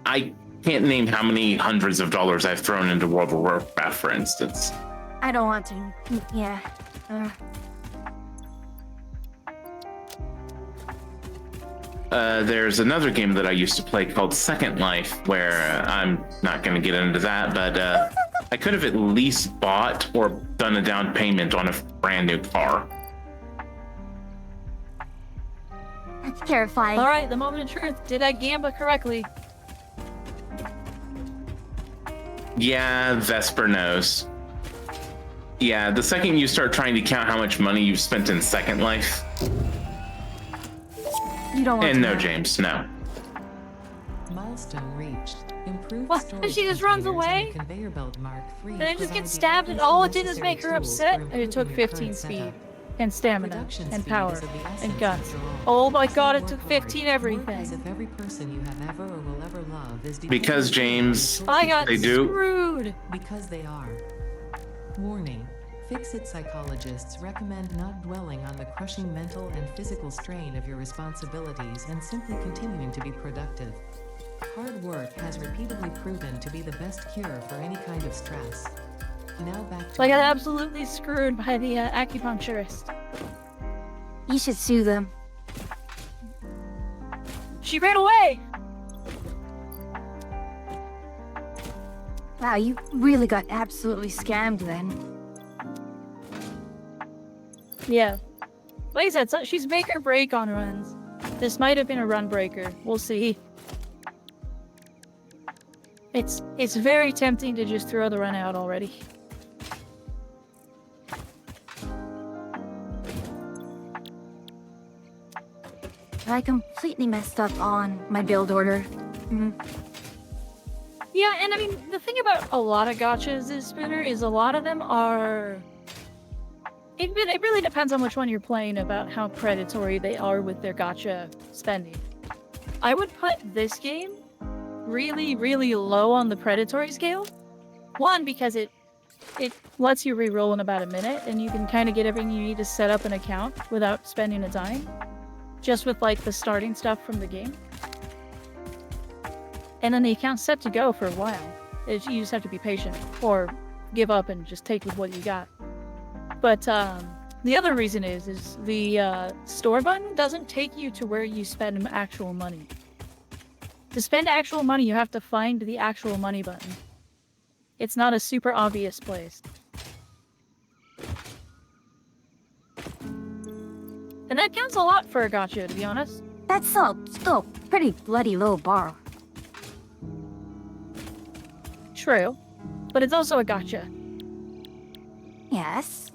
I can't name how many hundreds of dollars I've thrown into World of Warcraft, for instance. I don't want to. Yeah. There's another game that I used to play called Second Life, where I'm not going to get into that, but I could have at least bought or done a down payment on a brand new car. That's terrifying. All right, the moment of truth. Did I gamba correctly? Yeah, Vesper knows. Yeah, the second you start trying to count how much money you've spent in Second Life, You don't want and to no, know. James, no. Milestone reached. Improved What? storage She just runs containers away? and Conveyor belt Mark III Did I just provide get the stabbed and access all and it did is make her necessary upset? tools for And it took improving your 15 current speed. setup. And stamina. Production And speed power. is of the essence And guts. after all. Oh my So god, it work took hard. 15 Work everything. as if every person you have ever or will ever love is Because, James, I got They do. screwed. Because they are. Warning. Fix-it psychologists recommend not dwelling on the crushing mental and physical strain of your responsibilities and simply continuing to be productive. Hard work has repeatedly proven to be the best cure for any kind of stress. Now back to So I got absolutely screwed by the acupuncturist. You should sue them. She ran away! Wow, you really got absolutely scammed then. Yeah. Like I said, so she's make or break on runs. This might have been a run breaker. We'll see. It's very tempting to just throw the run out already. I completely messed up on my build order. Yeah, and I mean, the thing about a lot of gotchas is, Spinner, is a lot of them are... It really depends on which one you're playing about how predatory they are with their gotcha spending. I would put this game really, really low on the predatory scale. One, because it lets you re-roll in about a minute, and you can kind of get everything you need to set up an account without spending a dime. Just with, like, the starting stuff from the game. And then the account's set to go for a while. You just have to be patient, or give up and just take with what you got. But the other reason is the store button doesn't take you to where you spend actual money. To spend actual money, you have to find the actual money button. It's not a super obvious place. And that counts a lot for a gacha, to be honest. That's still pretty bloody low bar. True. But it's also a gacha. Yes.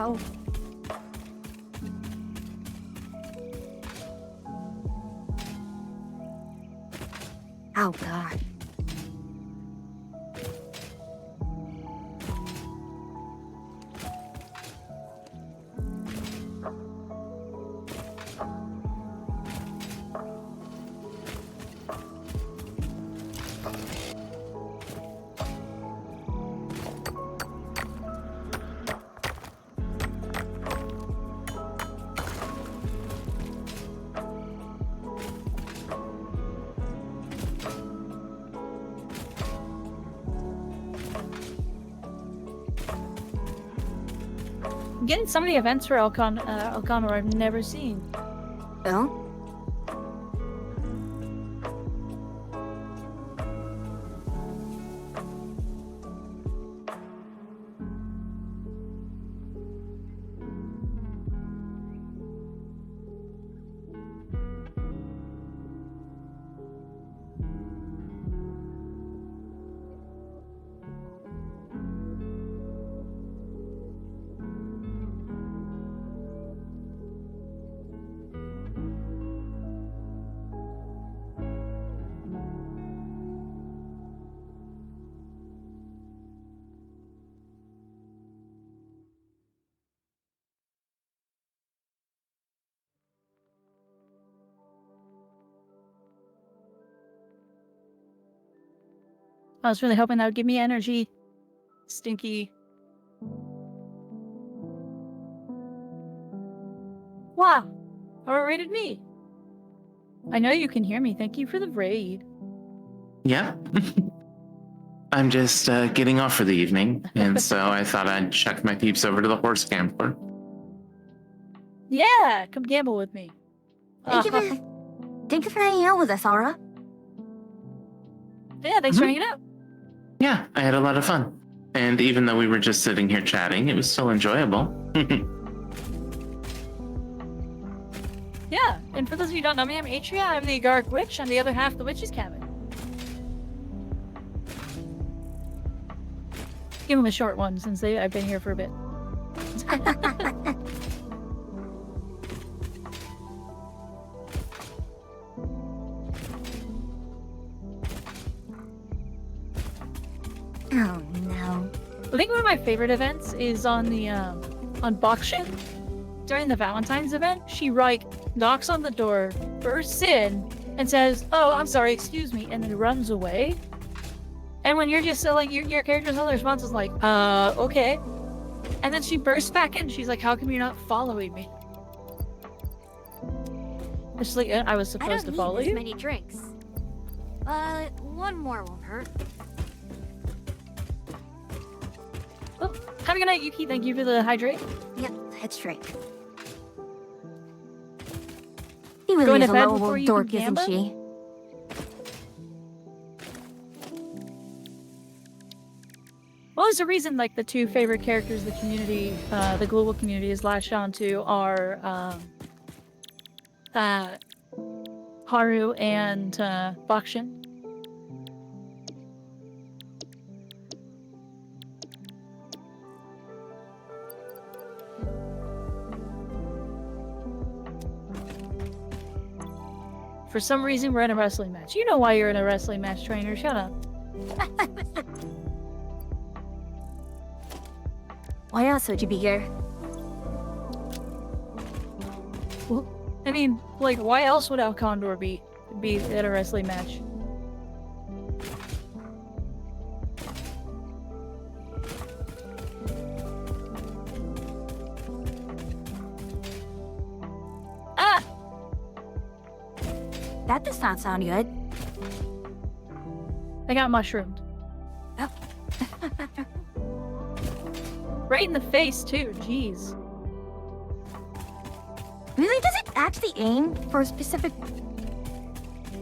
Ow. Oh, God. I'm getting so many events for Elconnor I've never seen. Oh? I was really hoping that would give me energy. Stinky. Wow. Overrated me. I know you can hear me. Thank you for the raid. Yeah. I'm just getting off for the evening, and so I thought I'd chuck my peeps over to the horse gambler. Yeah, come gamble with me. Thank you for hanging out with us, Aura. Yeah, thanks for hanging out. Yeah, I had a lot of fun. And even though we were just sitting here chatting, it was still enjoyable. Yeah, and for those of you who don't know me, I'm Atria. I'm the Agaric Witch. I'm the other half of the Witch's Cabin. Give them a short one since I've been here for a bit. Oh, no. I think one of my favorite events is on the on Bakshin. During the Valentine's event, she knocks on the door, bursts in, and says, "Oh, I'm sorry, excuse me," and then runs away. And when you're just like your character's only response is like, okay. And then she bursts back in. She's like, "How come you're not following me?" It's like I was supposed to follow you. many drinks. One more won't hurt. Oh, have a good night, Yuki. Thank you for the hydrate. Yep, that's right. He really Going is to a bed lovable before you dork, can isn't gamble? she? Well, there's a reason like the two favorite characters the community, the global community has latched onto are Haru and Bakshin. For some reason, we're in a wrestling match. You know why you're in a wrestling match, trainer. Shut up. Why else would you be here? Well, I mean, like, why else would Al Condor be at a wrestling match? Ah! That does not sound good. I got mushroomed. Oh. Right in the face, too. Jeez. Really? Does it actually aim for a specific...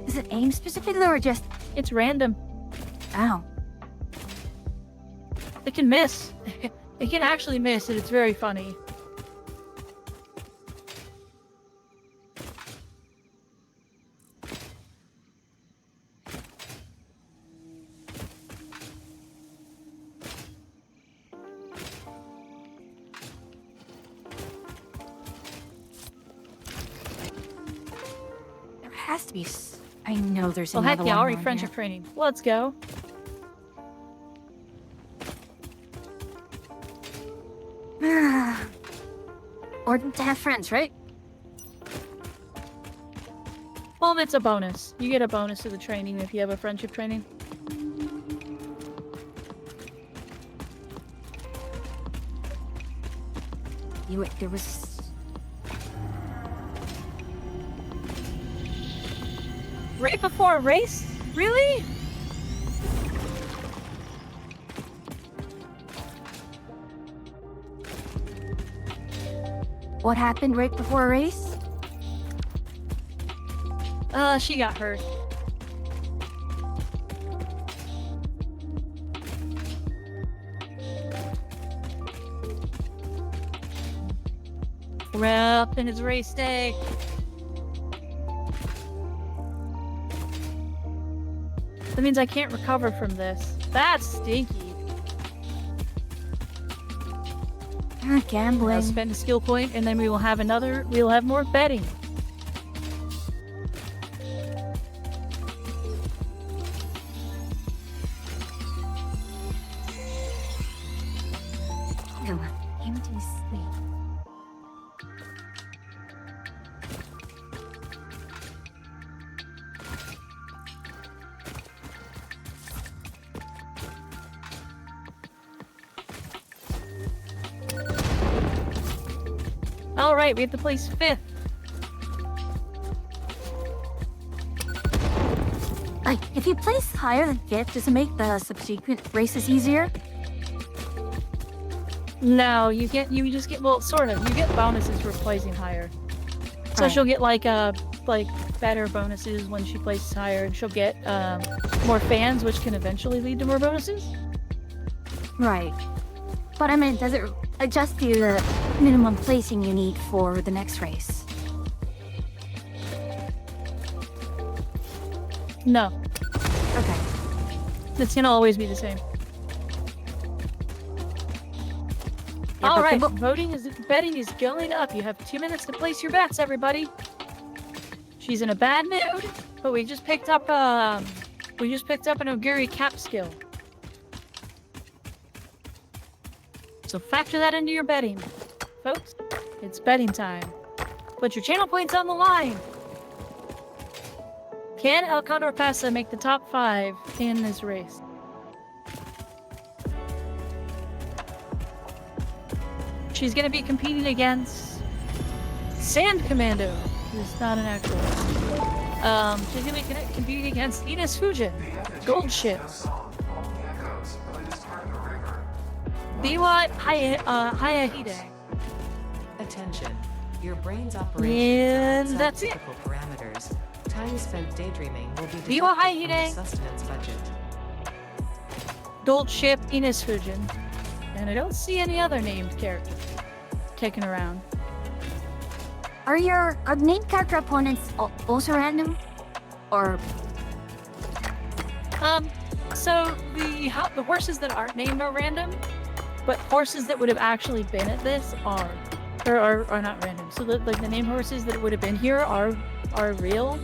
Does it aim specifically or just... It's random. Ow. It can miss. It can actually miss, and it's very funny. has to be. I know there's Well, heck another yeah, one already around friendship training. Let's go. here. Important to have friends, right? Well, it's a bonus. You get a bonus to the training if you have a friendship training. There was. Right before a race? Really? What happened right before a race? She got hurt. Rep in his race day. That means I can't recover from this. That's stinky. Gambling. I'll spend a skill point and then we will have another. We'll have more betting. Come on, empty sleep. All right, we have to place 5th. Like, if you place higher than 5th, does it make the subsequent races easier? No, you just get, well, sort of. You get bonuses for placing higher. So Right. she'll get like better bonuses when she places higher, and she'll get more fans, which can eventually lead to more bonuses. Right. But I mean, does it adjust to the minimum placing you need for the next race? No, Okay. it's gonna always be the same. Yeah, All but right, the betting is going up. You have 2 minutes to place your bets, everybody. She's in a bad mood, but we just picked up an Oguri cap skill. So factor that into your betting, folks. It's betting time. Put your channel points on the line. Can El Condor Pasa make the top 5 in this race? She's going to be competing against Sand Commando, who's not an actual. She's going to be competing against Ines Fujin, Gold Ship, Biwa Hayahide. Attention. Your brain's operation And outside that's it. typical parameters. Time spent daydreaming will be deducted Biwa from Hayahide. your sustenance budget. Gold Ship, Ines Fujin. And I don't see any other named characters kicking around. Are your named character opponents also random? Or So the horses that aren't named are random, but horses that would have actually been at this are not random. So the name horses that would have been here are real,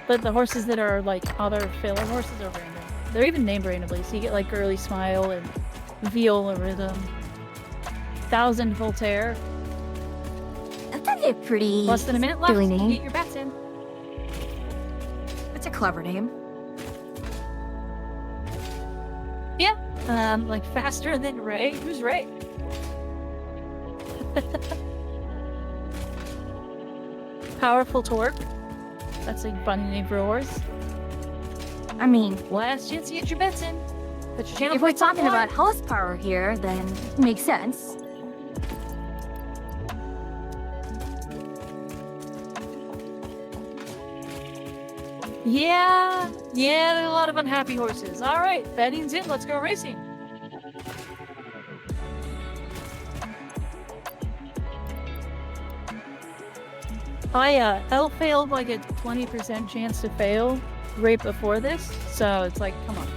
but the horses that are like other filler horses are random. They're even named randomly, so you get like Girly Smile and Viola Rhythm, 1000 Voltaire. that's a pretty Less than a minute left. silly to name. Get your bets in. That's a clever name. Yeah, like faster than Ray. Who's Ray? Powerful Torque. That's a funny name for a horse. I mean, Last chance to get your bets in. Put your channel if we're points on the talking line. about horsepower here, then it makes sense. Yeah, there are a lot of unhappy horses. All right, betting's in. Let's go racing. Elle failed like a 20% chance to fail right before this, so it's like, come on.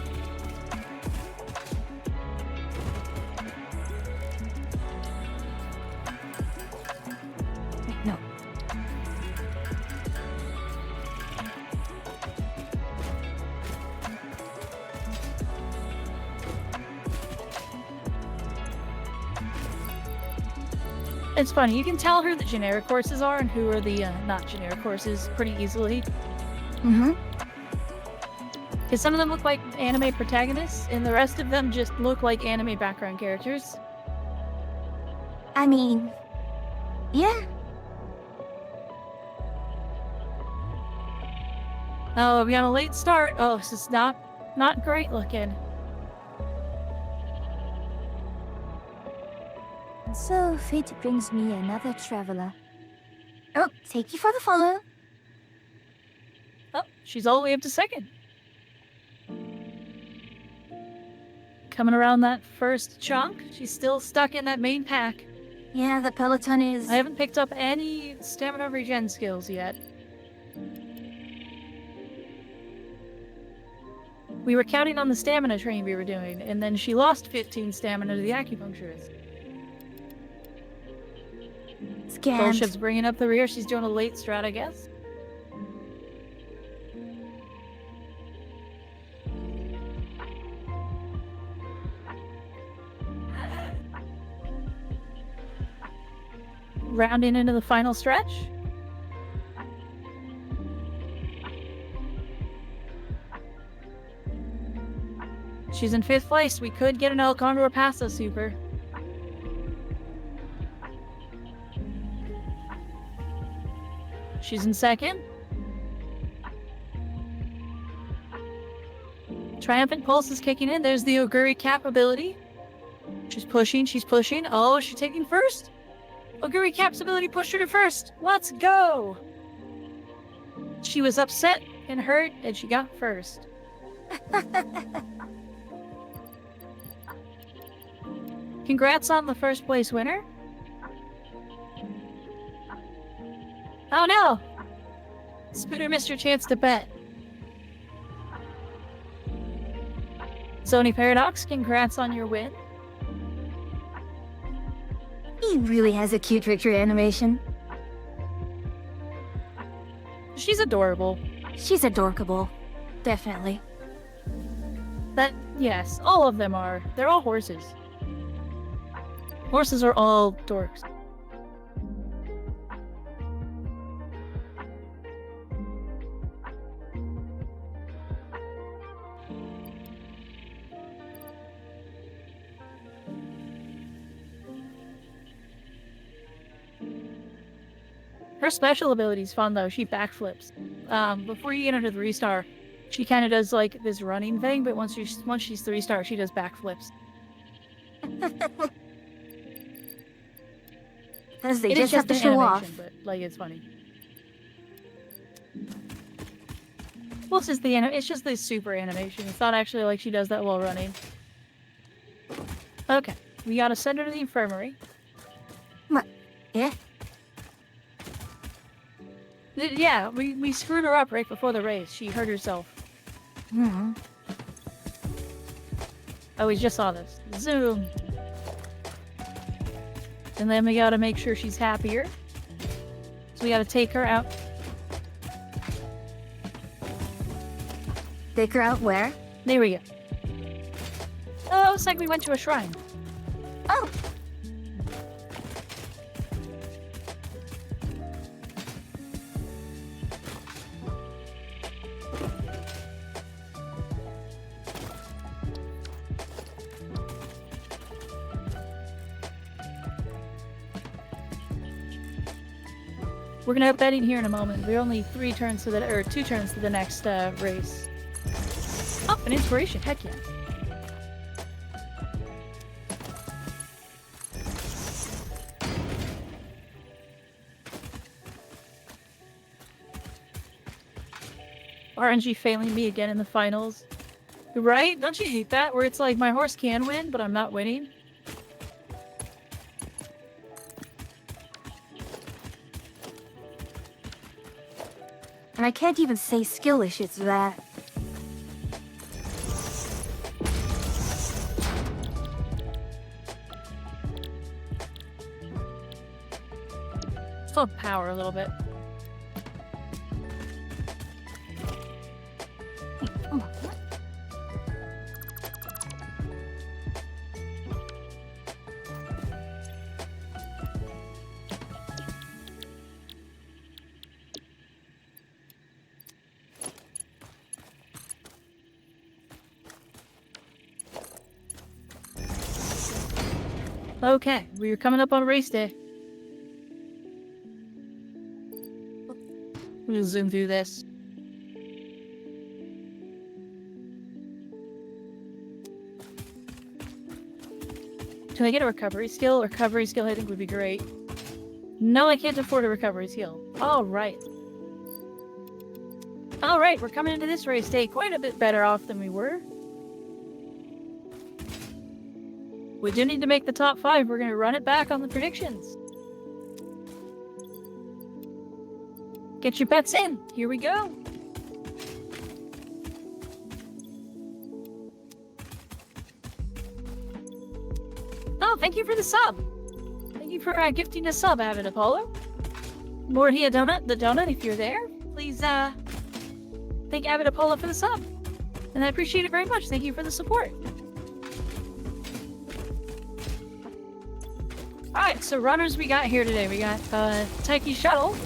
No. It's funny, you can tell who the generic horses are and who are the not generic horses pretty easily. Mm-hmm. Because some of them look like anime protagonists, and the rest of them just look like anime background characters. I mean, yeah. Oh, we got a late start. Oh, this is not great looking. So fate brings me another traveler. Oh, take you for the follow. Oh, she's all the way up to second. Coming around that first chunk, she's still stuck in that main pack. Yeah, the peloton is. I haven't picked up any stamina regen skills yet. We were counting on the stamina train we were doing, and then she lost 15 stamina to the acupuncturist. Scanned. Bullshit's bringing up the rear. She's doing a late strat, I guess. Rounding into the final stretch. She's in 5th place. We could get an El Condor Paso Super. She's in 2nd. Triumphant Pulse is kicking in. There's the Oguri Cap ability. She's pushing, she's pushing. Oh, she's taking 1st. Oguri Cap's ability pushed her to 1st. Let's go! She was upset and hurt, and she got 1st. Congrats on the 1st place winner. Oh no! Spooner missed her chance to bet. Sony Paradox, congrats on your win. He really has a cute victory animation. She's adorable. She's adorkable. Definitely. That, yes, all of them are. They're all horses. Horses are all dorks. Her special ability is fun though. She backflips. Before you get into the 3-star, she kind of does like this running thing, but once she's 3-star, she does backflips. Because they It is just have to an show off. animation, but like it's funny. Well, it's just it's just the super animation. It's not actually like she does that while running. Okay, we gotta send her to the infirmary. Yeah? Yeah, we screwed her up right before the race. She hurt herself. Mm-hmm. Oh, we just saw this. Zoom. And then we gotta make sure she's happier. So we gotta take her out. Take her out where? There we go. Oh, it's like we went to a shrine. Oh! We're gonna have betting here in a moment. We're only 2 turns to the next race. Oh, an inspiration. Heck yeah. RNG failing me again in the finals. Right? Don't you hate that? Where it's like my horse can win, but I'm not winning. And I can't even say skill issues to that. Still have power a little bit. Oh, Okay, we're coming up on race day. We'll zoom through this. Can I get a recovery skill? Recovery skill I think would be great. No, I can't afford a recovery skill. Alright. Alright, we're coming into this race day quite a bit better off than we were. We do need to make the top 5. We're going to run it back on the predictions. Get your bets in. Here we go. Oh, thank you for the sub. Thank you for gifting a sub, Avid Apollo. Mordia Donut, the donut, if you're there, please thank Avid Apollo for the sub. And I appreciate it very much. Thank you for the support. Alright, so runners we got here today. We got Taiki Shuttle,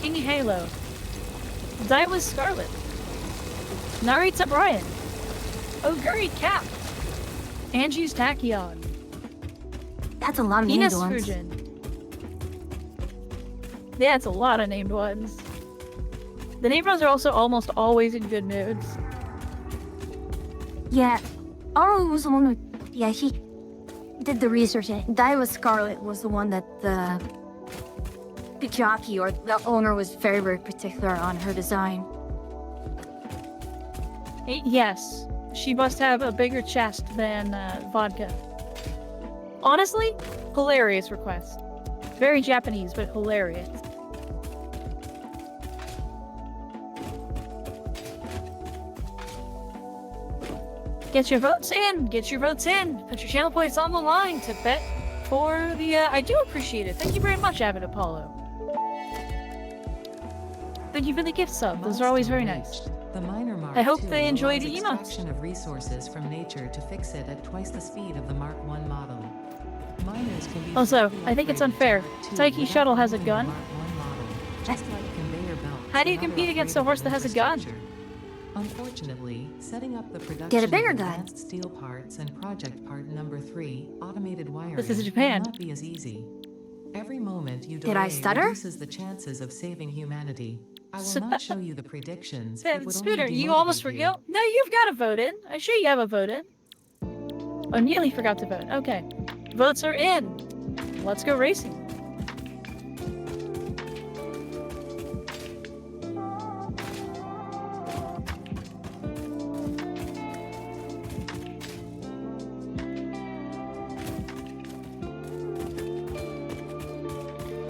King Halo, Daiwa Scarlet, Narita Brian, Oguri Cap, Angie's Tachyon, That's a lot of named Enos ones. Fujin. Yeah, it's a lot of named ones. The named ones are also almost always in good moods. Yeah, Aru was the one who, yeah, he did the research. Daiwa Scarlet was the one that the jockey or the owner was very, very particular on her design. Yes, she must have a bigger chest than vodka. Honestly, hilarious request. Very Japanese, but hilarious. Get your votes in! Get your votes in! Put your channel points on the line to bet for the, I do appreciate it. Thank you very much, Avid Apollo. Thank you for the gift sub. Those are always very nice. The Miner Mark I hope II they enjoyed allows the emotes. extraction of resources from nature to fix it at twice the speed of the Mark I model. Miners can be Also, safely I think it's upgraded unfair. to Mark II Taiki without Shuttle has a owning gun. Mark I model, just like conveyor belts How do you and other compete against a horse that has a gun? infrastructure. Unfortunately, setting up the production Get a bigger of gun. advanced steel parts and project part number 3, automated wiring, This is Japan. will not be as easy. Every moment you Did I delay stutter? reduces the chances of saving humanity. I will not show you the predictions. It would only Spooner, demotivate you almost you. forgot. No, you've got to vote in. I'm sure you have a vote in. Oh, nearly forgot to vote. Okay. Votes are in. Let's go racing.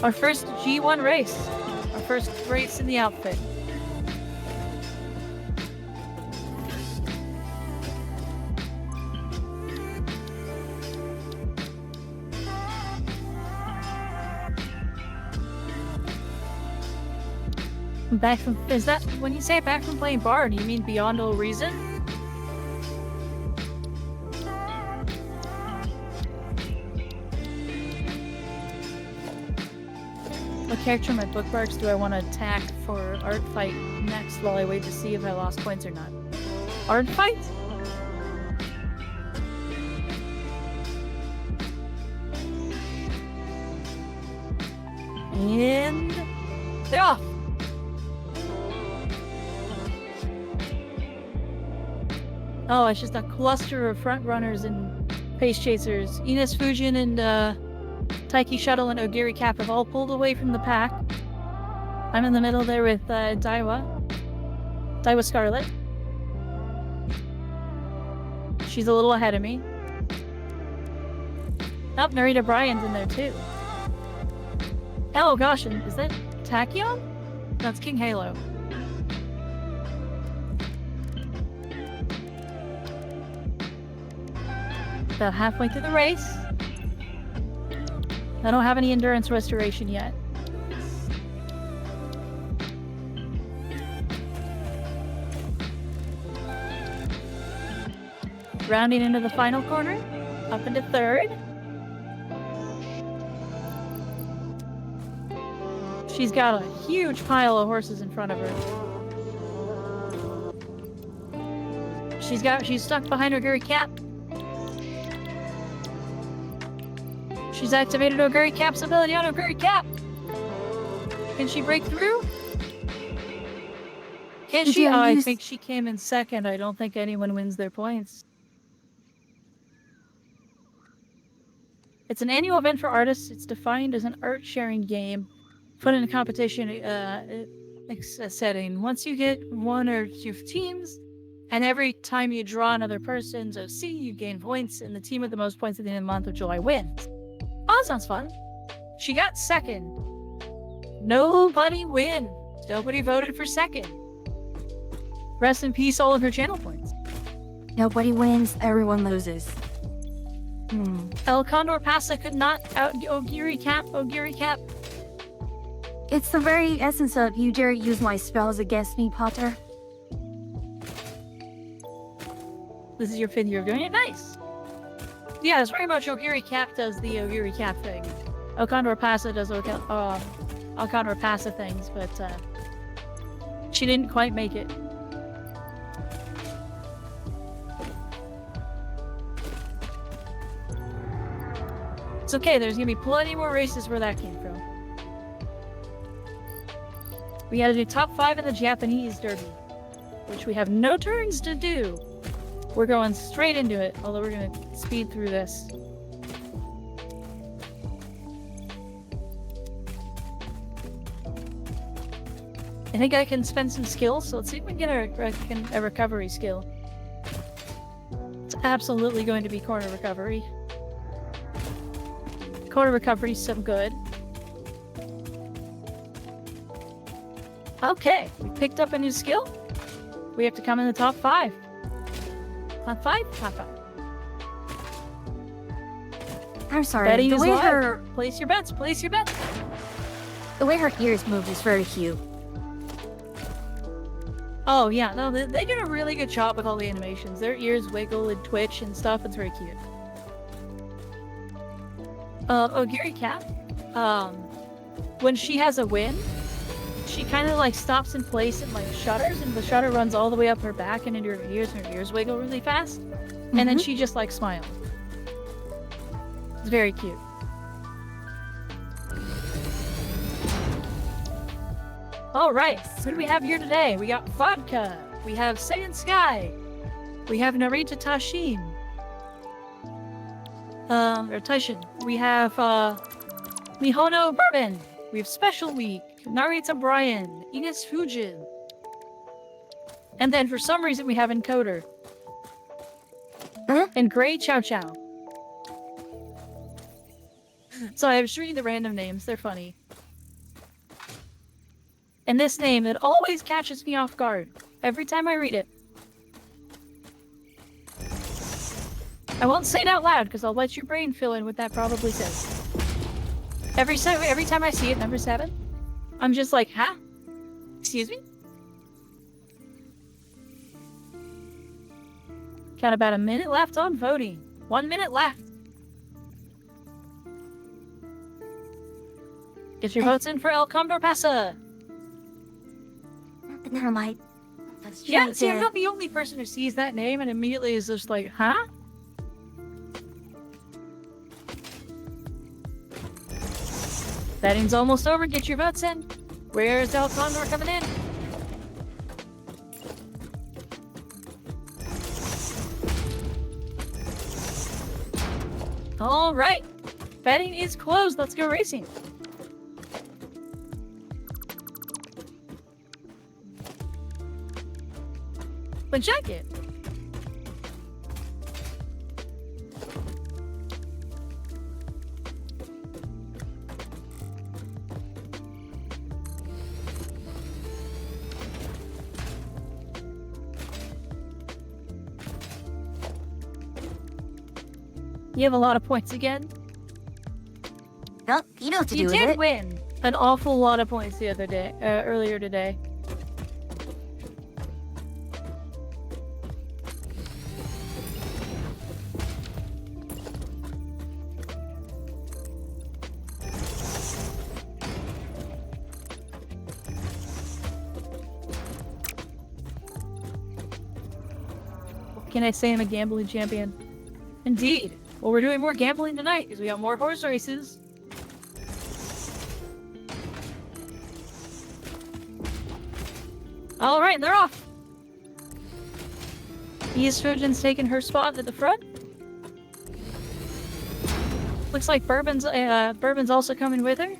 Our first G1 race. Our first race in the outfit. Back from, is that, when you say back from playing bar, do you mean beyond all reason? What character in my bookmarks do I want to attack for art fight next while I wait to see if I lost points or not? Art fight? And they're off. Oh, it's just a cluster of front runners and pace chasers. Enos Fujin and Taiki Shuttle and Ogiri Cap have all pulled away from the pack. I'm in the middle there with Daiwa Scarlet. She's a little ahead of me. Oh, Narita Brian's in there too. Oh gosh, and is that Tachyon? That's King Halo. About halfway through the race. I don't have any endurance restoration yet. Rounding into the final corner, up into third. She's got a huge pile of horses in front of her. She's stuck behind her Gary Cap. She's activated Oguri Cap's ability on Oguri Cap. Can she break through? Can she? Yeah, Oh, I use- think she came in second. I don't think anyone wins their points. It's an annual event for artists. It's defined as an art sharing game put in a competition setting. Once you get 1 or 2 teams, and every time you draw another person's OC, you gain points, and the team with the most points at the end of the month of July wins. Oh, that sounds fun. She got second. Nobody wins. Nobody voted for second. Rest in peace, all of her channel points. Nobody wins, everyone loses. El Condor Pasa could not out Oguri Cap. Oguri Cap. It's the very essence of you dare use my spells against me, Potter. This is your 5th year of doing it. Nice. Yeah, it's very much Oguri Cap does the Oguri Cap thing. El Condor Pasa does El Condor Pasa things, but she didn't quite make it. It's okay, there's gonna be plenty more races where that came from. We gotta do top 5 in the Japanese Derby, which we have no turns to do. We're going straight into it, although we're gonna speed through this. I think I can spend some skills, so let's see if we can get a recovery skill. It's absolutely going to be corner recovery. Corner recovery is some good. Okay, we picked up a new skill. We have to come in the top 5. Top 5? Top 5. I'm sorry, Betting the is way live. her Place your bets, place your bets. the way her ears move is very cute. Oh yeah, no, they did a really good job with all the animations. Their ears wiggle and twitch and stuff. It's very cute. Oguri Cap, when she has a win, she kind of like stops in place and like shudders, and the shudder runs all the way up her back and into her ears, and her ears wiggle really fast. And then she just like smiles. It's very cute. All right, what do we have here today? We got Vodka. We have Saiyan Sky. We have Narita Tashin. Or Taishin. We have Mihono Bourbon. We have Special Week. Narita Brian. Ines Fujin. And then for some reason we have Encoder. Huh? And Gray Chow Chow. So I was reading the random names. They're funny. And this name, it always catches me off guard. Every time I read it. I won't say it out loud, because I'll let your brain fill in what that probably says. Every time I see it, number 7, I'm just like, huh? Excuse me? Got about a minute left on voting. 1 minute left. Get your votes in for El Condor Pasa. Never mind. Let's Yeah, change see, I'm it. not the only person who sees that name and immediately is just like, huh? Betting's almost over. Get your votes in. Where's El Condor coming in? All right. Betting is closed. Let's go racing. But jacket. You have a lot of points again. No, you know what to do You with did it. win an awful lot of points the other day, earlier today. What can I say? I'm a gambling champion. Indeed. Well, we're doing more gambling tonight because we got more horse races. All right, they're off. Estrogen's taking her spot at the front. Looks like Bourbon's also coming with her.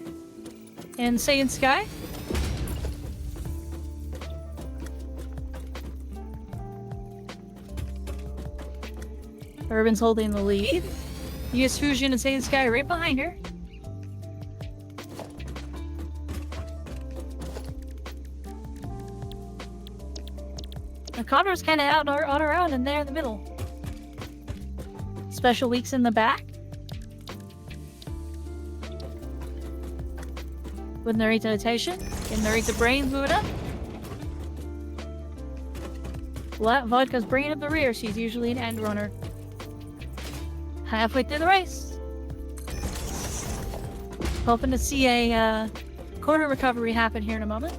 And Saiyan Sky. Bourbon's holding the lead. US Fusion and Saiyan Sky right behind her. And Connor's kind of out on her own and there in the middle. Special Weeks in the back. With Narita Notation. And Narita Brains moving up. Vodka's bringing up the rear. She's usually an end runner. Halfway through the race. Hoping to see a corner recovery happen here in a moment.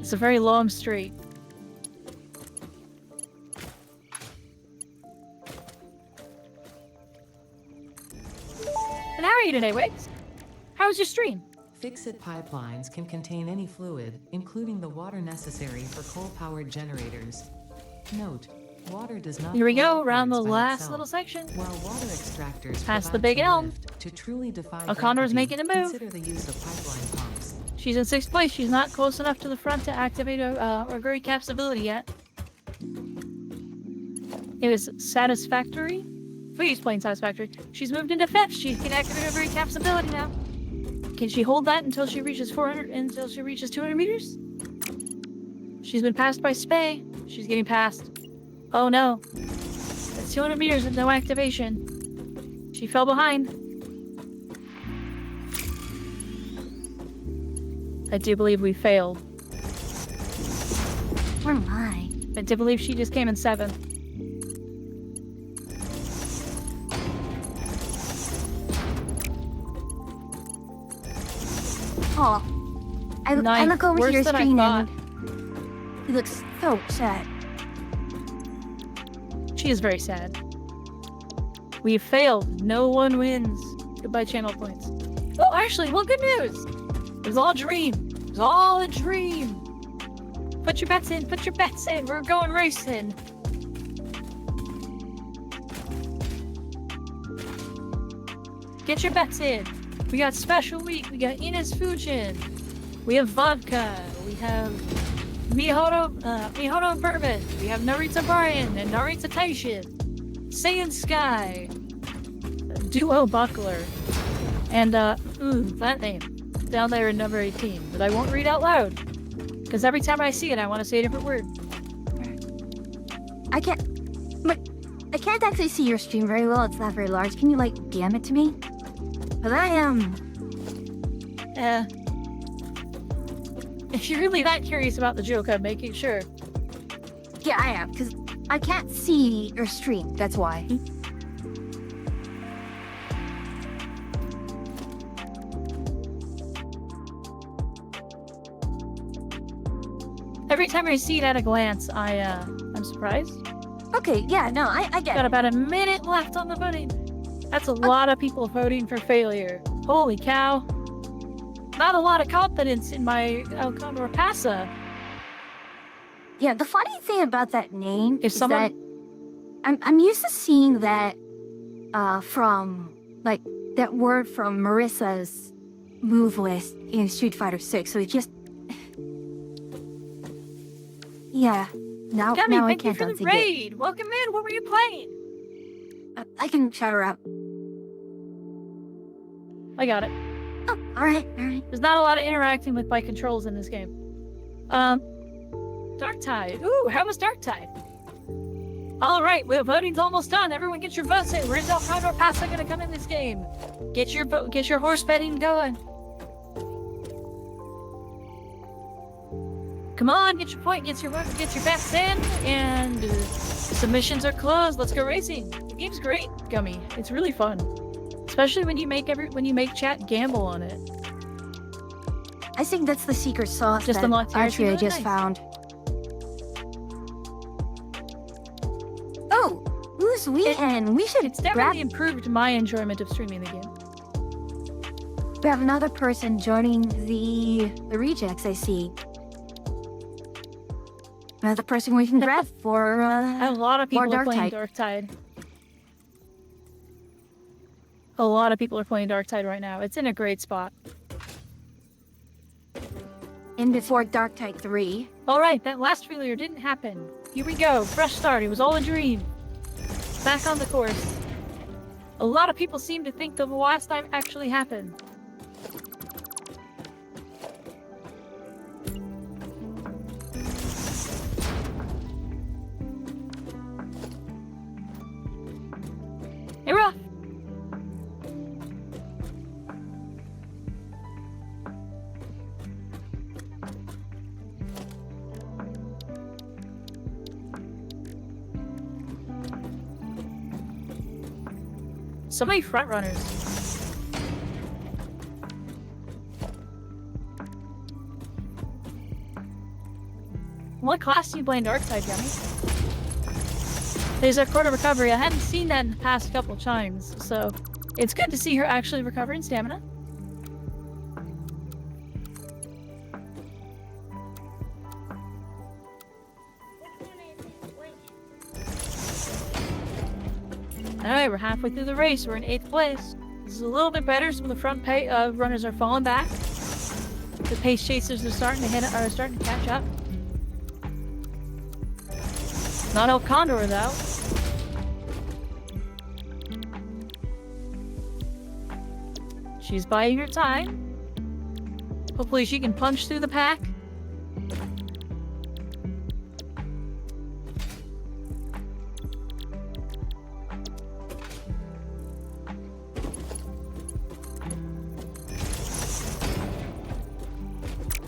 It's a very long straight. And how are you today, Wiggs? How was your stream? Fix-It pipelines can contain any fluid, including the water necessary for coal-powered generators. Note, water does not Here we go, flow around the upwards by last itself, little section. While water extractors Past the provide big some elm. lift, to truly defy O'Connor's gravity, making a move. Consider the use of pipeline pumps. She's in 6th place. She's not close enough to the front to activate a Oguri Cap's ability yet. It was Satisfactory. Please playing Satisfactory. She's moved into 5th. She can activate Oguri Cap's ability now. Can she hold that until she reaches 200 meters? She's been passed by Spay. She's getting passed. Oh no. That's 200 meters with no activation. She fell behind. I do believe we failed. Where am I? I do believe she just came in 7th. Oh, I Ninth. look over Worse to your than I screen thought. and he looks so sad. She is very sad. We failed. No one wins. Goodbye, channel points. Oh, actually, well, good news. It was all a dream. It was all a dream. Put your bets in. Put your bets in. We're going racing. Get your bets in. We got Special Week. We got Ines Fujin. We have Vodka. We have Mihoto Bourbon. We have Narita Brian and Narita Taishin. Saiyan Sky. Duo Buckler. And, that name. Down there in number 18. That I won't read out loud. Because every time I see it, I want to say a different word. I can't actually see your stream very well. It's not very large. Can you, like, DM it to me? But I am... If you're really that curious about the joke, I'm making sure. Yeah, I am, because I can't see your stream. That's why. Every time I see it at a glance, I'm surprised. Okay, yeah, no, I get Got it. about a minute left on the voting. That's a lot of people voting for failure. Holy cow. Not a lot of confidence in my Alcondor Passa. Yeah, the funny thing about that name If is someone- that I'm used to seeing that from, like, that word from Marissa's move list in Street Fighter 6, so it just... Yeah, now Gummy, I thank you can't for the unsee it. raid. Welcome in. What were you playing? I can shout her out. I got it. Oh, alright. There's not a lot of interacting with by controls in this game. Dark Tide. Ooh, how was Dark Tide? All right, well, voting's almost done. Everyone, get your votes in. Where's Alcondor Passa gonna come in this game? Get your horse betting going. Come on, get your point, get your bets in, and submissions are closed. Let's go racing. The game's great, Gummy. It's really fun, especially when you make chat gamble on it. I think that's the secret sauce Just that unlocked here. Archery Really just nice. found. Oh, who's this weekend, we should It's grab, definitely improved my enjoyment of streaming the game. grab another person joining the rejects. I see. Another person we can grab for A lot of More people are playing Darktide. Darktide. A lot of people are playing Darktide right now. It's in a great spot. in before Darktide 3. All right, that last failure didn't happen. Here we go. Fresh start. It was all a dream. Back on the course. A lot of people seem to think the last time actually happened. Hey, Ruff. So many front runners. What class do you play in Darkside, Yummy? There's a quarter recovery. I hadn't seen that in the past couple chimes, so it's good to see her actually recovering stamina. Alright, we're halfway through the race. We're in 8th place. This is a little bit better. Some of the front runners are falling back. The pace chasers are starting to catch up. Not El Condor though. She's biding her time. Hopefully she can punch through the pack.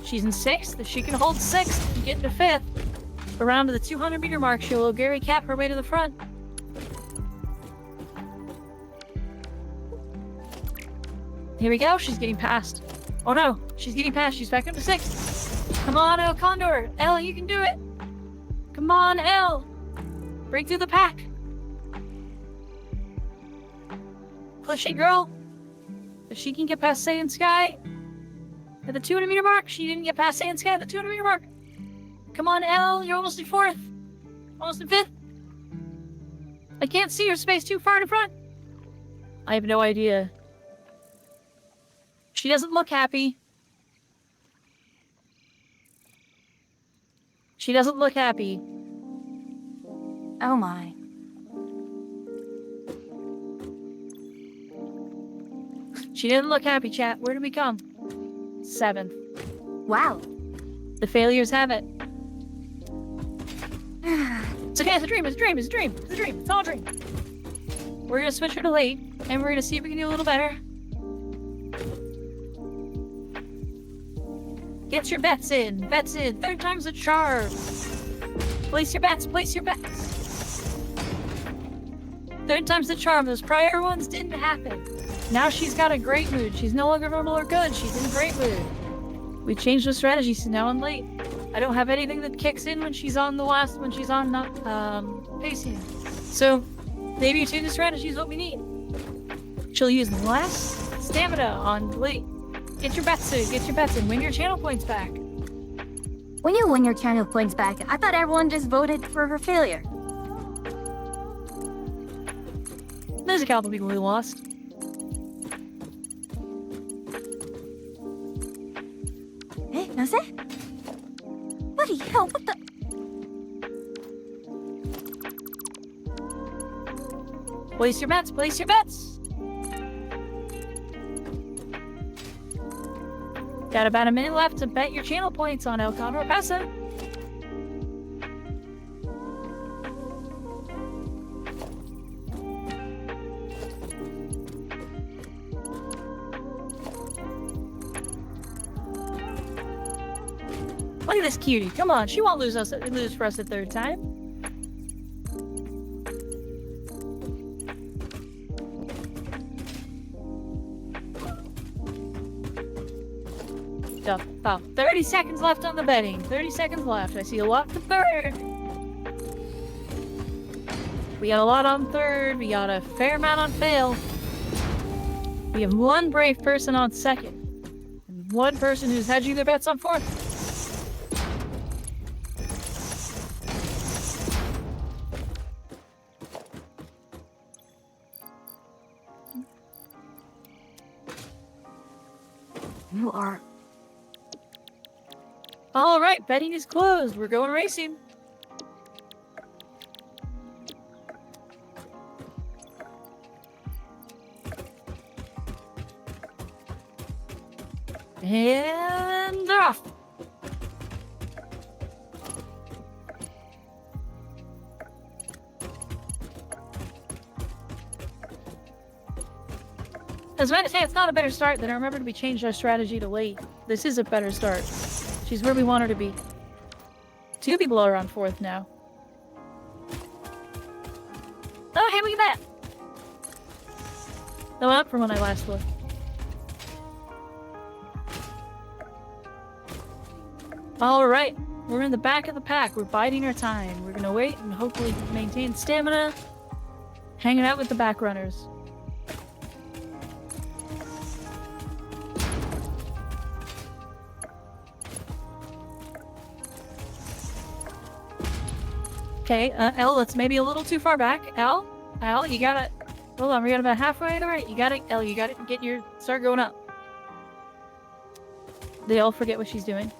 She's in 6th. If she can hold 6th and get into 5th, around to the 200-meter mark, she'll Gary cap her way to the front. Here we go. She's getting past. Oh no, she's getting past. She's back up to 6th. Come on, El Condor. Elle, you can do it. Come on, Elle. Break through the pack. Push it, girl. If she can get past Saiyan Sky at the 200-meter mark, she didn't get past Saiyan Sky at the 200-meter mark. Come on, Elle. You're almost in 4th. Almost in 5th. I can't see her space too far in front. I have no idea. She doesn't look happy. She doesn't look happy. Oh my. She didn't look happy, chat. Where did we come? 7th. Wow. The failures have it. It's okay, it's a dream, it's a dream, it's a dream, it's a dream, it's all a dream. We're gonna switch her to late, and we're gonna see if we can do a little better. Get your bets in, 3rd time's a charm. Place your bets, place your bets. 3rd time's the charm, those prior ones didn't happen. Now she's got a great mood, she's no longer normal or good, she's in a great mood. We changed the strategy, so now I'm late. I don't have anything that kicks in when she's on not pacing. So maybe change the strategy is what we need. She'll use less stamina on late. Get your bets in, win your channel points back. When you win your channel points back, I thought everyone just voted for her failure. There's a couple people who lost. Eh, no sé? Bloody hell, what the? Place your bets, place your bets. Got about a minute left to bet your channel points on El Condor Pesa. Look at this cutie. Come on, she won't lose for us a 3rd time. About 30 seconds left on the betting. 30 seconds left. I see a lot to 3rd. We got a lot on third. We got a fair amount on fail. We have one brave person on second. And one person who's hedging their bets on fourth. You are. All right, betting is closed. We're going racing. And they're off. I was going to say it's not a better start, then I remembered we changed our strategy to late. This is a better start. She's where we want her to be. 2 people are on fourth now. Oh, hey, look at that! That went up from when I last looked. Alright, we're in the back of the pack. We're biding our time. We're gonna wait and hopefully maintain stamina. Hanging out with the back runners. Okay, Elle, that's maybe a little too far back. Elle, you gotta... Hold on, we got about halfway. Alright, you gotta... Elle, you gotta get your... Start going up. They all forget what she's doing.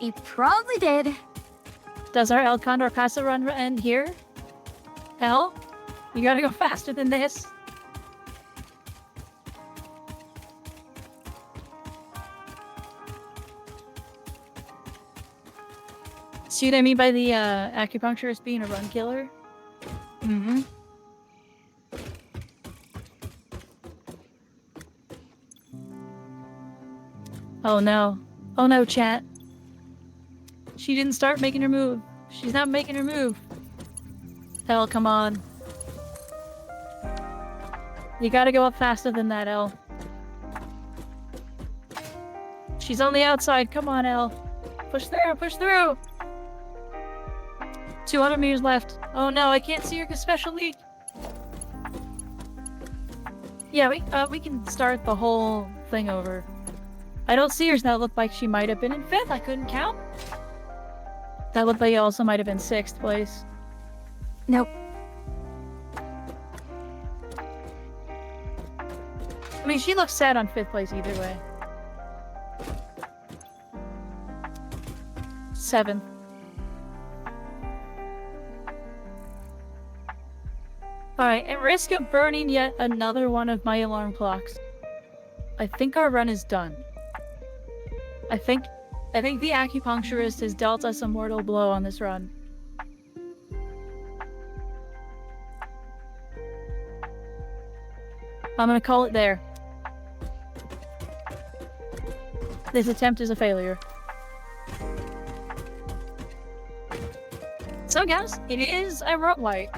He probably did. Does our El Condor Paso run end here? Elle, you gotta go faster than this. See what I mean by the acupuncturist being a run killer? Mm-hmm. Oh no. Oh no, chat. She didn't start making her move. She's not making her move. Elle, come on. You gotta go up faster than that, Elle. She's on the outside. Come on, Elle. Push through, push through! 200 meters left. Oh no, I can't see her because special lead. Yeah, we can start the whole thing over. I don't see her, so that looked like she might have been in 5th. I couldn't count. That looked like it also might have been 6th place. Nope. I mean, she looks sad on 5th place either way. 7th. Alright, at risk of burning yet another one of my alarm clocks, I think our run is done. I think the acupuncturist has dealt us a mortal blow on this run. I'm gonna call it there. This attempt is a failure. So guys, it is a road white.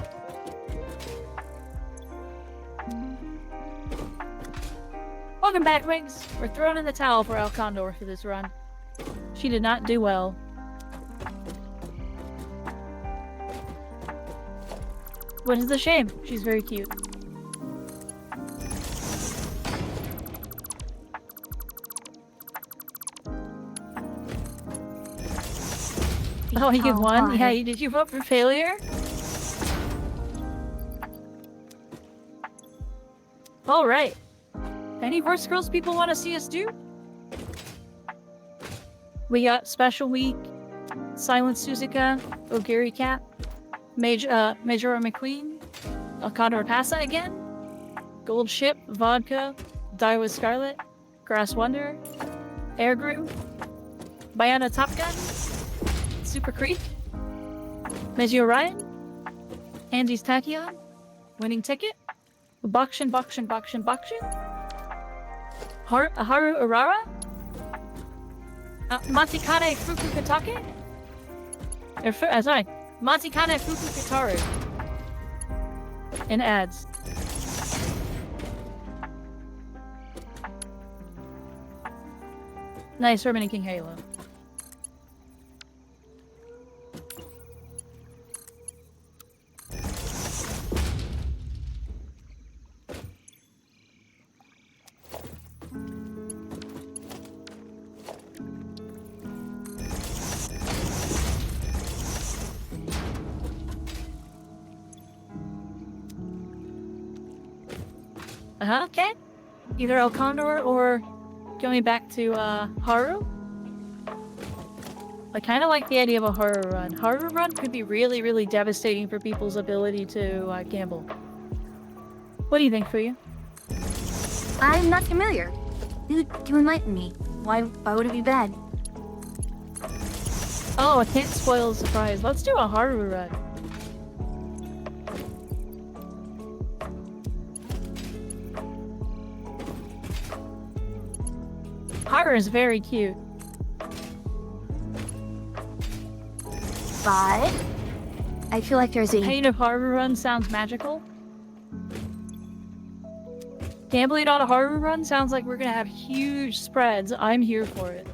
Welcome back, Wings. We're throwing in the towel for El Condor for this run. She did not do well. Which is a shame. She's very cute. Oh, you won? Yeah, did you vote for failure? Alright. Any Horse Girls people want to see us do? We got Special Week, Silent Suzuka, Ogiri Cat, Major McQueen, El Condor Pasa again, Gold Ship, Vodka, Daiwa Scarlet, Grass Wonder, Air Groove, Bayana Top Gun, Super Creek, Meiji Orion, Andy's Tachyon, Winning Ticket, Bakshin, Haru Urara, Matikane Fuku Katake? Sorry, Matikane Fuku Kataru. And ads. Nice, Remaining King Halo. Okay. Either El Condor or going back to Haru. I kind of like the idea of a Haru run. Haru run could be really, really devastating for people's ability to gamble. What do you think, Fuyu? I'm not familiar. You enlighten me. Why would it be bad? Oh, I can't spoil the surprise. Let's do a Haru run. Haru is very cute. But I feel like there's a Pain of Haru run sounds magical. Gambling on a Haru run sounds like we're gonna have huge spreads. I'm here for it.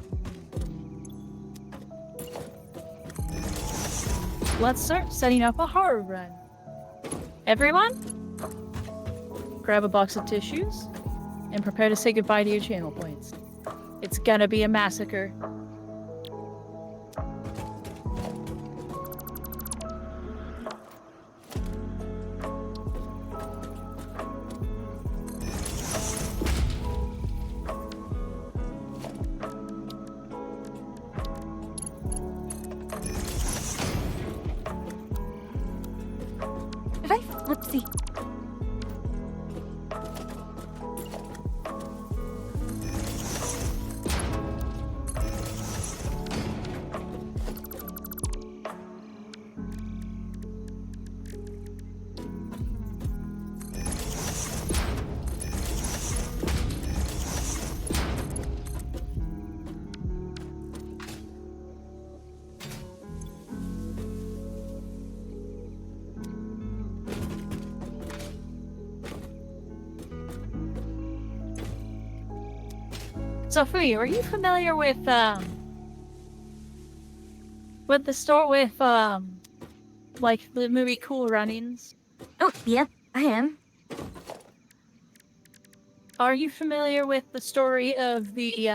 Let's start setting up a Haru run. Everyone, grab a box of tissues and prepare to say goodbye to your channel points. It's gonna be a massacre. let's see. So Fuyu, are you familiar with the store with like the movie Cool Runnings? Oh, yep, I am. Are you familiar with the story of the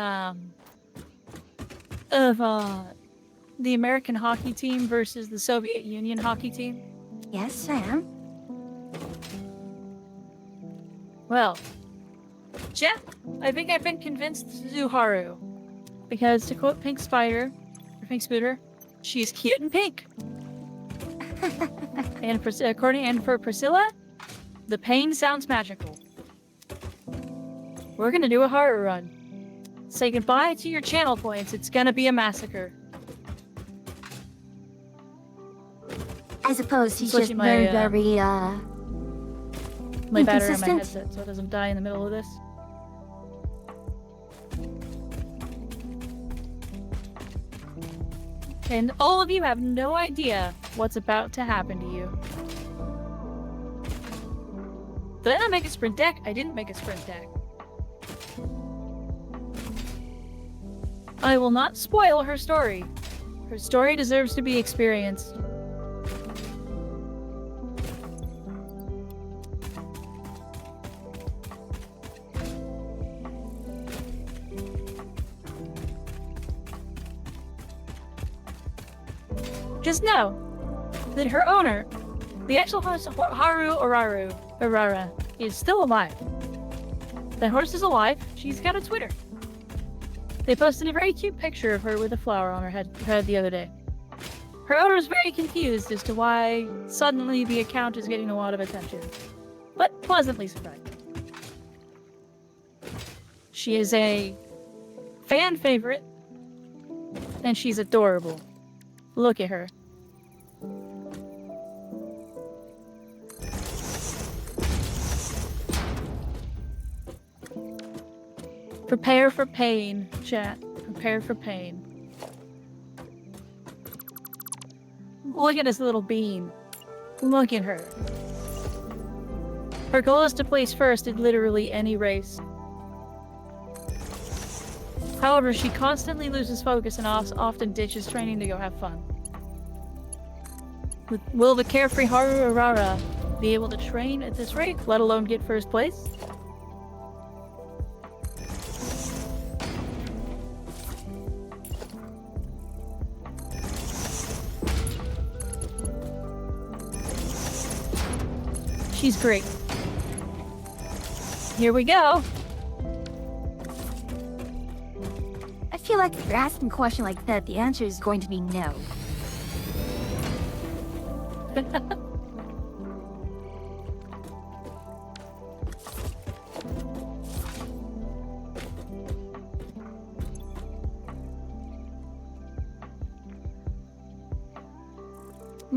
American hockey team versus the Soviet Union hockey team? Yes, I am. Well, Jeff, I think I've been convinced to do Haru. Because to quote Pink Spider, or Pink Scooter, she's cute and pink. And for Priscilla, the pain sounds magical. We're gonna do a Haru run. Say goodbye to your channel points. It's gonna be a massacre. I suppose he's Switching just very, My battery on my inconsistent. headset so it doesn't die in the middle of this. And all of you have no idea what's about to happen to you. Did I make a sprint deck? I didn't make a sprint deck. I will not spoil her story. Her story deserves to be experienced. Just know that her owner, the actual horse Haru Urara, is still alive. The horse is alive. She's got a Twitter. They posted a very cute picture of her with a flower on her head the other day. Her owner is very confused as to why suddenly the account is getting a lot of attention, but pleasantly surprised. She is a fan favorite, and she's adorable. Look at her. Prepare for pain, chat. Prepare for pain. Look at this little bean. Look at her. Her goal is to place first in literally any race. However, she constantly loses focus and often ditches training to go have fun. Will the carefree Haru Urara be able to train at this rate, let alone get first place? She's great. Here we go. I feel like if you're asking a question like that, the answer is going to be no.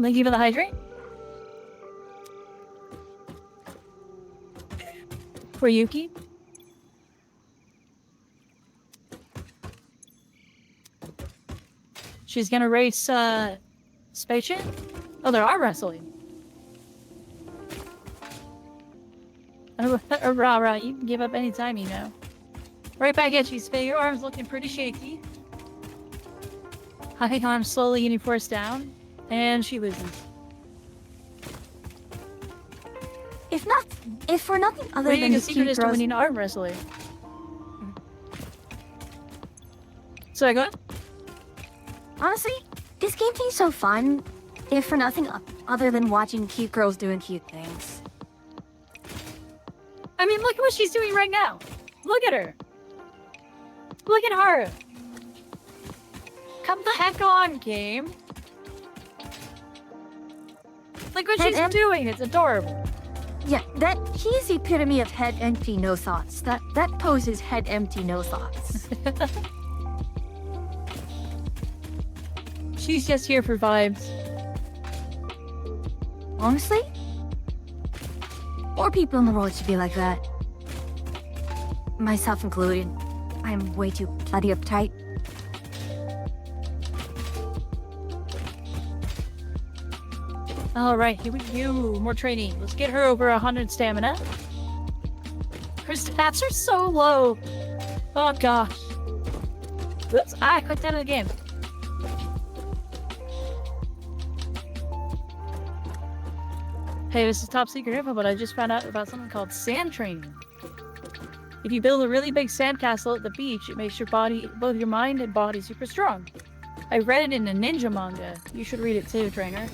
Thank you for the hydrate. For Yuki. She's gonna race Spaceship? Oh, they're arm wrestling. Rah, you can give up any time, you know. Right back at you, Spay. Your arm's looking pretty shaky. I'm slowly getting forced down, and she loses. If for nothing other Maybe than the these secret cute is to girls, winning arm wrestling. So I go. honestly, this game seems so fun. If for nothing other than watching cute girls doing cute things. I mean, look at what she's doing right now. Look at her. Look at her. Come the heck on, game. Look what she's doing. It's adorable. Yeah, she is the epitome of head empty, no thoughts. That pose is head empty, no thoughts. She's just here for vibes. Honestly, more people in the world should be like that. Myself included. I'm way too bloody uptight. All right, here we go. More training. Let's get her over 100 stamina. Her stats are so low. Oh gosh. Oops, I clicked out of the game. Hey, this is top secret info, but I just found out about something called sand training. If you build a really big sandcastle at the beach, it makes your body, both your mind and body, super strong. I read it in a ninja manga. You should read it too, trainer.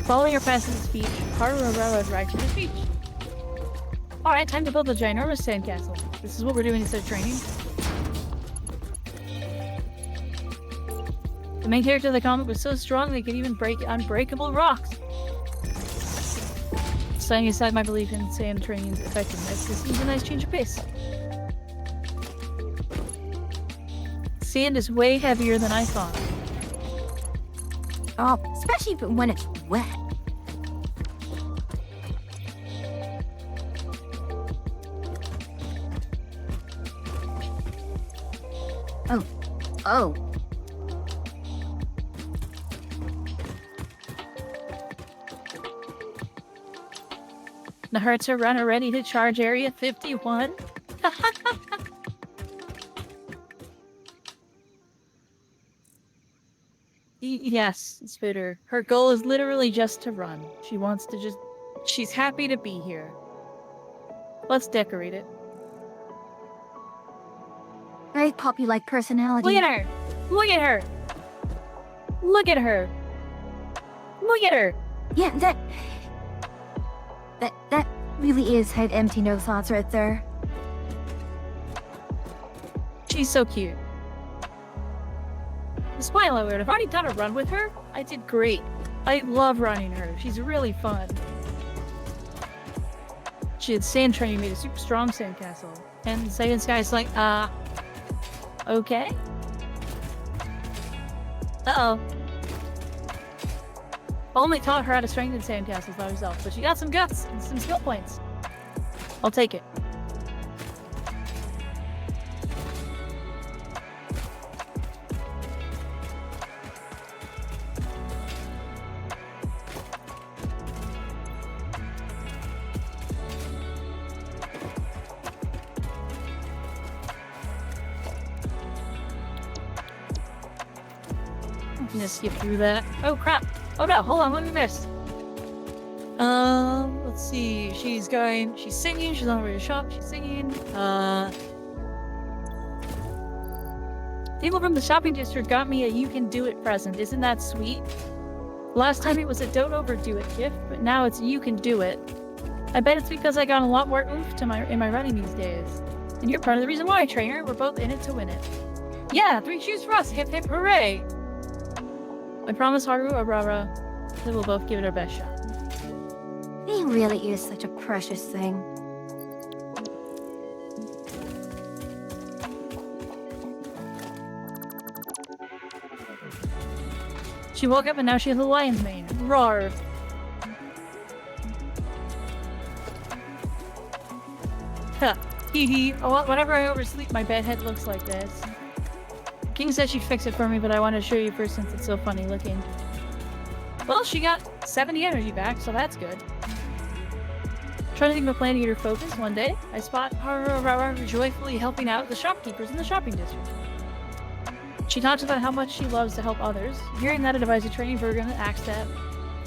Follow your path to this beach. Haru Railroad right to the beach. Alright, time to build a ginormous sandcastle. This is what we're doing instead of training. The main character of the comic was so strong they could even break unbreakable rocks. Setting aside my belief in sand training's effectiveness, this seems a nice change of pace. Sand is way heavier than I thought. Oh, especially when it's wet. Oh. Naruto runner ready to charge Area 51. Yes, Spitter. Her goal is literally just to run. She wants to just... She's happy to be here. Let's decorate it. Very puppy-like personality. Look at her! Look at her! Look at her! Look at her! Yeah, that really is head empty, no thoughts right there. She's so cute. Spoiler alert, I've already done a run with her. I did great. I love running her. She's really fun. She had sand training, made a super strong sandcastle. And Saiyan Sky's like, okay. Uh-oh. Only taught her how to strengthen sandcastles by herself, but she got some guts and some skill points. I'll take it. I'm gonna skip through that. Oh crap! Oh no, hold on, let me miss. Let's see. She's singing, she's on her way to shop, she's singing. People from the shopping district got me a You Can Do It present. Isn't that sweet? Last time it was a Don't Overdo It gift, but now it's You Can Do It. I bet it's because I got a lot more oomph to in my running these days. And you're part of the reason why, trainer. We're both in it to win it. Yeah, 3 cheers for us. Hip hip hooray! I promise Haru, Aurora, that we'll both give it our best shot. He really is such a precious thing. She woke up and now she has a lion's mane. Roar! Huh. Hee hee. Oh, whenever I oversleep, my bed head looks like this. King said she'd fix it for me, but I wanted to show you first since it's so funny looking. Well, she got 70 energy back, so that's good. Trying to think of a plan to get her focus one day, I spot Haru joyfully helping out the shopkeepers in the shopping district. She talks about how much she loves to help others. Hearing that, I devised a training program that acts that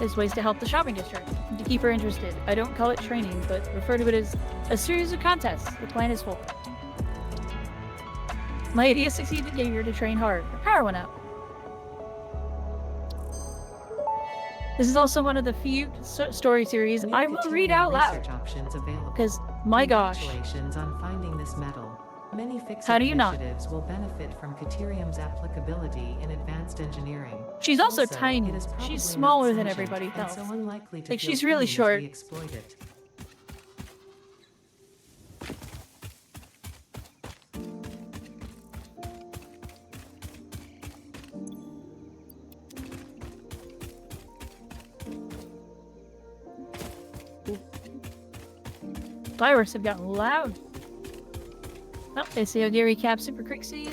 as ways to help the shopping district and to keep her interested. I don't call it training, but refer to it as a series of contests. The plan is full. My idea succeeded in getting her to train hard. Her power went up. This is also one of the few story series I will read out loud. Research options available. Because, my gosh. Congratulations on finding this metal. Many fix How do you not? initiatives will benefit from Caterium's applicability in advanced engineering. She's also it tiny. is probably She's not smaller than sentient everybody and else. so unlikely to Like, feel she's really pain as short. we exploit it. Fireworks have gotten loud. Oh, they say O'Gary Cap Super Quick Scene.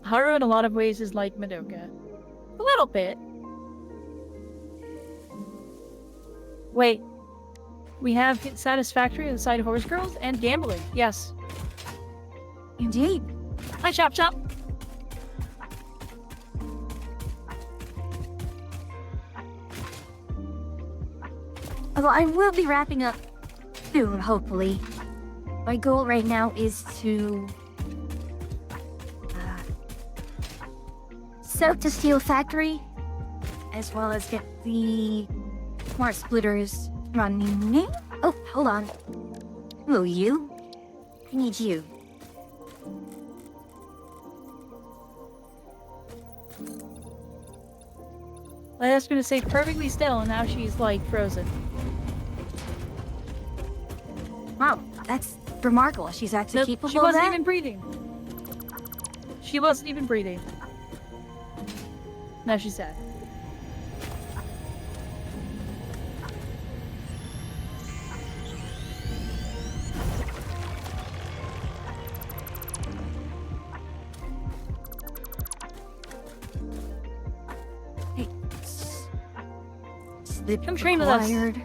Haru in a lot of ways is like Madoka. A little bit. Wait. We have Satisfactory, the side horse girls, and gambling. Yes. Indeed. Hi, Chop Chop. Although I will be wrapping up soon, hopefully. My goal right now is to set up the steel factory, as well as get the smart splitters running. Oh, hold on. Hello, you. I need you. I asked her to stay perfectly still, and now she's like frozen. Wow, that's remarkable. She's actually Nope, capable she of wasn't that? even breathing. She wasn't even breathing. Now she's sad. Hey, slip Come train with us. required.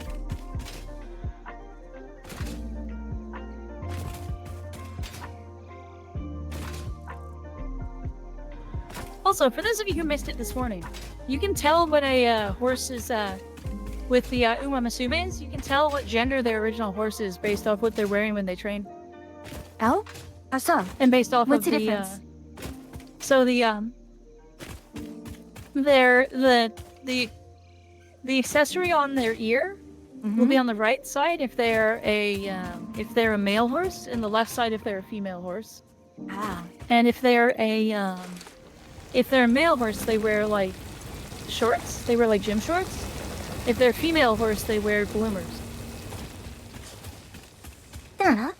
Also, for those of you who missed it this morning, you can tell when a horse is with the Umamasumes, you can tell what gender their original horse is based off what they're wearing when they train, Oh? How so? and based off What's of the the difference? so the accessory on their ear will be on the right side if they're a male horse, and the left side if they're a female horse. Ah. And if they're a male horse, they wear like shorts. They wear like gym shorts. If they're a female horse, they wear bloomers. Fair enough.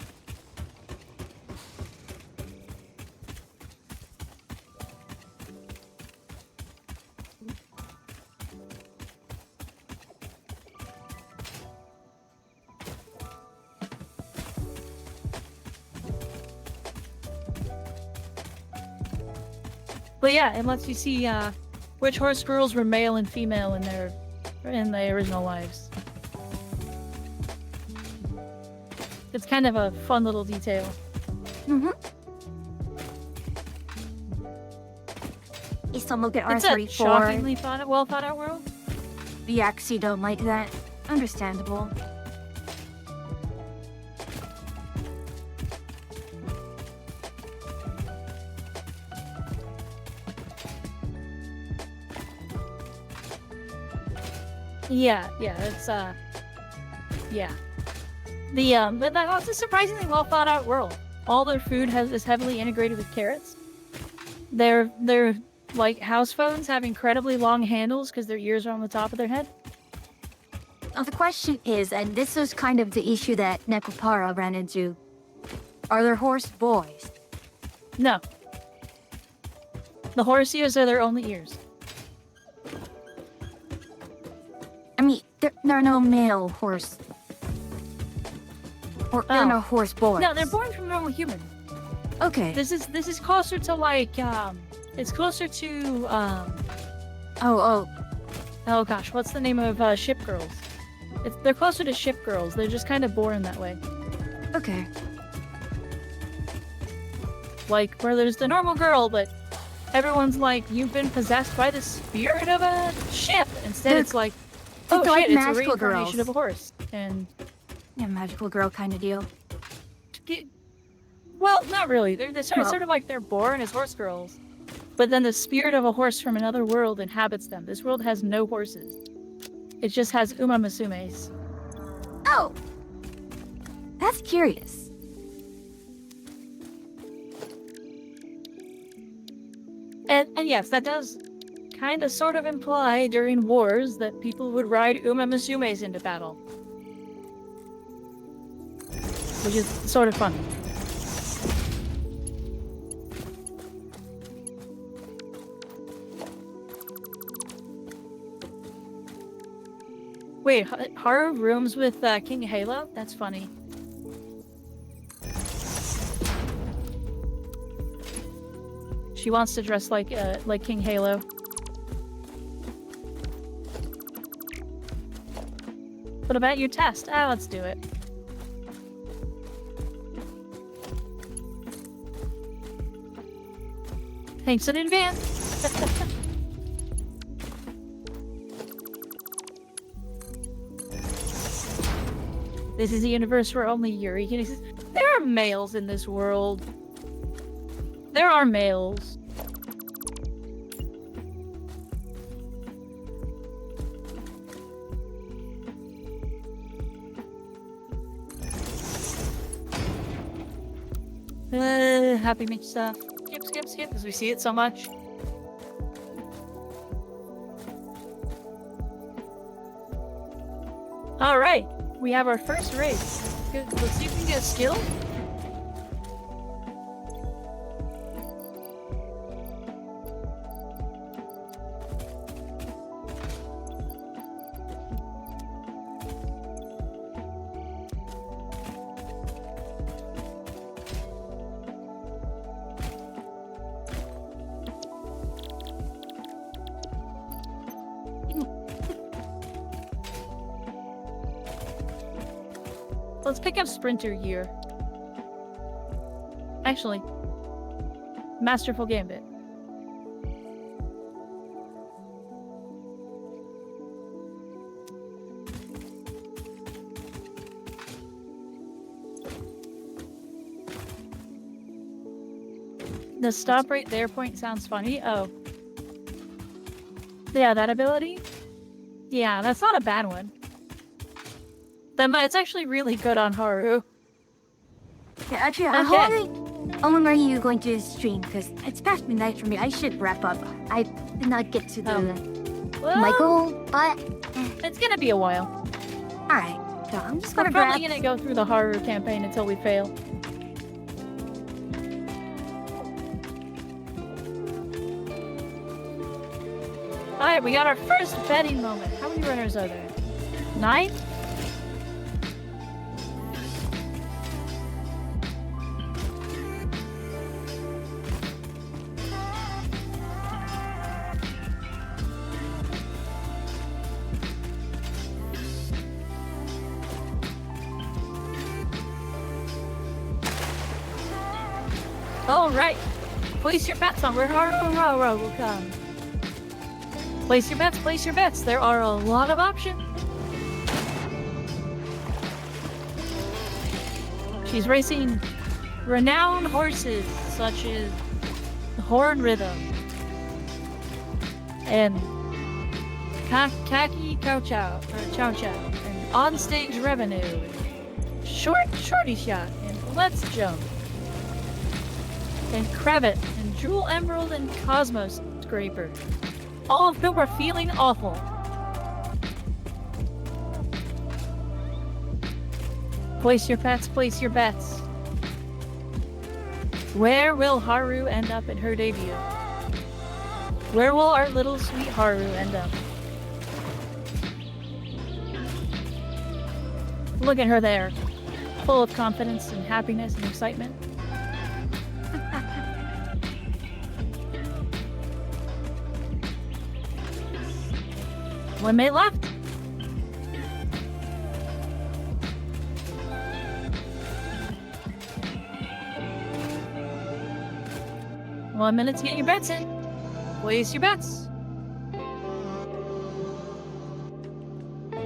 But yeah, it lets you see which horse girls were male and female in their original lives. It's kind of a fun little detail. Mm-hmm. Is some look at It's a R34. shockingly well thought out world. You actually don't like that. Understandable. Yeah, it's yeah. But that's a surprisingly well thought out world. All their food is heavily integrated with carrots. Their like house phones have incredibly long handles because their ears are on the top of their head. Now the question is, and this is kind of the issue that Nekopara ran into, are there horse boys? No. The horse ears are their only ears. I mean, there are no male horse. Or there are Oh. no horse boys. No, they're born from normal humans. Okay. This is closer to like it's closer to Oh, oh gosh, what's the name of ship girls? They're closer to ship girls. They're just kind of born that way. okay. Like where there's the normal girl, but everyone's like, you've been possessed by the spirit of a ship. Instead, They're- it's like, they're oh like shit, it's a magical reincarnation girls. of a horse. And Yeah, magical girl kind of deal. well, not really. They're Well- sort of like they're born as horse girls, but then the spirit of a horse from another world inhabits them. This world has no horses. It just has umamasumes. Oh! That's curious. And yes, that does kind of sort of imply during wars that people would ride umamasumes into battle. Which is sort of fun. Wait, Haru rooms with King Halo? That's funny. She wants to dress like King Halo. What about your test? Ah, let's do it. Thanks in advance. This is a universe where only Yuri can exist. There are males in this world. There are males. Happy Mitch stuff. Skip, because we see it so much. Alright, we have our first race. Good. Let's see if we can get a skill. Let's pick up Sprinter Year. Actually, Masterful Gambit. The stop right there point sounds funny. Oh. Yeah, that ability? Yeah, that's not a bad one. But it's actually really good on Haru. Yeah, actually, I'm Okay. wondering how long are you going to stream? Because it's past midnight for me. I should wrap up. I did not get to the Well, my goal, but it's gonna be a while. alright. So I'm just We're gonna grab. probably gonna go through the Haru campaign until we fail. Alright, we got our first betting moment. How many runners are there? 9? Alright. Place your bets on where Haru will come. Place your bets, place your bets. There are a lot of options. She's racing renowned horses such as Horn Rhythm and Khaki Chow Chow, or Chow Chow, and Onstage Revenue, and Shorty Shot, and Let's Jump, and Cravat, and Jewel Emerald, and Cosmos Scraper. All of whom are feeling awful. Place your bets, place your bets. Where will Haru end up in her debut? Where will our little sweet Haru end up? Look at her there, full of confidence and happiness and excitement. One minute left. One minute to get your bets in. Place your bets.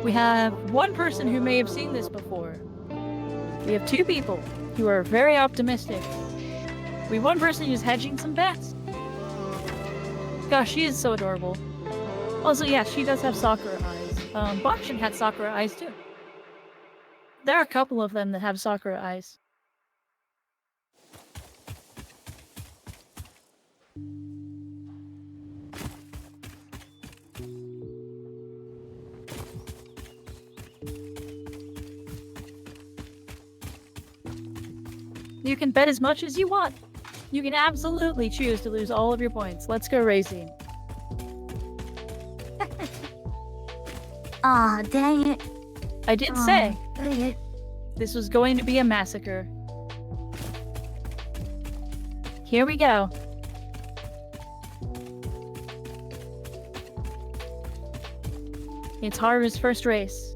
We have one person who may have seen this before. We have two people who are very optimistic. We have one person who's hedging some bets. Gosh, she is so adorable. Also, yeah, she does have Sakura eyes. Bakshin had Sakura eyes too. There are a couple of them that have Sakura eyes. You can bet as much as you want. You can absolutely choose to lose all of your points. Let's go racing. Aw, dang it. I did say Dang it. this was going to be a massacre. Here we go. It's Haru's first race.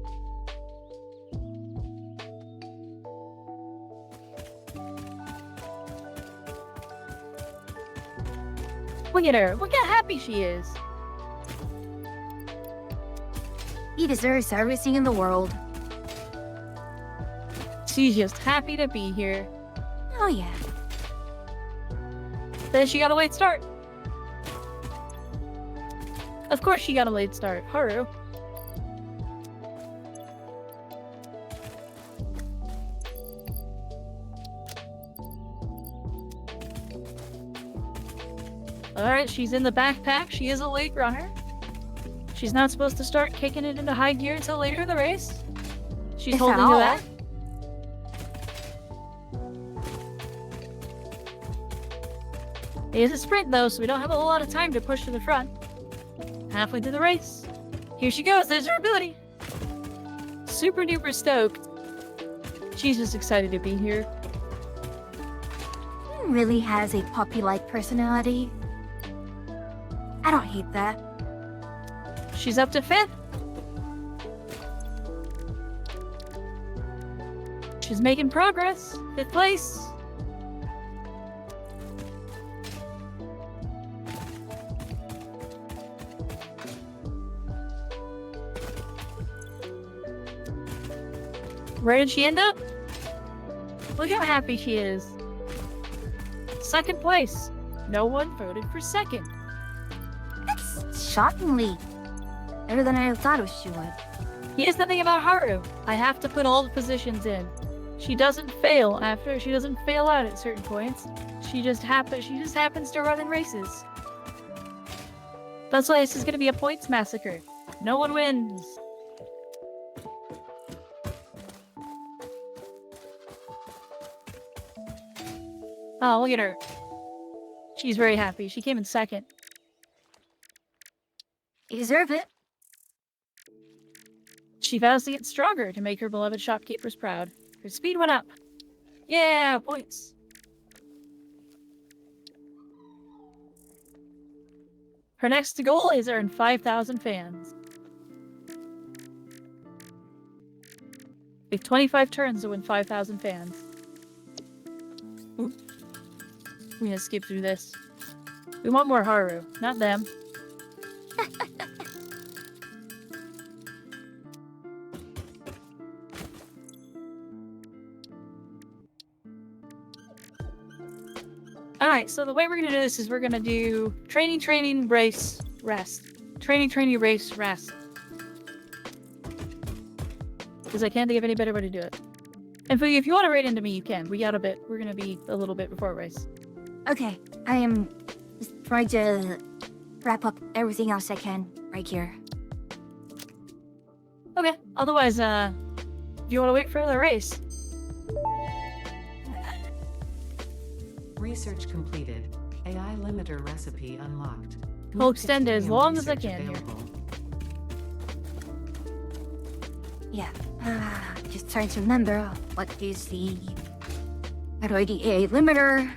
Look at her. Look how happy she is. He deserves everything in the world. She's just happy to be here. Oh, yeah. Then she got a late start. Of course she got a late start. Haru. Alright, she's in the backpack. She is a late runner. She's not supposed to start kicking it into high gear until later in the race. She's If holding at to all. that. It is a sprint though, so we don't have a whole lot of time to push to the front. Halfway through the race. Here she goes, there's her ability. Super duper stoked. She's just excited to be here. He really has a puppy-like personality. I don't hate that. She's up to 5th. She's making progress. 5th place. Where did she end up? Look how happy she is. 2nd place. No one voted for 2nd. That's shockingly better than I thought she would. Here's the thing about Haru. I have to put all the positions in. She doesn't fail she doesn't fail out at certain points. She just happens to run in races. That's why this is gonna be a points massacre. No one wins. Oh, look at her. She's very happy. She came in 2nd. You deserve it. She vows to get stronger to make her beloved shopkeepers proud. Her speed went up. Yeah, points. Her next goal is earn 5,000 fans. We have 25 turns to win 5,000 fans. Oop. I'm gonna skip through this. We want more Haru, not them. Alright, so the way we're gonna do this is we're gonna do training, race, rest. Training, race, rest. Because I can't think of any better way to do it. And if you want to raid into me, you can. We got a bit. We're gonna be a little bit before race. Okay, I am just trying to wrap up everything else I can right here. Okay. Otherwise, do you want to wait for the race? Research completed. AI limiter recipe unlocked. We'll extend it as Continuing long as I research can here. available. Yeah, just trying to remember what is the... How do I do a limiter?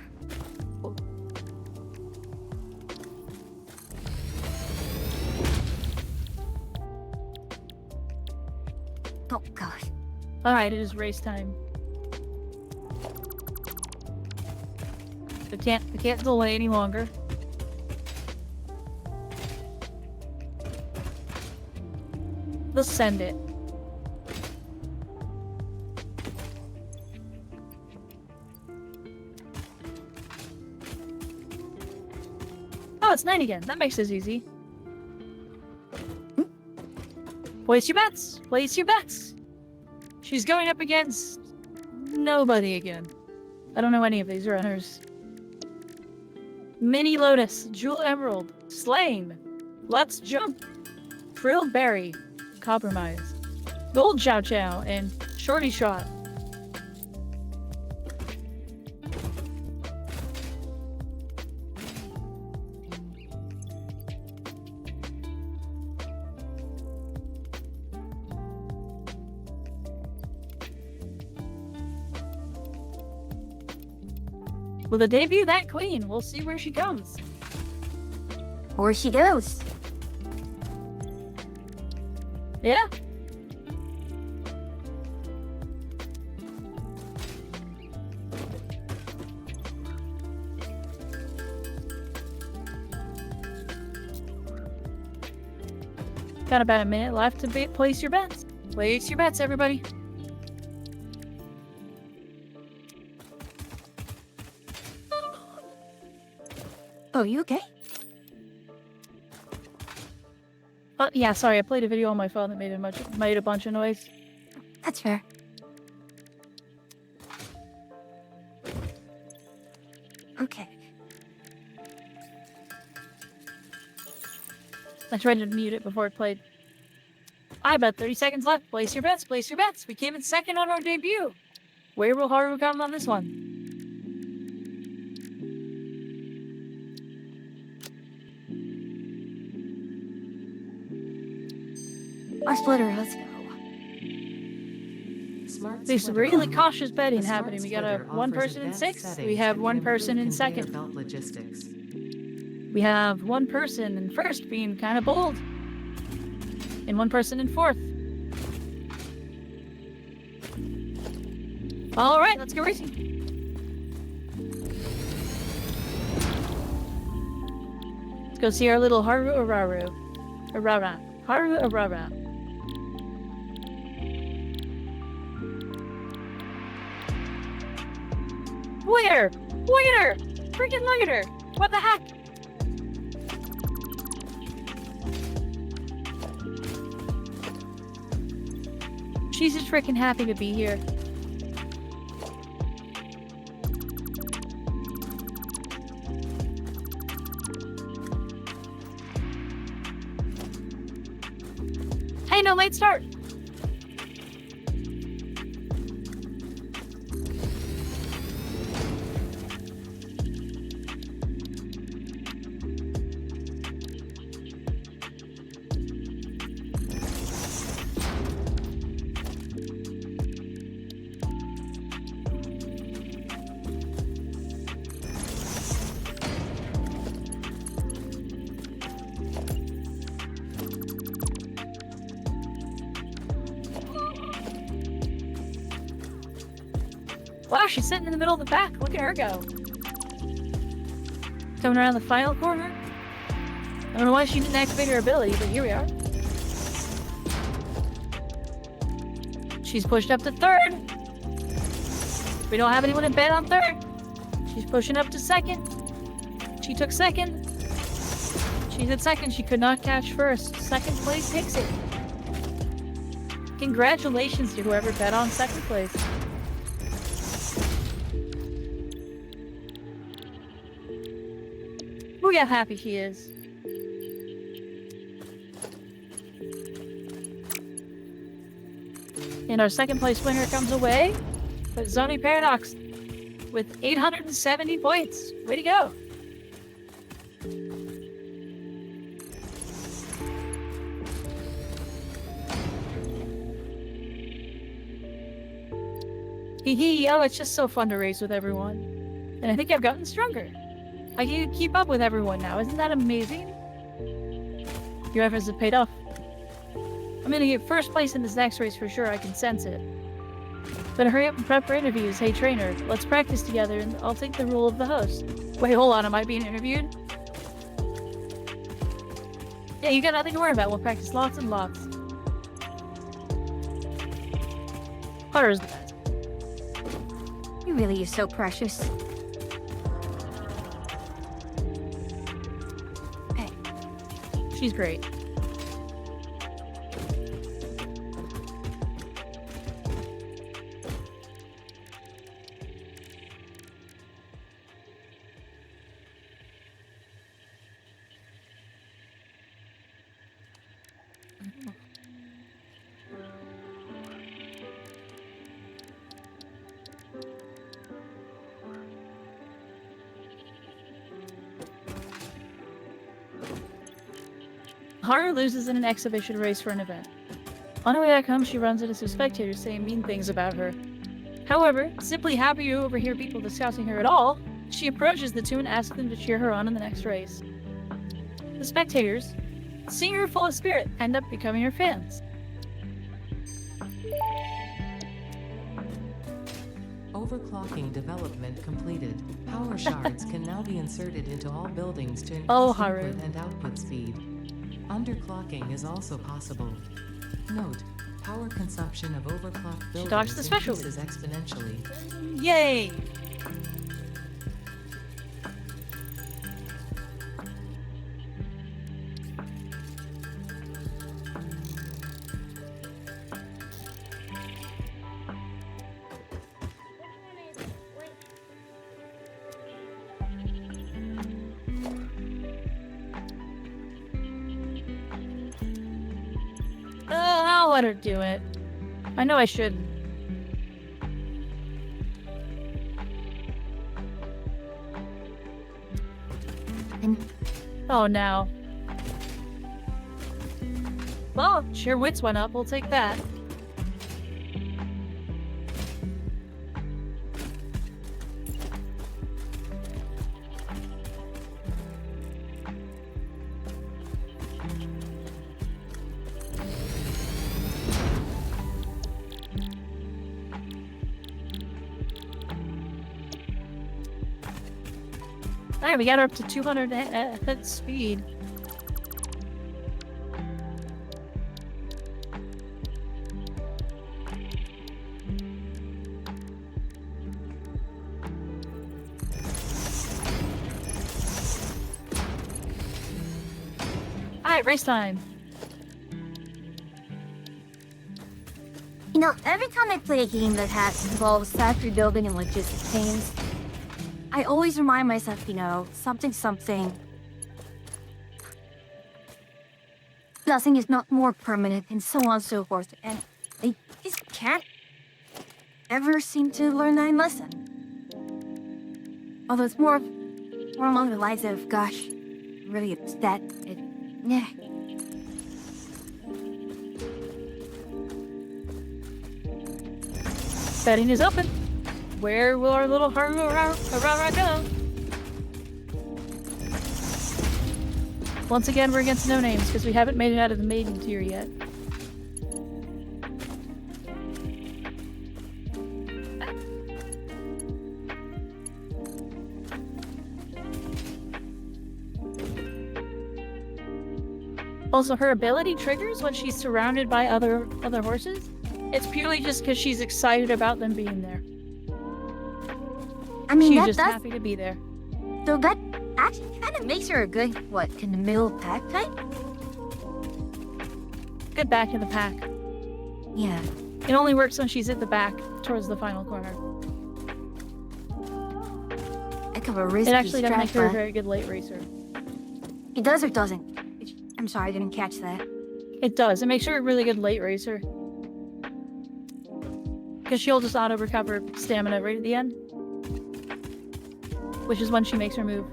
Oh god. Alright, it is race time. I can't delay any longer. Let's send it. Oh, it's 9 again. That makes this easy. Place your bets. Place your bets. She's going up against nobody again. I don't know any of these runners. Mini Lotus, Jewel Emerald, Slane, Let's Jump, Frilled Berry, Compromise, Gold Chow Chow, and Shorty Shot. With a debut that queen, we'll see where she comes. Or she goes. Yeah. Got about a minute left to place your bets. Place your bets, everybody. Oh, you okay? Yeah, sorry, I played a video on my phone that made a bunch of noise. That's fair. Okay. I tried to mute it before it played. I bet 30 seconds left. Place your bets, place your bets. We came in second on our debut. Where will Haru come on this one? Our splitter, let's go. Smart There's splitter. really cautious betting A smart happening. We got a splitter one offers person in advanced 6th. settings We have that one can person in improve conveyor 2nd. belt logistics. We have one person in 1st being kind of bold. And one person in 4th. All right, let's go racing. Let's go see our little Haru Araru. Arara. Haru Arara. Look at her! Look at her! Freaking look at her! What the heck? She's just freaking happy to be here. Hey, no late start! Wow, she's sitting in the middle of the pack. Look at her go. Coming around the final corner. I don't know why she didn't activate her ability, but here we are. She's pushed up to 3rd. We don't have anyone in bed on 3rd. She's pushing up to 2nd. She took 2nd. She's at 2nd. She could not catch 1st. 2nd place takes it. Congratulations to whoever bet on second place. Look how happy she is. And our second place winner comes away with Zoni Paradox with 870 points. Way to go. Hee hee, oh, it's just so fun to race with everyone. And I think I've gotten stronger. I can keep up with everyone now. Isn't that amazing? Your efforts have paid off. I'm gonna get first place in this next race for sure. I can sense it. Better hurry up and prep for interviews. Hey, trainer, let's practice together and I'll take the role of the host. Wait, hold on. Am I being interviewed? Yeah, you got nothing to worry about. We'll practice lots and lots. Hunter's the best. You really are so precious. Hey, She's great. Haru loses in an exhibition race for an event. On her way back home, she runs into some spectators saying mean things about her. However, simply happy to overhear people discussing her at all, she approaches the two and asks them to cheer her on in the next race. The spectators, seeing her full of spirit, end up becoming her fans. Overclocking development completed. Power shards can now be inserted into all buildings to increase Oh, Haru. input and output speed. Underclocking is also possible. Note, power consumption of overclocked She dodged buildings the special increases exponentially. Yay! I'll let her do it. I know I shouldn't. and Oh, no. Well, sure wits went up. We'll take that. Alright, we got her up to 200 at speed. Alright, race time. you know, every time I play a game that involves factory building and logistics games, I always remind myself, you know, something. Nothing is not more permanent, and so on and so forth. And I just can't ever seem to learn that lesson. Although it's more along the lines of, gosh, really, it's that. Yeah. Betting is open. Where will our little Haru Aurora go? Once again, we're against no names because we haven't made it out of the maiden tier yet. Also, her ability triggers when she's surrounded by other horses. It's purely just because she's excited about them being there. I mean, She's that just does. happy to be there. So that actually kind of makes her a good, what, in the middle pack type? Good back in the pack. Yeah. It only works when she's at the back towards the final corner. Heck of a risky It actually doesn't make her a strat, very good late racer. but it does or doesn't? I'm sorry, I didn't catch that. It does. It makes her a really good late racer. Because she'll just auto recover stamina right at the end. Which is when she makes her move.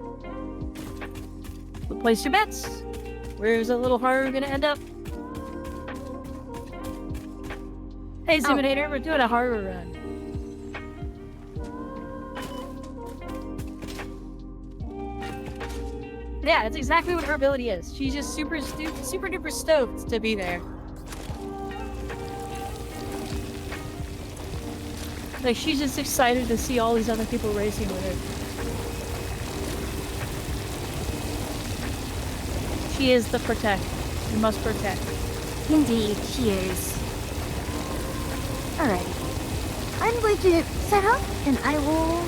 So place your bets. Where's a little horror gonna end up? Hey, Ziminator, we're doing a horror run. Yeah, that's exactly what her ability is. She's just super duper stoked to be there. Like, she's just excited to see all these other people racing with her. She is the protect. You must protect. Indeed, she is. Alright. I'm going to set up, and I will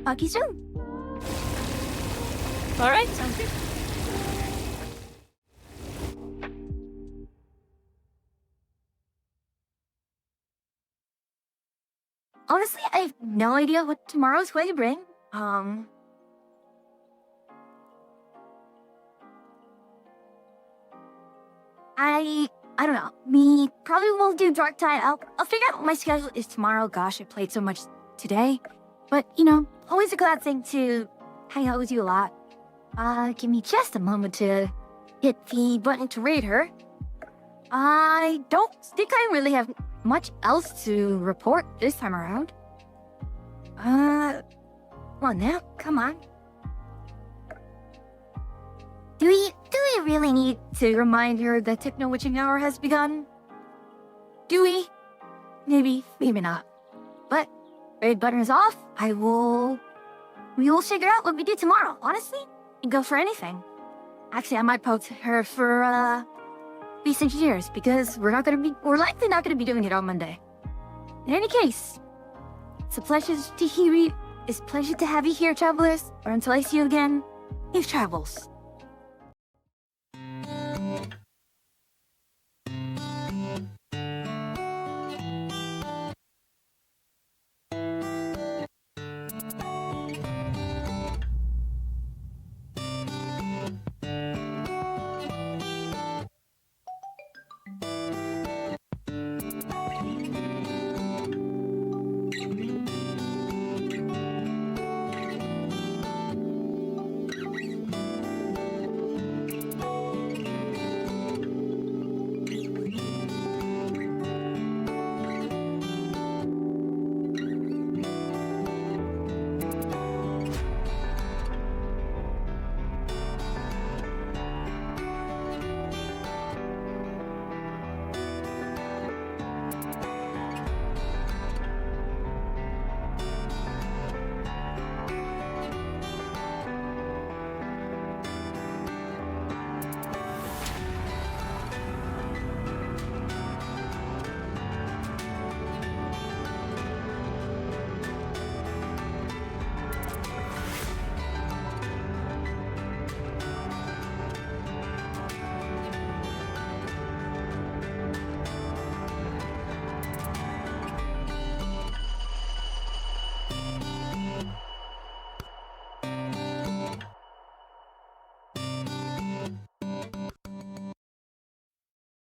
talk to you soon. Alright, sounds good. Honestly, I have no idea what tomorrow's going to bring. I don't know. We probably won't do Dark Tide. I'll figure out what my schedule is tomorrow. Gosh, I played so much today. But, you know, always a glad thing to hang out with you a lot. Give me just a moment to hit the button to raid her. I don't think I really have much else to report this time around. Come on now, come on. Do we really need to remind her that Techno Witching Hour has begun? Do we? Maybe, maybe not. But, raid button is off. We will figure out what we do tomorrow. Honestly, I'd go for anything. Actually, I might poke her for, recent years, because we're likely not gonna be doing it on Monday. In any case, it's a pleasure to hear you. It's a pleasure to have you here, travelers. Or until I see you again, safe travels.